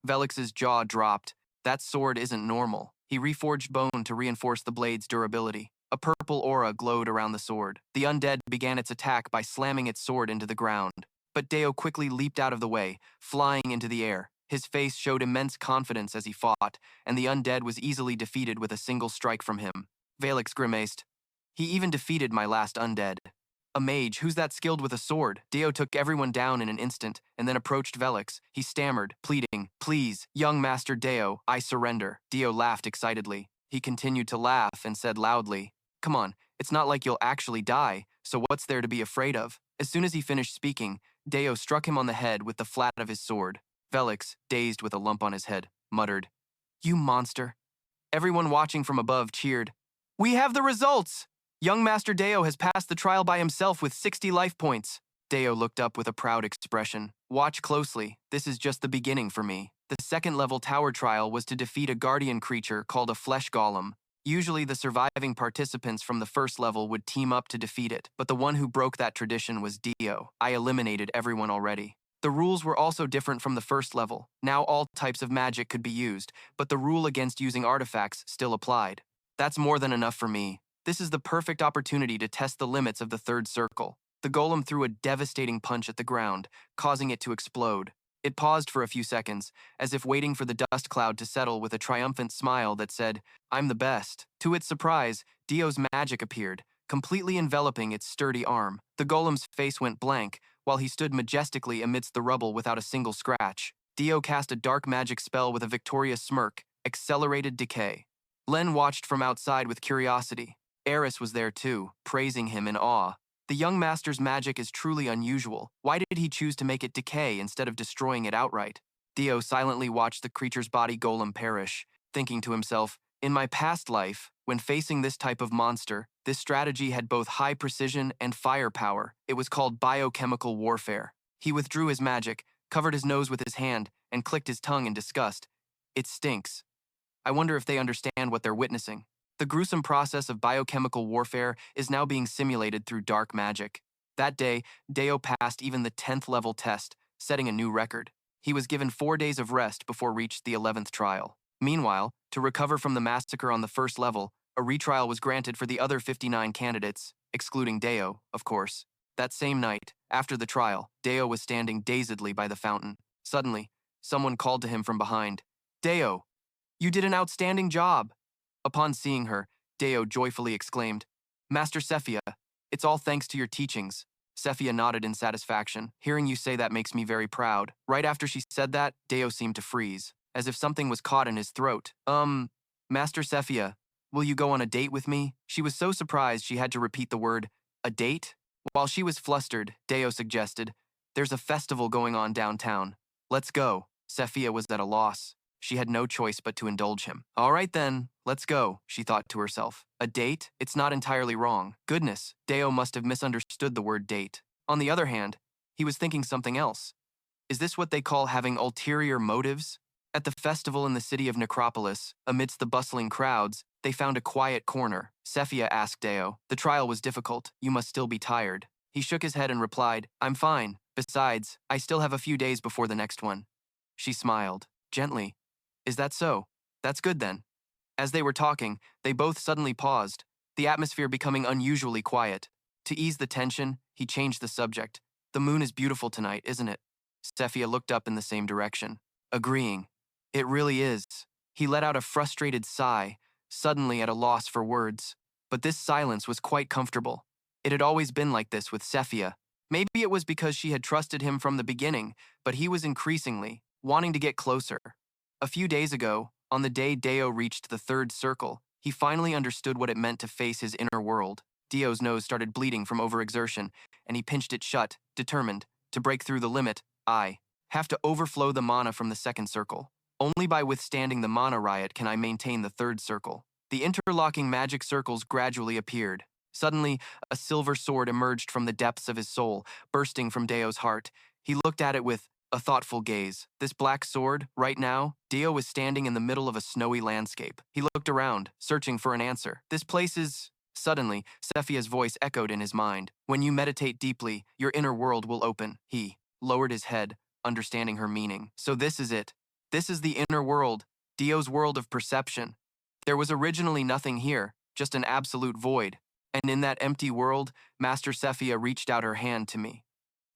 Velix's jaw dropped. That sword isn't normal. He reforged bone to reinforce the blade's durability. A purple aura glowed around the sword. The undead began its attack by slamming its sword into the ground. But Deo quickly leaped out of the way, flying into the air. His face showed immense confidence as he fought, and the undead was easily defeated with a single strike from him. Velix grimaced. "He even defeated my last undead." "A mage, who's that skilled with a sword?" Deo took everyone down in an instant, and then approached Velix. He stammered, pleading, "Please, young Master Deo, I surrender." Deo laughed excitedly. He continued to laugh and said loudly, "Come on, it's not like you'll actually die, so what's there to be afraid of?" As soon as he finished speaking, Deo struck him on the head with the flat of his sword. Velix, dazed with a lump on his head, muttered, "You monster." Everyone watching from above cheered. "We have the results! Young Master Deo has passed the trial by himself with 60 life points." Deo looked up with a proud expression. "Watch closely. This is just the beginning for me." The second-level tower trial was to defeat a guardian creature called a flesh golem. Usually the surviving participants from the first level would team up to defeat it, but the one who broke that tradition was Dio. I eliminated everyone already. The rules were also different from the first level. Now all types of magic could be used, but the rule against using artifacts still applied. That's more than enough for me. This is the perfect opportunity to test the limits of the third circle. The golem threw a devastating punch at the ground, causing it to explode. It paused for a few seconds, as if waiting for the dust cloud to settle with a triumphant smile that said, "I'm the best." To its surprise, Dio's magic appeared, completely enveloping its sturdy arm. The golem's face went blank, while he stood majestically amidst the rubble without a single scratch. Dio cast a dark magic spell with a victorious smirk, accelerated decay. Len watched from outside with curiosity. Eris was there too, praising him in awe. The young master's magic is truly unusual. Why did he choose to make it decay instead of destroying it outright? Dio silently watched the creature's body golem perish, thinking to himself, in my past life, when facing this type of monster, this strategy had both high precision and firepower. It was called biochemical warfare. He withdrew his magic, covered his nose with his hand, and clicked his tongue in disgust. It stinks. I wonder if they understand what they're witnessing. The gruesome process of biochemical warfare is now being simulated through dark magic. That day, Deo passed even the 10th level test, setting a new record. He was given 4 days of rest before reached the 11th trial. Meanwhile, to recover from the massacre on the first level, a retrial was granted for the other 59 candidates, excluding Deo, of course. That same night, after the trial, Deo was standing dazedly by the fountain. Suddenly, someone called to him from behind. "Deo, you did an outstanding job." Upon seeing her, Deo joyfully exclaimed, "Master Sephia, it's all thanks to your teachings." Sephia nodded in satisfaction. "Hearing you say that makes me very proud." Right after she said that, Deo seemed to freeze, as if something was caught in his throat. Master Sephia, will you go on a date with me?" She was so surprised she had to repeat the word, "a date?" While she was flustered, Deo suggested, "There's a festival going on downtown. Let's go. Sephia was at a loss. She had no choice but to indulge him. All right then, let's go, she thought to herself. A date? It's not entirely wrong. Goodness, Deo must have misunderstood the word date. On the other hand, he was thinking something else. Is this what they call having ulterior motives? At the festival in the city of Necropolis, amidst the bustling crowds, they found a quiet corner. Sephia asked Deo, "The trial was difficult. You must still be tired." He shook his head and replied, "I'm fine. Besides, I still have a few days before the next one." She smiled, gently. "Is that so? That's good then." As they were talking, they both suddenly paused, the atmosphere becoming unusually quiet. To ease the tension, he changed the subject. "The moon is beautiful tonight, isn't it?" Sephia looked up in the same direction, agreeing. "It really is." He let out a frustrated sigh, suddenly at a loss for words. But this silence was quite comfortable. It had always been like this with Sephia. Maybe it was because she had trusted him from the beginning, but he was increasingly wanting to get closer. A few days ago, on the day Deo reached the third circle, he finally understood what it meant to face his inner world. Deo's nose started bleeding from overexertion, and he pinched it shut, determined to break through the limit. I have to overflow the mana from the second circle. Only by withstanding the mana riot can I maintain the third circle. The interlocking magic circles gradually appeared. Suddenly, a silver sword emerged from the depths of his soul, bursting from Deo's heart. He looked at it with a thoughtful gaze. This black sword, right now, Deo was standing in the middle of a snowy landscape. He looked around, searching for an answer. This place is... Suddenly, Sephia's voice echoed in his mind. "When you meditate deeply, your inner world will open." He lowered his head, understanding her meaning. So this is it. This is the inner world, Deo's world of perception. There was originally nothing here, just an absolute void. And in that empty world, Master Sephia reached out her hand to me.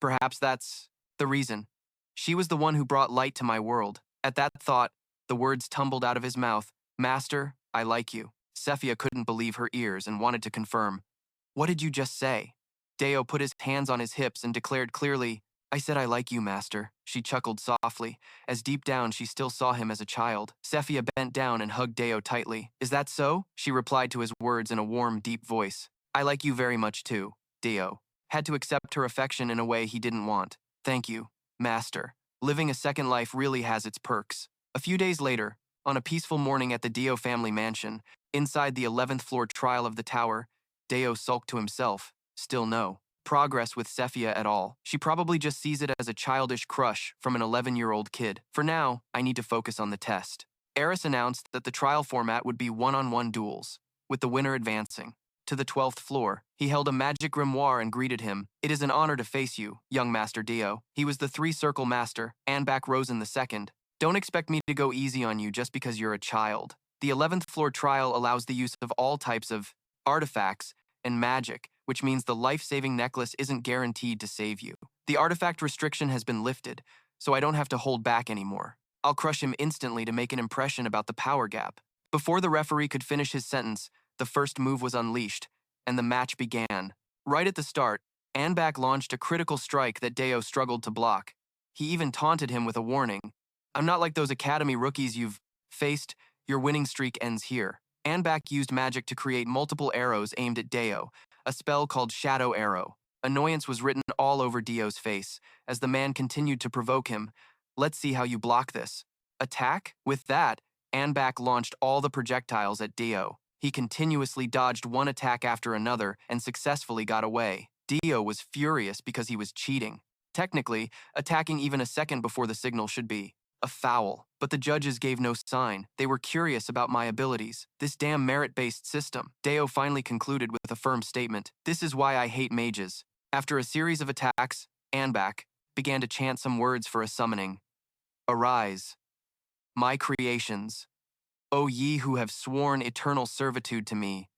Perhaps that's the reason. She was the one who brought light to my world. At that thought, the words tumbled out of his mouth. "Master, I like you." Sephia couldn't believe her ears and wanted to confirm. "What did you just say?" Deo put his hands on his hips and declared clearly, "I said I like you, Master." She chuckled softly, as deep down she still saw him as a child. Sephia bent down and hugged Deo tightly. "Is that so?" She replied to his words in a warm, deep voice. "I like you very much too." Deo had to accept her affection in a way he didn't want. "Thank you, Master. Living a second life really has its perks." A few days later, on a peaceful morning at the Deo family mansion, inside the 11th floor trial of the tower, Deo sulked to himself. Still no progress with Sephia at all. She probably just sees it as a childish crush from an 11-year-old kid. For now, I need to focus on the test. Eris announced that the trial format would be one-on-one duels, with the winner advancing to the 12th floor. He held a magic grimoire and greeted him. "It is an honor to face you, young Master Deo." He was the three-circle master, Anbak Rosen II. "Don't expect me to go easy on you just because you're a child." The 11th floor trial allows the use of all types of artifacts and magic, which means the life-saving necklace isn't guaranteed to save you. The artifact restriction has been lifted, so I don't have to hold back anymore. I'll crush him instantly to make an impression about the power gap. Before the referee could finish his sentence, the first move was unleashed, and the match began. Right at the start, Anbak launched a critical strike that Deo struggled to block. He even taunted him with a warning. "I'm not like those academy rookies you've faced. Your winning streak ends here." Anbak used magic to create multiple arrows aimed at Deo, a spell called Shadow Arrow. Annoyance was written all over Deo's face as the man continued to provoke him. "Let's see how you block this." Attack? With that, Anbak launched all the projectiles at Deo. He continuously dodged one attack after another and successfully got away. Deo was furious because he was cheating. Technically, attacking even a second before the signal should be a foul, but the judges gave no sign. They were curious about my abilities. This damn merit-based system. Deo finally concluded with a firm statement. "This is why I hate mages." After a series of attacks, Anbak began to chant some words for a summoning. "Arise, my creations. O ye who have sworn eternal servitude to me.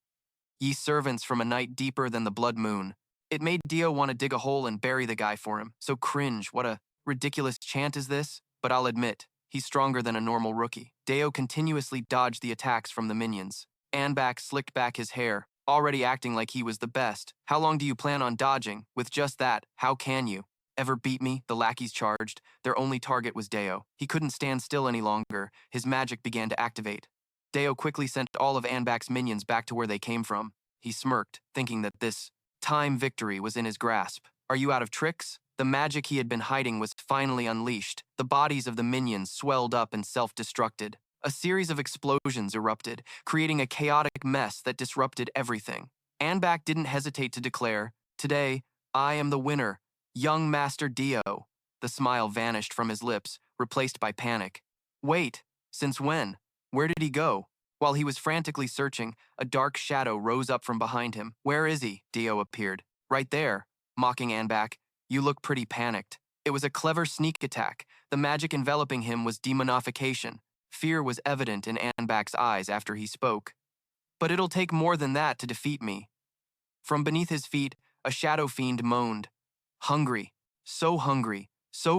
Ye servants from a night deeper than the blood moon." It made Deo want to dig a hole and bury the guy for him. So cringe, what a ridiculous chant is this? But I'll admit, he's stronger than a normal rookie. Deo continuously dodged the attacks from the minions. Anbak slicked back his hair, already acting like he was the best. "How long do you plan on dodging? With just that, how can you ever beat me?" The lackeys charged. Their only target was Deo. He couldn't stand still any longer. His magic began to activate. Deo quickly sent all of Anbak's minions back to where they came from. He smirked, thinking that this time victory was in his grasp. "Are you out of tricks?" The magic he had been hiding was finally unleashed. The bodies of the minions swelled up and self-destructed. A series of explosions erupted, creating a chaotic mess that disrupted everything. Anbak didn't hesitate to declare, "Today, I am the winner, young Master Dio." The smile vanished from his lips, replaced by panic. Wait, since when? Where did he go? While he was frantically searching, a dark shadow rose up from behind him. Where is he? Dio appeared. Right there, mocking Anbak. You look pretty panicked. It was a clever sneak attack. The magic enveloping him was demonification. Fear was evident in Anbak's eyes after he spoke. But it'll take more than that to defeat me. From beneath his feet, a shadow fiend moaned. Hungry, so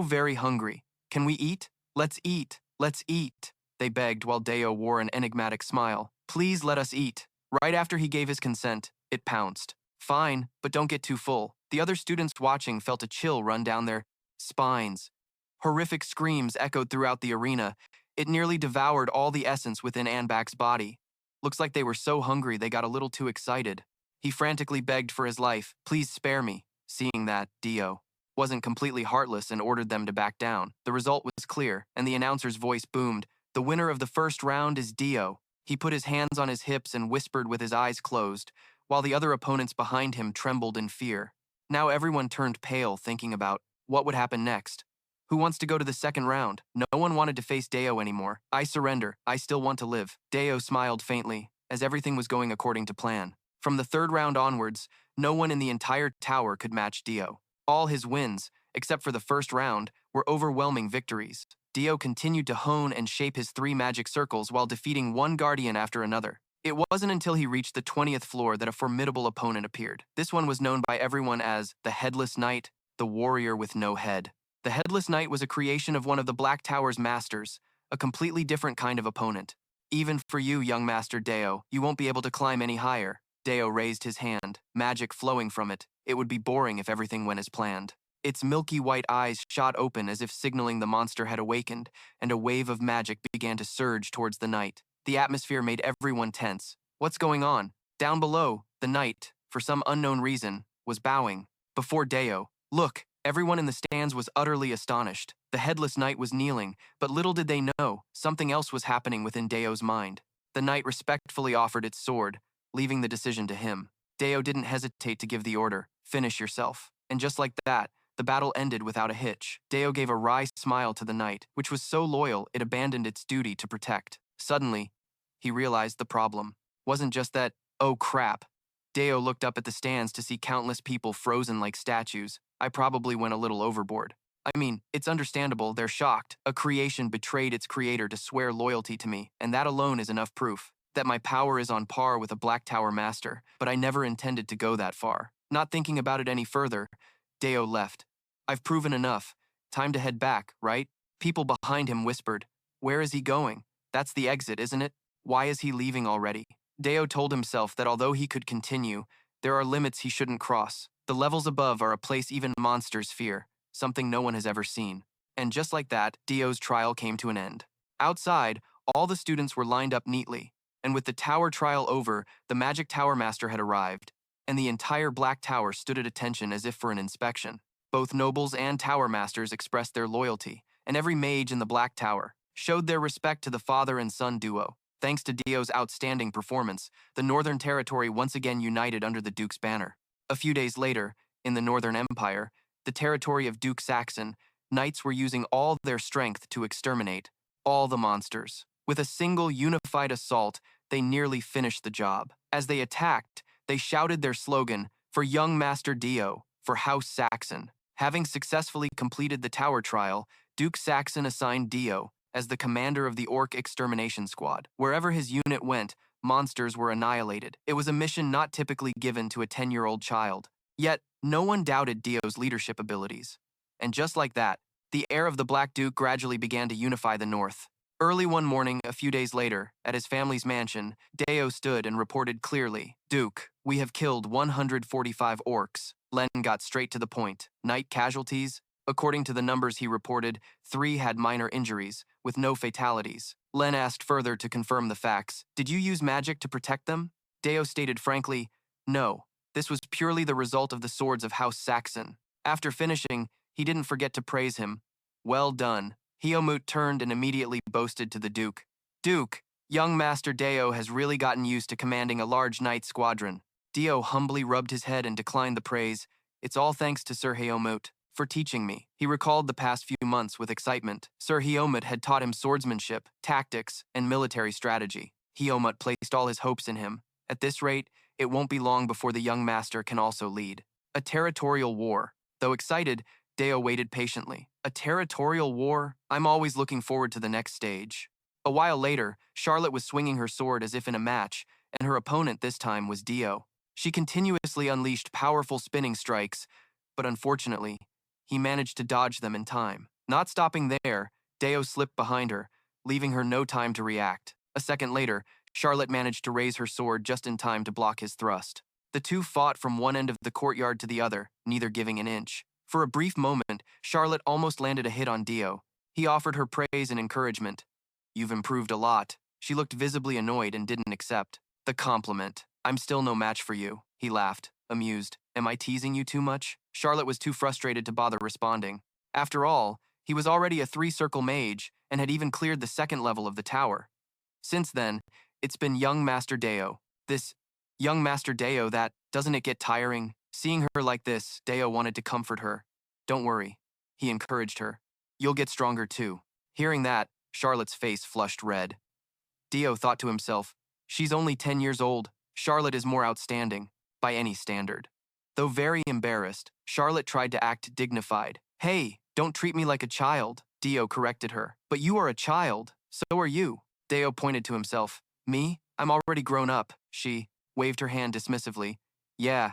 very hungry. Can we eat? Let's eat, let's eat, they begged while Deo wore an enigmatic smile. Please let us eat. Right after he gave his consent, it pounced. Fine, but don't get too full. The other students watching felt a chill run down their spines. Horrific screams echoed throughout the arena. It nearly devoured all the essence within Anbak's body. Looks like they were so hungry they got a little too excited. He frantically begged for his life. Please spare me. Seeing that, Dio wasn't completely heartless and ordered them to back down. The result was clear, and the announcer's voice boomed. The winner of the first round is Dio. He put his hands on his hips and whispered with his eyes closed, while the other opponents behind him trembled in fear. Now everyone turned pale, thinking about what would happen next. Who wants to go to the second round? No one wanted to face Deo anymore. I surrender. I still want to live. Deo smiled faintly, as everything was going according to plan. From the third round onwards, no one in the entire tower could match Dio. All his wins, except for the first round, were overwhelming victories. Dio continued to hone and shape his 3 magic circles while defeating one guardian after another. It wasn't until he reached the 20th floor that a formidable opponent appeared. This one was known by everyone as the Headless Knight, the warrior with no head. The Headless Knight was a creation of one of the Black Tower's masters, a completely different kind of opponent. Even for you, young Master Deo, you won't be able to climb any higher. Deo raised his hand, magic flowing from it. It would be boring if everything went as planned. Its milky white eyes shot open as if signaling the monster had awakened, and a wave of magic began to surge towards the knight. The atmosphere made everyone tense. What's going on? Down below, the knight, for some unknown reason, was bowing. Before Deo, look, everyone in the stands was utterly astonished. The Headless Knight was kneeling, but little did they know, something else was happening within Deo's mind. The knight respectfully offered its sword, leaving the decision to him. Deo didn't hesitate to give the order, finish yourself. And just like that, the battle ended without a hitch. Deo gave a wry smile to the knight, which was so loyal it abandoned its duty to protect. Suddenly, he realized the problem wasn't just that, oh crap. Deo looked up at the stands to see countless people frozen like statues. I probably went a little overboard. I mean, it's understandable, they're shocked. A creation betrayed its creator to swear loyalty to me, and that alone is enough proof that my power is on par with a Black Tower master, but I never intended to go that far. Not thinking about it any further, Deo left. I've proven enough. Time to head back, right? People behind him whispered. Where is he going? That's the exit, isn't it? Why is he leaving already? Deo told himself that although he could continue, there are limits he shouldn't cross. The levels above are a place even monsters fear, something no one has ever seen. And just like that, Deo's trial came to an end. Outside, all the students were lined up neatly, and with the tower trial over, the Magic Tower Master had arrived, and the entire Black Tower stood at attention as if for an inspection. Both nobles and tower masters expressed their loyalty, and every mage in the Black Tower showed their respect to the father and son duo. Thanks to Dio's outstanding performance, the Northern Territory once again united under the Duke's banner. A few days later, in the Northern Empire, the territory of Duke Saxon, knights were using all their strength to exterminate all the monsters. With a single unified assault, they nearly finished the job. As they attacked, they shouted their slogan, "For young Master Dio, for House Saxon." Having successfully completed the tower trial, Duke Saxon assigned Dio as the commander of the Orc Extermination Squad. Wherever his unit went, monsters were annihilated. It was a mission not typically given to a 10-year-old child. Yet, no one doubted Dio's leadership abilities. And just like that, the heir of the Black Duke gradually began to unify the North. Early one morning, a few days later, at his family's mansion, Deo stood and reported clearly, "Duke, we have killed 145 orcs." Len got straight to the point. Knight casualties? According to the numbers he reported, 3 had minor injuries, with no fatalities. Len asked further to confirm the facts. "Did you use magic to protect them?" Deo stated frankly, "No. This was purely the result of the swords of House Saxon." After finishing, He didn't forget to praise him. Well done. Hiomut turned and immediately boasted to the Duke. Duke, young Master Deo has really gotten used to commanding a large knight squadron. Deo humbly rubbed his head and declined the praise. It's all thanks to Sir Hiomut for teaching me. He recalled the past few months with excitement. Sir Hiomut had taught him swordsmanship, tactics, and military strategy. Hiomut placed all his hopes in him. At this rate, it won't be long before the young master can also lead. A territorial war. Though excited, Deo waited patiently. A territorial war? I'm always looking forward to the next stage. A while later, Charlotte was swinging her sword as if in a match, and her opponent this time was Deo. She continuously unleashed powerful spinning strikes, but unfortunately, he managed to dodge them in time. Not stopping there, Deo slipped behind her, leaving her no time to react. A second later, Charlotte managed to raise her sword just in time to block his thrust. The two fought from one end of the courtyard to the other, neither giving an inch. For a brief moment, Charlotte almost landed a hit on Deo. He offered her praise and encouragement. You've improved a lot. She looked visibly annoyed and didn't accept the compliment. I'm still no match for you, he laughed, amused. Am I teasing you too much? Charlotte was too frustrated to bother responding. After all, he was already a three-circle mage and had even cleared the second level of the tower. Since then, it's been young Master Deo. This young Master Deo that, doesn't it get tiring? Seeing her like this, Deo wanted to comfort her. Don't worry, he encouraged her. You'll get stronger too. Hearing that, Charlotte's face flushed red. Deo thought to himself, she's only 10 years old. Charlotte is more outstanding, by any standard. Though very embarrassed, Charlotte tried to act dignified. Hey, don't treat me like a child, Deo corrected her. But you are a child, so are you. Deo pointed to himself. Me? I'm already grown up, she waved her hand dismissively. Yeah,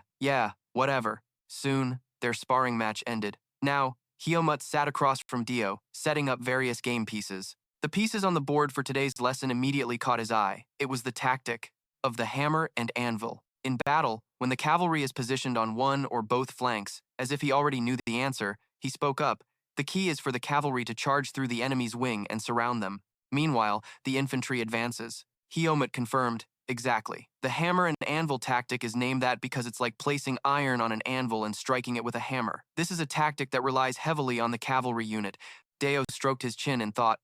whatever. Soon, their sparring match ended. Now, Hiomut sat across from Deo, setting up various game pieces. The pieces on the board for today's lesson immediately caught his eye. It was the tactic of the hammer and anvil. In battle, when the cavalry is positioned on one or both flanks, as if he already knew the answer, he spoke up. The key is for the cavalry to charge through the enemy's wing and surround them. Meanwhile, the infantry advances. Hiomut confirmed, exactly. The hammer and anvil tactic is named that because it's like placing iron on an anvil and striking it with a hammer. This is a tactic that relies heavily on the cavalry unit. Deo stroked his chin and thought,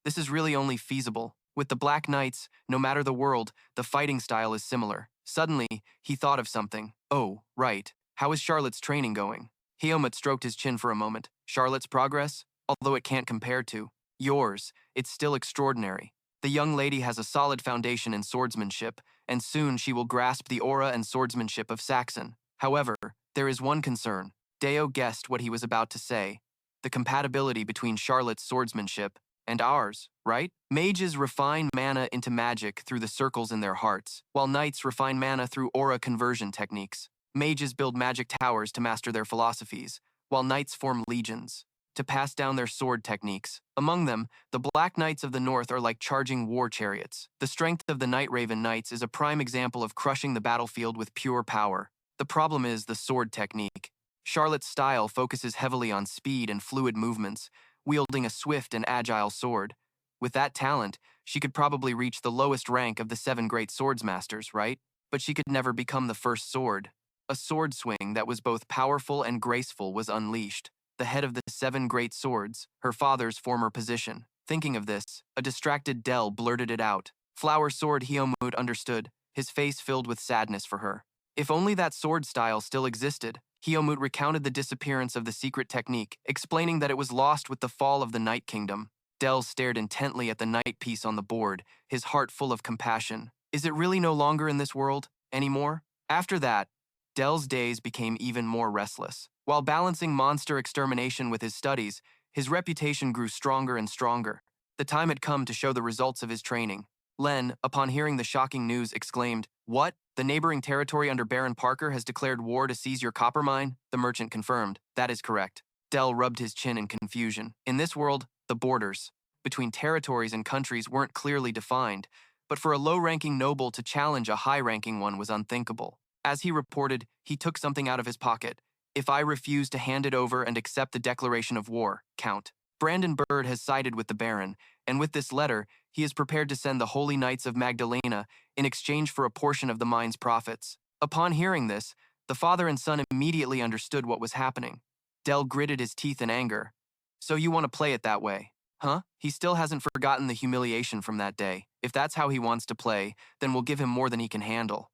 this is really only feasible. With the Black Knights, no matter the world, the fighting style is similar. Suddenly, he thought of something. Oh, right. How is Charlotte's training going? Hiomut stroked his chin for a moment. Charlotte's progress? Although it can't compare to yours, it's still extraordinary. The young lady has a solid foundation in swordsmanship, and soon she will grasp the aura and swordsmanship of Saxon. However, there is one concern. Deo guessed what he was about to say. The compatibility between Charlotte's swordsmanship and ours, right? Mages refine mana into magic through the circles in their hearts, while knights refine mana through aura conversion techniques. Mages build magic towers to master their philosophies, while knights form legions to pass down their sword techniques. Among them, the Black Knights of the North are like charging war chariots. The strength of the Night Raven Knights is a prime example of crushing the battlefield with pure power. The problem is the sword technique. Charlotte's style focuses heavily on speed and fluid movements, wielding a swift and agile sword. With that talent, she could probably reach the lowest rank of the 7 great swordsmasters, right? But she could never become the first sword. A sword swing that was both powerful and graceful was unleashed. The head of the 7 great swords, her father's former position. Thinking of this, a distracted Dell blurted it out. Flower Sword Hiomut understood, his face filled with sadness for her. If only that sword style still existed. Hiomut recounted the disappearance of the secret technique, explaining that it was lost with the fall of the Night Kingdom. Dell stared intently at the knight piece on the board, his heart full of compassion. Is it really no longer in this world anymore? After that, Dell's days became even more restless. While balancing monster extermination with his studies, his reputation grew stronger and stronger. The time had come to show the results of his training. Len, upon hearing the shocking news, exclaimed, "What? The neighboring territory under Baron Parker has declared war to seize your copper mine?" The merchant confirmed, "That is correct." Dell rubbed his chin in confusion. In this world, the borders between territories and countries weren't clearly defined, but for a low-ranking noble to challenge a high-ranking one was unthinkable. As he reported, he took something out of his pocket. "If I refuse to hand it over and accept the declaration of war, Count, Brandon Bird has sided with the Baron, and with this letter, he is prepared to send the Holy Knights of Magdalena in exchange for a portion of the mine's profits." Upon hearing this, the father and son immediately understood what was happening. Del gritted his teeth in anger. So you want to play it that way, huh? He still hasn't forgotten the humiliation from that day. If that's how he wants to play, then we'll give him more than he can handle.